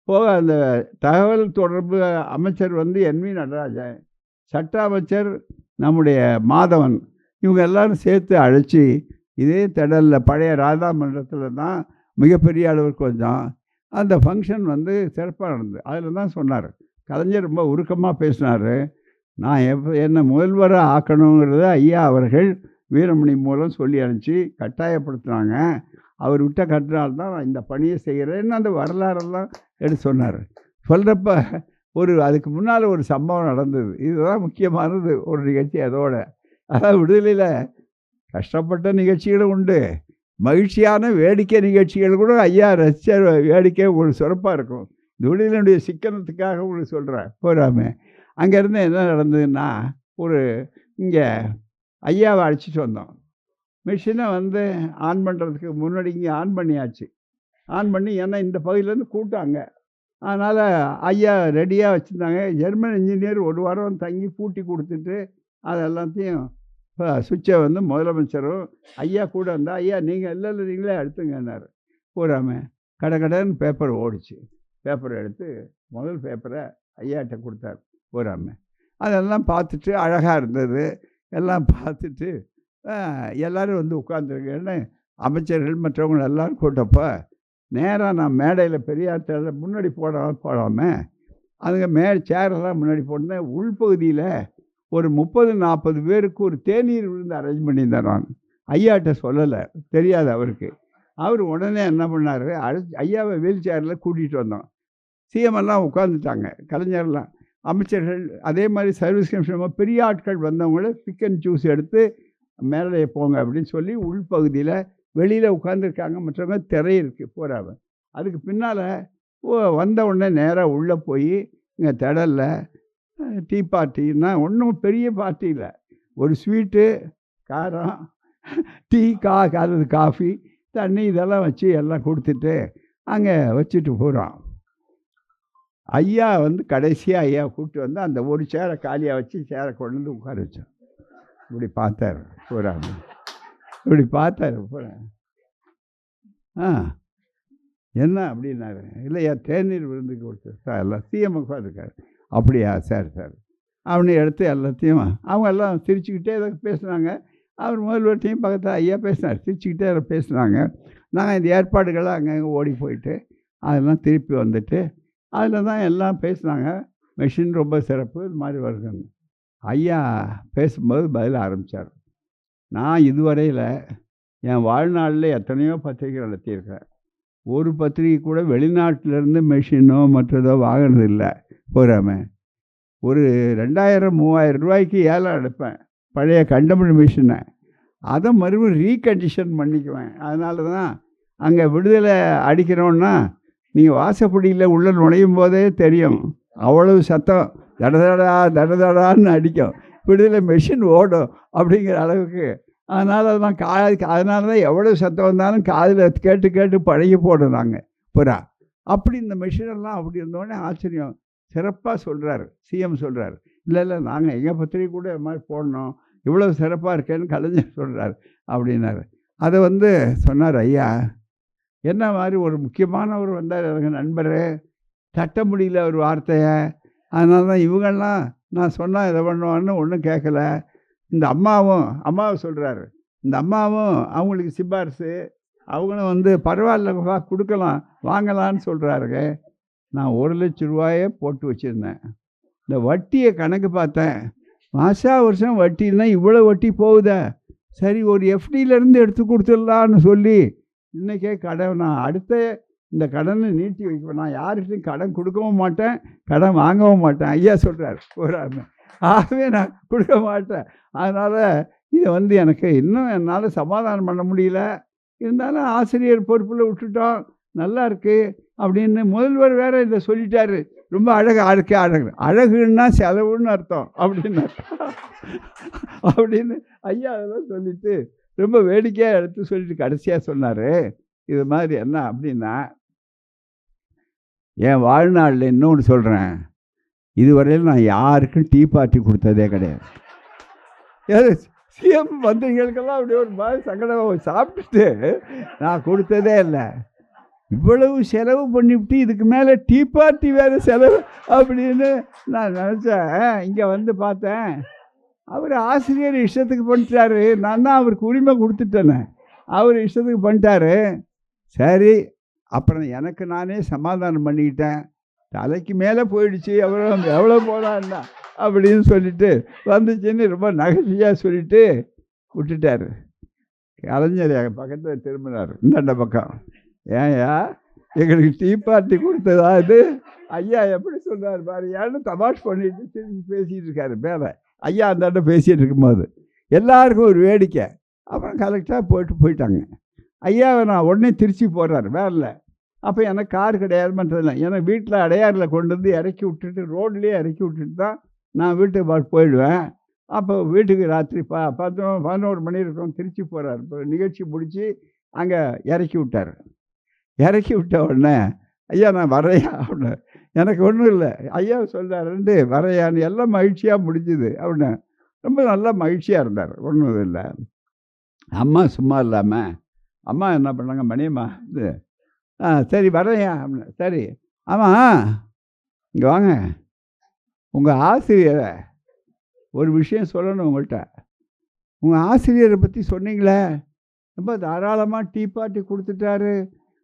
போக அந்த தகவல் தொடர்பு அமைச்சர் வந்து NV நடராஜன், சட்ட அமைச்சர் நம்முடைய மாதவன், இவங்க எல்லோரும் சேர்த்து அழைச்சி இதே திடலில் பழைய ராதா மன்றத்தில் தான் மிகப்பெரிய அளவுக்கு கொஞ்சம் அந்த ஃபங்க்ஷன் வந்து சிறப்பாக நடந்தது. அதில் தான் சொன்னார் கலைஞர், ரொம்ப உருக்கமாக பேசினார். நான் என்னை முதல்வராக ஆக்கணுங்கிறத ஐயா அவர்கள் வீரமணி மூலம் சொல்லி அனுப்பிச்சி கட்டாயப்படுத்தினாங்க. அவர் விட்ட கட்டினால்தான் நான் இந்த பணியை செய்கிறேன்னு அந்த வரலாறெல்லாம் எடுத்து சொன்னார். சொல்கிறப்ப அதுக்கு முன்னால் ஒரு சம்பவம் நடந்தது. இதுதான் முக்கியமானது ஒரு நிகழ்ச்சி. அதோட அதாவது விடுதலையில் கஷ்டப்பட்ட நிகழ்ச்சிகளும் உண்டு, மகிழ்ச்சியான வேடிக்கை நிகழ்ச்சிகள் கூட ஐயா ரசித்த வேடிக்கை உங்களுக்கு சிறப்பாக இருக்கும். இந்த விடுதலையுடைய சிக்கனத்துக்காக உங்களுக்கு சொல்கிறேன் போகாமல். அங்கேருந்து என்ன நடந்ததுன்னா, இங்கே ஐயாவை அழைச்சிட்டு வந்தோம். மிஷினை வந்து ஆன் பண்ணுறதுக்கு முன்னாடி இங்கே ஆன் பண்ணியாச்சு. ஆன் பண்ணி, ஏன்னா இந்த பகுதியிலேருந்து கூட்டம் அங்கே அதனால் ஐயா ரெடியாக வச்சுருந்தாங்க. ஜெர்மன் இன்ஜினியர் ஒரு வாரம் தங்கி பூட்டி கொடுத்துட்டு அது எல்லாத்தையும் சுவிட்சை வந்து முதலமைச்சரும் ஐயா கூட இருந்தால், ஐயா நீங்கள் இல்லை நீங்களே எடுத்துங்கன்னாரு. பூராமே கடன்னு பேப்பர் ஓடிச்சு. பேப்பரை எடுத்து முதல் பேப்பரை ஐயாட்ட கொடுத்தாரு பூராமே. அதெல்லாம் பார்த்துட்டு அழகாக இருந்தது. எல்லாம் பார்த்துட்டு எல்லோரும் வந்து உட்காந்துருக்கேன்னு அமைச்சர்கள் மற்றவங்க எல்லோரும் கூட்டப்போ நேராக நான் மேடையில் பெரியார் திடலை முன்னாடி போடாமல் அதுங்க சேரெல்லாம் முன்னாடி போட்டேன். உள்பகுதியில் ஒரு 30-40 பேருக்கு ஒரு தேநீர் விருந்து அரேஞ்ச் பண்ணியிருந்தேன் நான். ஐயாட்ட சொல்லலை, தெரியாது அவருக்கு. அவர் உடனே என்ன பண்ணார், ஐயாவை வீல் சேரில் கூட்டிகிட்டு வந்தோம். சிஎம் எல்லாம் உட்காந்துட்டாங்க, கலைஞர்லாம், அமைச்சர்கள், அதே மாதிரி சர்வீஸ் கமிஷன் பெரிய ஆட்கள் வந்தவங்கள பிக் அண்ட் சூஸ் எடுத்து மேலே போங்க அப்படின்னு சொல்லி உள்பகுதியில் வெளியில் உட்காந்துருக்காங்க. மற்றவங்க திரை இருக்குது போகிறாங்க. அதுக்கு பின்னால் வந்த உடனே நேராக உள்ளே போய் இங்கே திடலில் டீ பார்ட்டின்னா ஒன்றும் பெரிய பார்ட்டி இல்லை, ஒரு ஸ்வீட்டு, காரம், டீ, அது காஃபி, தண்ணி இதெல்லாம் வச்சு எல்லாம் கொடுத்துட்டு அங்கே வச்சுட்டு போகிறோம். ஐயா வந்து கடைசியாக ஐயா கூப்பிட்டு வந்து அந்த ஒரு சேரை காலியாக வச்சு சேரை கொண்டு வந்து உட்கார வச்சோம். இப்படி பார்த்தார் போகிறாங்க, இப்படி பார்த்தார் போகிறேன். என்ன அப்படின்னாரு. இல்லையா தேநீர் விருந்துக்கு கொடுத்து சார் எல்லாம் சிஎம் உட்காந்துருக்காரு. அப்படியா சார் அவனை எடுத்து எல்லாத்தையும் அவங்க எல்லாம் சிரிச்சுக்கிட்டே இதை பேசுனாங்க. அவர் முதல்வர்கிட்டையும் பக்கத்தில் ஐயா பேசினார், சிரிச்சுக்கிட்டே அதை பேசுனாங்க. நாங்கள் இந்த ஏற்பாடுகள்லாம் அங்கங்கே ஓடி போயிட்டு அதெல்லாம் திருப்பி வந்துட்டு அதில் தான் எல்லாம் பேசுனாங்க. மெஷின் ரொம்ப சிறப்பு, இது மாதிரி வருதுன்னு. ஐயா பேசும்போது பதில் ஆரம்பித்தார். நான் இதுவரையில் என் வாழ்நாளில் எத்தனையோ பத்திரிகை நடத்தியிருக்கேன். ஒரு பத்திரிகை கூட வெளிநாட்டிலேருந்து மெஷினோ மற்றதோ வாங்கினது இல்லை. போகாமல் ஒரு 2000-3000 ரூபாய்க்கு ஏலம் எடுப்பேன் பழைய கண்டமிழ் மிஷினை. அதை மறுபடியும் ரீகண்டிஷன் பண்ணிக்குவேன். அதனால தான் அங்கே விடுதலை அடிக்கிறோன்னா நீங்கள் வாசப்படியில் உள்ள நுழையும் போதே தெரியும், அவ்வளவு சத்தம், தடதடான்னு அடிக்கும். விடுதலை மெஷின் ஓடும் அப்படிங்கிற அளவுக்கு. அதனால தான் எவ்வளோ சத்தம் வந்தாலும் காதில் கேட்டு பழகி போடுறாங்க புறா. அப்படி இந்த மெஷினெல்லாம் அப்படி இருந்தோடனே ஆச்சரியம். சிறப்பாக சொல்கிறார் சிஎம், சொல்கிறார், இல்லை நாங்கள் எங்கள் பத்திரிகை கூட இது மாதிரி போடணும், இவ்வளோ சிறப்பாக இருக்கேன்னு கலைஞர் சொல்கிறார் அப்படின்னாரு. அதை வந்து சொன்னார் ஐயா. என்ன மாதிரி ஒரு முக்கியமானவர் வந்தார் எனக்கு நண்பர், தட்ட முடியல ஒரு வார்த்தையை. அதனால தான் இவங்கெல்லாம் நான் சொன்னால் இதை பண்ணுவான்னு ஒன்றும் கேட்கல. இந்த அம்மாவை சொல்கிறாரு. இந்த அம்மாவும் அவங்களுக்கு சிபாரிசு, அவங்களும் வந்து பரவாயில்ல கொடுக்கலாம் வாங்கலான்னு சொல்கிறாருங்க. நான் 1 லட்சம் ரூபாயே போட்டு வச்சுருந்தேன். இந்த வட்டியை கணக்கு பார்த்தேன், வருஷம் வட்டின்னா இவ்வளோ வட்டி போகுதா, சரி ஒரு எஃப்டியிலேருந்து எடுத்து கொடுத்துடலான்னு சொல்லி இன்றைக்கே நான் அடுத்த இந்த கடனை நீட்டி வைப்பேன். நான் யார்கிட்டையும் கடன் கொடுக்கவும் மாட்டேன், கடன் வாங்கவும் மாட்டேன் ஐயா சொல்கிறார் போகிறாருன்னு. ஆகவே நான் கொடுக்க மாட்டேன். அதனால் இதை வந்து எனக்கு இன்னும் என்னால் சமாதானம் பண்ண முடியல. இருந்தாலும் ஆசிரியர் பொறுப்பில் விட்டுட்டோம், நல்லா இருக்குது அப்படின்னு முதல்வர் வேறு இதை சொல்லிட்டாரு. ரொம்ப அழகுன்னா செலவுன்னு அர்த்தம் அப்படின்னு ஐயா அதெல்லாம் சொல்லிவிட்டு ரொம்ப வேடிக்கையாக எடுத்து சொல்லிட்டு கடைசியாக சொன்னார், இது மாதிரி என்ன அப்படின்னா, என் வாழ்நாளில் இன்னொன்று சொல்கிறேன், இதுவரையில் நான் யாருக்கும் டீ பார்ட்டி கொடுத்ததே கிடையாது. சிஎம் மந்திரிகளுக்கெல்லாம் அப்படியே ஒரு மாதிரி சங்கடமாக சாப்பிட்டுட்டு நான் கொடுத்ததே இல்லை. இவ்வளவு செலவு பண்ணிவிட்டு இதுக்கு மேலே டீ பார்ட்டி வேறு செலவு அப்படின்னு நான் நினச்சேன். இங்கே வந்து பார்த்தேன், அவர் ஆசிரியர் இஷ்டத்துக்கு பண்ணிட்டாரு. நான் தான் அவருக்கு உரிமை கொடுத்துட்டேனே, அவர் இஷ்டத்துக்கு பண்ணிட்டாரு. சரி, அப்புறம் எனக்கு நானே சமாதானம் பண்ணிக்கிட்டேன். தலைக்கு மேலே போயிடுச்சு, எவ்வளோ போனான்னா அப்படின்னு சொல்லிட்டு வந்துச்சுன்னு ரொம்ப நகைச்சுவையாக சொல்லிட்டு விட்டுட்டார். கலைஞர் எங்கள் பக்கத்தில் திரும்பினார், இந்தாண்ட பக்கம், ஏன்யா எங்களுக்கு டீ பார்ட்டி கொடுத்ததா இது? ஐயா எப்படி சொல்கிறார் பாரு, யாரும் தமாஷ் பண்ணிட்டு திரும்பி பேசிகிட்டு இருக்காரு மேலே. ஐயா அந்தாண்ட பேசிகிட்டு இருக்கும்போது எல்லாருக்கும் ஒரு வேடிக்கை. அப்புறம் கரெக்டாக போயிட்டாங்க. ஐயாவை நான் உடனே திருச்சி போடுறாரு வேனில். அப்போ எனக்கு கார் கிடையாது பண்ணுறதில்ல, ஏன்னா வீட்டில் அடையாறில் கொண்டு வந்து இறக்கி விட்டுட்டு ரோட்லேயே இறக்கி விட்டுட்டு தான் நான் வீட்டுக்கு போயிடுவேன். அப்போ வீட்டுக்கு ராத்திரி 11 மணி இருக்கும், திருச்சி போகிறார். இப்போ நிகழ்ச்சி முடித்து அங்கே இறக்கி விட்டார். இறக்கி விட்ட உடனே ஐயா நான் வரையா அப்படின்னு. எனக்கு ஒன்றும் இல்லை, ஐயா சொல்கிறாருன்ட்டு வரையான்னு எல்லாம் மகிழ்ச்சியாக முடிஞ்சுது அப்படின்னு. ரொம்ப நல்லா மகிழ்ச்சியாக இருந்தார், ஒன்றும் இல்லை. அம்மா சும்மா இல்லாமல் அம்மா என்ன பண்ணாங்க, மணியம்மா இது சரி வரையா அப்படின்னு. சரி ஆமாம் இங்கே வாங்க, உங்கள் ஆசிரியரை ஒரு விஷயம் சொல்லணும் உங்கள்கிட்ட. உங்கள் ஆசிரியரை பற்றி சொன்னீங்களே, ரொம்ப தாராளமாக டீ பார்ட்டி கொடுத்துட்டாரு.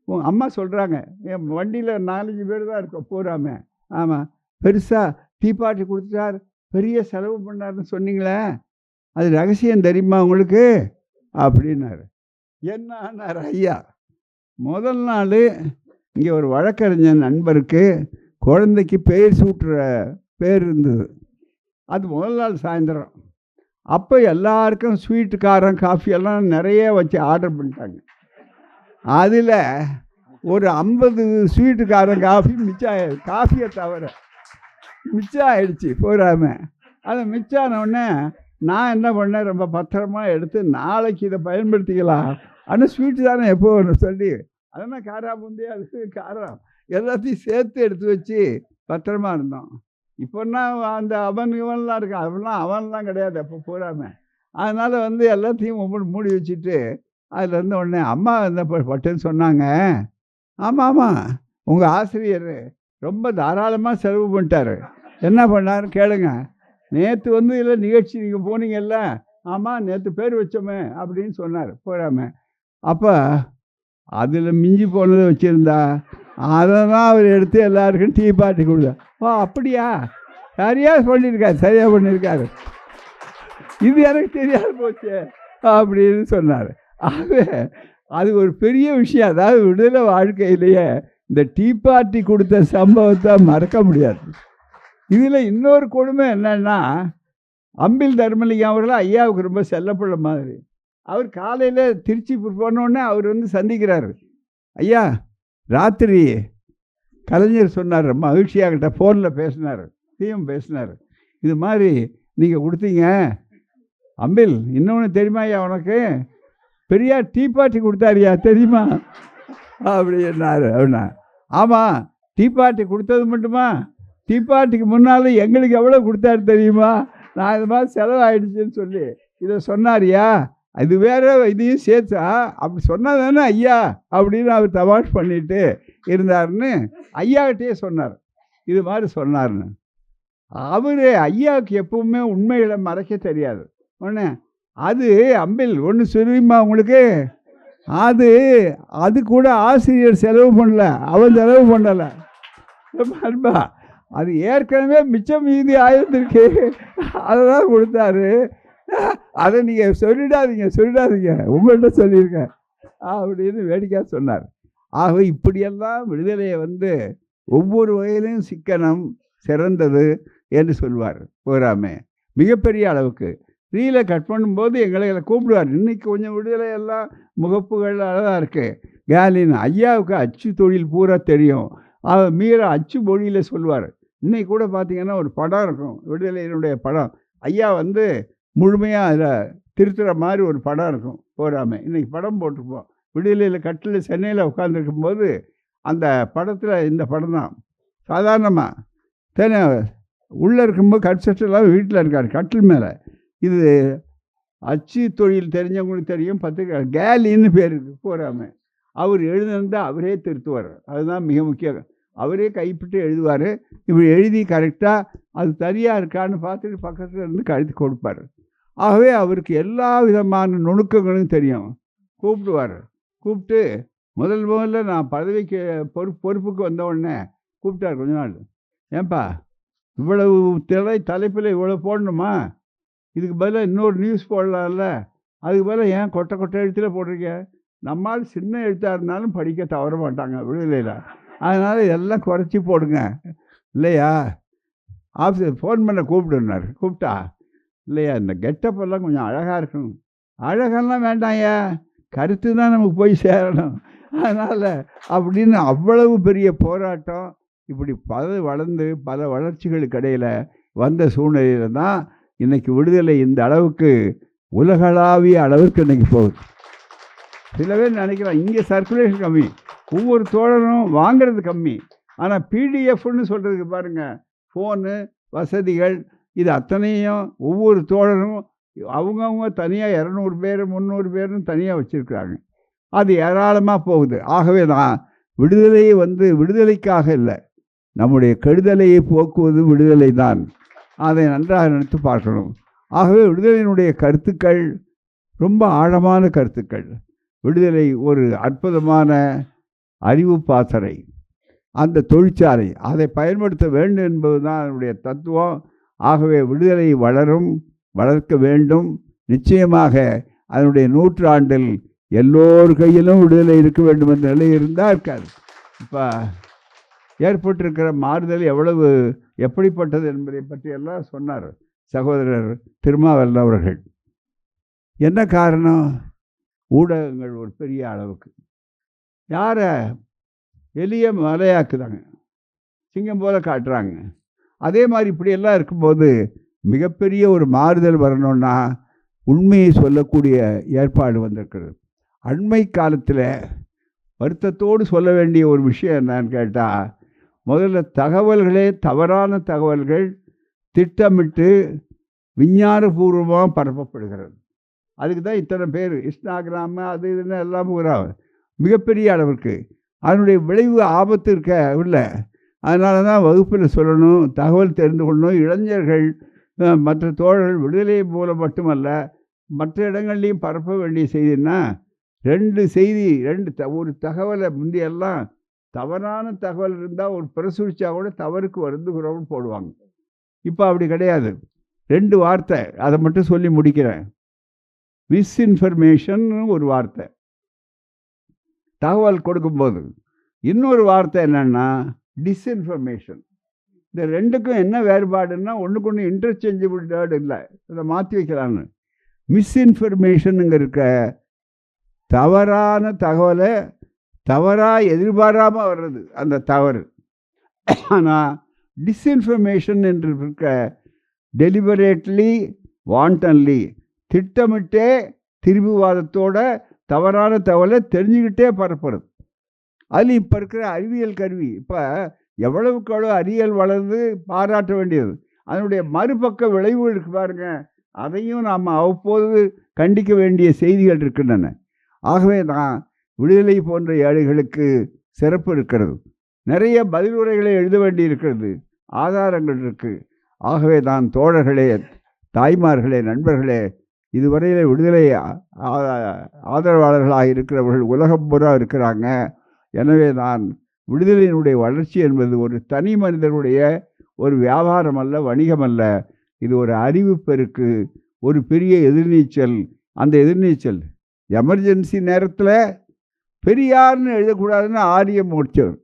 உங்கள் அம்மா சொல்கிறாங்க, என் வண்டியில் 4-5 பேர் தான் இருக்கோம் போகிறாம. ஆமாம், பெருசாக டீ பார்ட்டி கொடுத்துட்டார், பெரிய செலவு பண்ணாருன்னு சொன்னீங்களே, அது ரகசியம் தெரியுமா உங்களுக்கு அப்படின்னாரு. என்னார் ஐயா, முதல் நாள் இங்கே ஒரு வழக்கறிஞர் நண்பருக்கு குழந்தைக்கு பேர் சூட்டுற பேர் இருந்தது. அது முதல் நாள் சாயந்தரம். அப்போ எல்லாருக்கும் ஸ்வீட்டு காரம் காஃபி எல்லாம் நிறைய வச்சு ஆர்டர் பண்ணிட்டாங்க. அதில் ஒரு 50 ஸ்வீட்டு காரம் காஃபி மிச்சம், காஃபியை தவிர மிச்சம் ஆயிடுச்சு போகாமல். அதை மிச்சானவுடனே நான் என்ன பண்ணேன், ரொம்ப பத்திரமா எடுத்து நாளைக்கு இதை பயன்படுத்திக்கலாம், ஆனால் ஸ்வீட்டு தானே எப்போ ஒன்று சொல்லி அதெல்லாம் காரா பூந்தி அது காரம் எல்லாத்தையும் சேர்த்து எடுத்து வச்சு பத்திரமா இருந்தோம். இப்போன்னா அந்த அவன்லாம் இருக்கு, அவன்லாம் கிடையாது அப்போ போகாமல். அதனால் எல்லாத்தையும் மூடி வச்சுட்டு அதில் உடனே அம்மா பட்டுன்னு சொன்னாங்க, ஆமாம் ஆமாம் உங்கள் ஆசிரியர் ரொம்ப தாராளமாக செலவு பண்ணிட்டார். என்ன பண்ணார் கேளுங்க. நேற்று இதில் நிகழ்ச்சி நீங்கள் போனீங்கல்ல, ஆமாம் நேற்று பேர் வச்சோமே அப்படின்னு சொன்னார் போகாமல். அப்போ அதில் மிஞ்சி போனதை வச்சுருந்தா அதை தான் அவர் எடுத்து எல்லாருக்கும் டீ பார்ட்டி கொடுத்தார். ஓ அப்படியா, சரியாக சொல்லியிருக்காரு, சரியாக பண்ணியிருக்காரு, இது எனக்கு தெரியாது போச்சு அப்படின்னு சொன்னார். ஆகவே அது ஒரு பெரிய விஷயம். அதாவது விடுதலை வாழ்க்கையிலேயே இந்த டீ பார்ட்டி கொடுத்த சம்பவத்தை மறக்க முடியாது. இதில் இன்னொரு கொடுமை என்னன்னா, அம்பில் தர்மலிங்கம் அவர்கள் ஐயாவுக்கு ரொம்ப செல்லப்பிள்ளை மாதிரி. அவர் காலையில் திருச்சி போனோடனே அவர் சந்திக்கிறாரு. ஐயா ராத்திரி கலைஞர் சொன்னார், ரொம்ப மகிழ்ச்சியாகிட்ட ஃபோனில் பேசினார், சிஎம் பேசினார், இது மாதிரி நீங்கள் கொடுத்தீங்க அம்பில், இன்னொன்று தெரியுமா ஐயா உனக்கு, பெரியார் டீ பார்ட்டி கொடுத்தாரியா தெரியுமா அப்படின்னாரு. அப்படின்னா ஆமாம், டீ பார்ட்டி கொடுத்தது மட்டுமா, டீ பார்ட்டிக்கு முன்னால் எங்களுக்கு எவ்வளோ கொடுத்தாரு தெரியுமா, நான் இது மாதிரி செலவாயிடுச்சுன்னு சொல்லி இதை சொன்னாரியா, அது வேற இதையும் சேர்த்தா அப்படி சொன்னால் தானே ஐயா அப்படின்னு அவர் தமாஷ் பண்ணிட்டு இருந்தாருன்னு ஐயாக்கிட்டே சொன்னார். இது மாதிரி சொன்னார்னு. அவர் ஐயாவுக்கு எப்பவுமே உண்மைகளை மறைக்க தெரியாது. ஒன்று அது அம்பில் ஒன்று சொல்லியுமா உங்களுக்கு, அது கூட ஆசிரியர் செலவு பண்ணல, அவன் செலவு பண்ணலை அன்பா, அது ஏற்கனவே மிச்சம் மீதி ஆயிருந்திருக்கு, அதை தான் கொடுத்தாரு, அதை நீங்கள் சொல்லிடாதீங்க உங்கள்கிட்ட சொல்லியிருக்கேன் அப்படின்னு வேடிக்கையாக சொன்னார். ஆக இப்படியெல்லாம் விடுதலையை ஒவ்வொரு வகையிலையும் சிக்கனம் சிறந்தது என்று சொல்வார். போராமே மிகப்பெரிய அளவுக்கு ரீலை கட் பண்ணும்போது எங்களை கூப்பிடுவார். இன்றைக்கி கொஞ்சம் விடுதலையெல்லாம் முகப்புகள் அழகாக இருக்குது. கேலின் ஐயாவுக்கு அச்சு தொழில் பூரா தெரியும். மீரா அச்சு மொழியில் சொல்லுவார். இன்றைக்கி கூட பார்த்திங்கன்னா ஒரு படம் இருக்கும், விடுதலையினுடைய படம். ஐயா முழுமையாக அதில் திருத்துற மாதிரி ஒரு படம் இருக்கும் போகாமல். இன்றைக்கி படம் போட்டிருப்போம். விடுதலையில் கட்டில் சென்னையில் உட்காந்துருக்கும்போது அந்த படத்தில் இந்த படம் தான். சாதாரணமாக தேனே உள்ளே இருக்கும்போது கட் செட்டெல்லாம் வீட்டில் இருக்கார் கட்டில் மேலே. இது அச்சு தொழில் தெரிஞ்சவங்களுக்கு தெரியும், பத்திரிக்கை கேலின்னு பேர் இருக்குது போகாமல். அவர் எழுதுனது அவரே திருத்துவார், அதுதான் மிக முக்கியம். அவரே கைப்பற்றி எழுதுவார். இப்படி எழுதி கரெக்டாக அது சரியாக இருக்கான்னு பார்த்துட்டு பக்கத்தில் இருந்து கழுத்து கொடுப்பார். ஆகவே அவருக்கு எல்லா விதமான நுணுக்கங்களும் தெரியும். கூப்பிடுவார். கூப்பிட்டு முதல்ல நான் பதவிக்கு பொறுப்புக்கு வந்த உடனே கூப்பிட்டார் கொஞ்ச நாள். ஏன்பா இவ்வளவு தலைப்பில் இவ்வளோ போடணுமா, இதுக்கு பதிலாக இன்னொரு நியூஸ் போடலாம்ல, அதுக்கு பதிலாக ஏன் கொட்டை எழுத்தில் போடுறீங்க, நம்மால் சின்ன எழுத்தாக இருந்தாலும் படிக்க தவற மாட்டாங்க விடுதலையில், அதனால் இதெல்லாம் குறைச்சி போடுங்க இல்லையா. ஆஃபீஸர் ஃபோன் பண்ண கூப்பிடுனார். கூப்பிட்டா இல்லையா இந்த கெட்டப்பெல்லாம் கொஞ்சம் அழகாக இருக்கணும். அழகெல்லாம் வேண்டாம்யா, கருத்து தான் நமக்கு போய் சேரணும், அதனால் அப்படின்னு அவ்வளவு பெரிய போராட்டம். இப்படி வளர்ந்து பல வளர்ச்சிகளுக்கு இடையில் வந்த சூழ்நிலையில் தான் இன்றைக்கி விடுதலை இந்த அளவுக்கு உலகளாவிய அளவுக்கு இன்றைக்கி போகுது. சில பேர் நினைக்கலாம் இங்கே சர்க்குலேஷன் கம்மி, ஒவ்வொரு தோழரும் வாங்கிறது கம்மி. ஆனால் பிடிஎஃப்னு சொல்கிறதுக்கு பாருங்கள், ஃபோனு வசதிகள் இது அத்தனையும் ஒவ்வொரு தோழரும் அவங்கவுங்க தனியாக 200 பேர் 300 பேர்னு தனியாக வச்சுருக்குறாங்க. அது ஏராளமாக போகுது. ஆகவே தான் விடுதலையை விடுதலைக்காக இல்லை, நம்முடைய கெடுதலையை போக்குவது விடுதலை தான். அதை நன்றாக நினைத்து பார்க்கணும். ஆகவே விடுதலையினுடைய கருத்துக்கள் ரொம்ப ஆழமான கருத்துக்கள். விடுதலை ஒரு அற்புதமான அறிவு பாசறை, அந்த தொழிற்சாலை, அதை பயன்படுத்த வேண்டும் என்பது தான் அதனுடைய தத்துவம். ஆகவே விடுதலை வளர்க்க வேண்டும். நிச்சயமாக அதனுடைய 100ஆண்டில் எல்லோர் கையிலும் விடுதலை இருக்க வேண்டும் என்ற நிலை இருந்தால் இருக்காது. இப்போ ஏற்பட்டிருக்கிற மாறுதல் எப்படிப்பட்டது என்பதை பற்றியெல்லாம் சொன்னார் சகோதரர் திருமாவளவன் அவர்கள். என்ன காரணம்? ஊடகங்கள் ஒரு பெரிய அளவுக்கு யாரை எளிய மலையாக்குறாங்க, சிங்கம் போல காட்டுறாங்க. அதே மாதிரி இப்படியெல்லாம் இருக்கும்போது மிகப்பெரிய ஒரு மாறுதல் வரணும்னா உண்மையை சொல்லக்கூடிய ஏற்பாடு வந்திருக்கிறது. அண்மை காலத்தில் வருத்தத்தோடு சொல்ல வேண்டிய ஒரு விஷயம் என்னன்னு கேட்டால், முதல்ல தவறான தகவல்கள் திட்டமிட்டு விஞ்ஞானபூர்வமாக பரப்பப்படுகிறது. அதுக்கு தான் இத்தனை பேர் இன்ஸ்டாகிராமு அது இதுன்னு எல்லாம் மிகப்பெரிய அளவுக்கு அதனுடைய விளைவு ஆபத்து இல்லை. அதனால தான் வகுப்பில் சொல்லணும், தகவல் தெரிந்து கொள்ளணும். இளைஞர்கள் மற்ற தோழர்கள் விடுதலை மூலம் மட்டுமல்ல மற்ற இடங்கள்லையும் பரப்ப வேண்டிய செய்தின்னா, ஒரு தகவலை முந்தையெல்லாம் தவறான தகவல் இருந்தால் ஒரு பிரசுரிச்சா கூட தவறுக்கு வருந்துகிறோம்னு போடுவாங்க. இப்போ அப்படி கிடையாது. 2 வார்த்தை அதை மட்டும் சொல்லி முடிக்கிறேன். மிஸ்இன்ஃபர்மேஷன் ஒரு வார்த்தை தகவல் கொடுக்கும்போது, இன்னொரு வார்த்தை என்னென்னா டிஸ்இன்ஃபர்மேஷன். இந்த ரெண்டுக்கும் என்ன வேறுபாடுன்னா, ஒன்றுக்கு ஒன்று இன்டர்சேஞ்சபிள் வேர்டு இல்லை, அதை மாற்றி வைக்கலான்னு. மிஸ்இன்ஃபர்மேஷனுங்கிற தவறான தகவலை தவறாக எதிர்பாராமல் வர்றது அந்த தவறு. ஆனால் டிஸ்இன்ஃபர்மேஷன் என்று இருக்க டெலிபரேட்லி வாண்டன்லி திட்டமிட்டே திரும்பிவாதத்தோட தவறான தகவலை தெரிஞ்சுக்கிட்டே பரப்புறது. அது இப்போ இருக்கிற அறிவியல் கருவி. இப்போ எவ்வளவுக்கு எவ்வளோ அறிவியல் வளர்ந்து பாராட்ட வேண்டியது. அதனுடைய மறுபக்க விளைவுகள் இருக்கு பாருங்க, அதையும் நாம் அவ்வப்போது கண்டிக்க வேண்டிய செய்திகள் இருக்கின்றன. ஆகவே தான் விடுதலை போன்ற ஏழைகளுக்கு சிறப்பு இருக்கிறது. நிறைய பதிலுரைகளை எழுத வேண்டி இருக்கிறது, ஆதாரங்கள் இருக்குது. ஆகவே தான் தோழர்களே, தாய்மார்களே, நண்பர்களே, இதுவரையில் விடுதலை ஆதரவாளர்களாக இருக்கிறவர்கள் உலகம் பூரா இருக்கிறாங்க. எனவே தான் விடுதலையினுடைய வளர்ச்சி என்பது ஒரு தனி மனிதனுடைய ஒரு வியாபாரம் அல்ல, வணிகம் அல்ல. இது ஒரு அறிவு பெருக்கு, ஒரு பெரிய எதிர்நீச்சல். அந்த எதிர்நீச்சல் எமர்ஜென்சி நேரத்தில் பெரியார்னு எழுதக்கூடாதுன்னு ஆரியம் முடிச்சவர்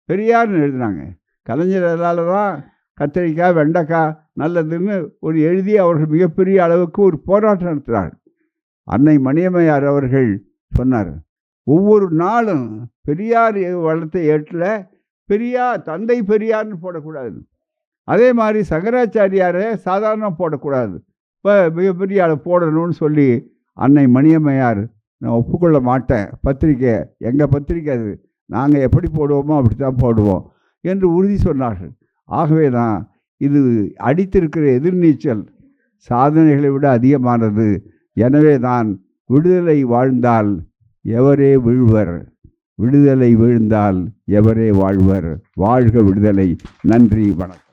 பெரியார்னு எழுதினாங்க. கலைஞர் அதனால தான் கத்திரிக்காய் வெண்டைக்காய் நல்லதுன்னு ஒரு எழுதி அவர்கள் மிகப்பெரிய அளவுக்கு ஒரு போராட்டம் நடத்துகிறார். அன்னை மணியம்மையார் அவர்கள் சொன்னார், ஒவ்வொரு நாளும் பெரியார் வளர்த்த ஏட்டில் தந்தை பெரியார்னு போடக்கூடாது. அதே மாதிரி சங்கராச்சாரியாரை சாதாரண போடக்கூடாது, இப்போ மிகப்பெரிய அளவு போடணும்னு சொல்லி அன்னை மணியம்மையார், நான் ஒப்புக்கொள்ள மாட்டேன், பத்திரிக்கை எங்கள் பத்திரிக்கை, அது நாங்கள் எப்படி போடுவோமோ அப்படி தான் போடுவோம் என்று உறுதி சொன்னார்கள். ஆகவே தான் இது அடித்திருக்கிற எதிர்நீச்சல் சாதனைகளை விட அதிகமானது. எனவே தான் விடுதலை வாழ்ந்தால் எவரே வீழ்வர், விடுதலை வீழ்ந்தால் எவரே வாழ்வர். வாழ்க விடுதலை. நன்றி, வணக்கம்.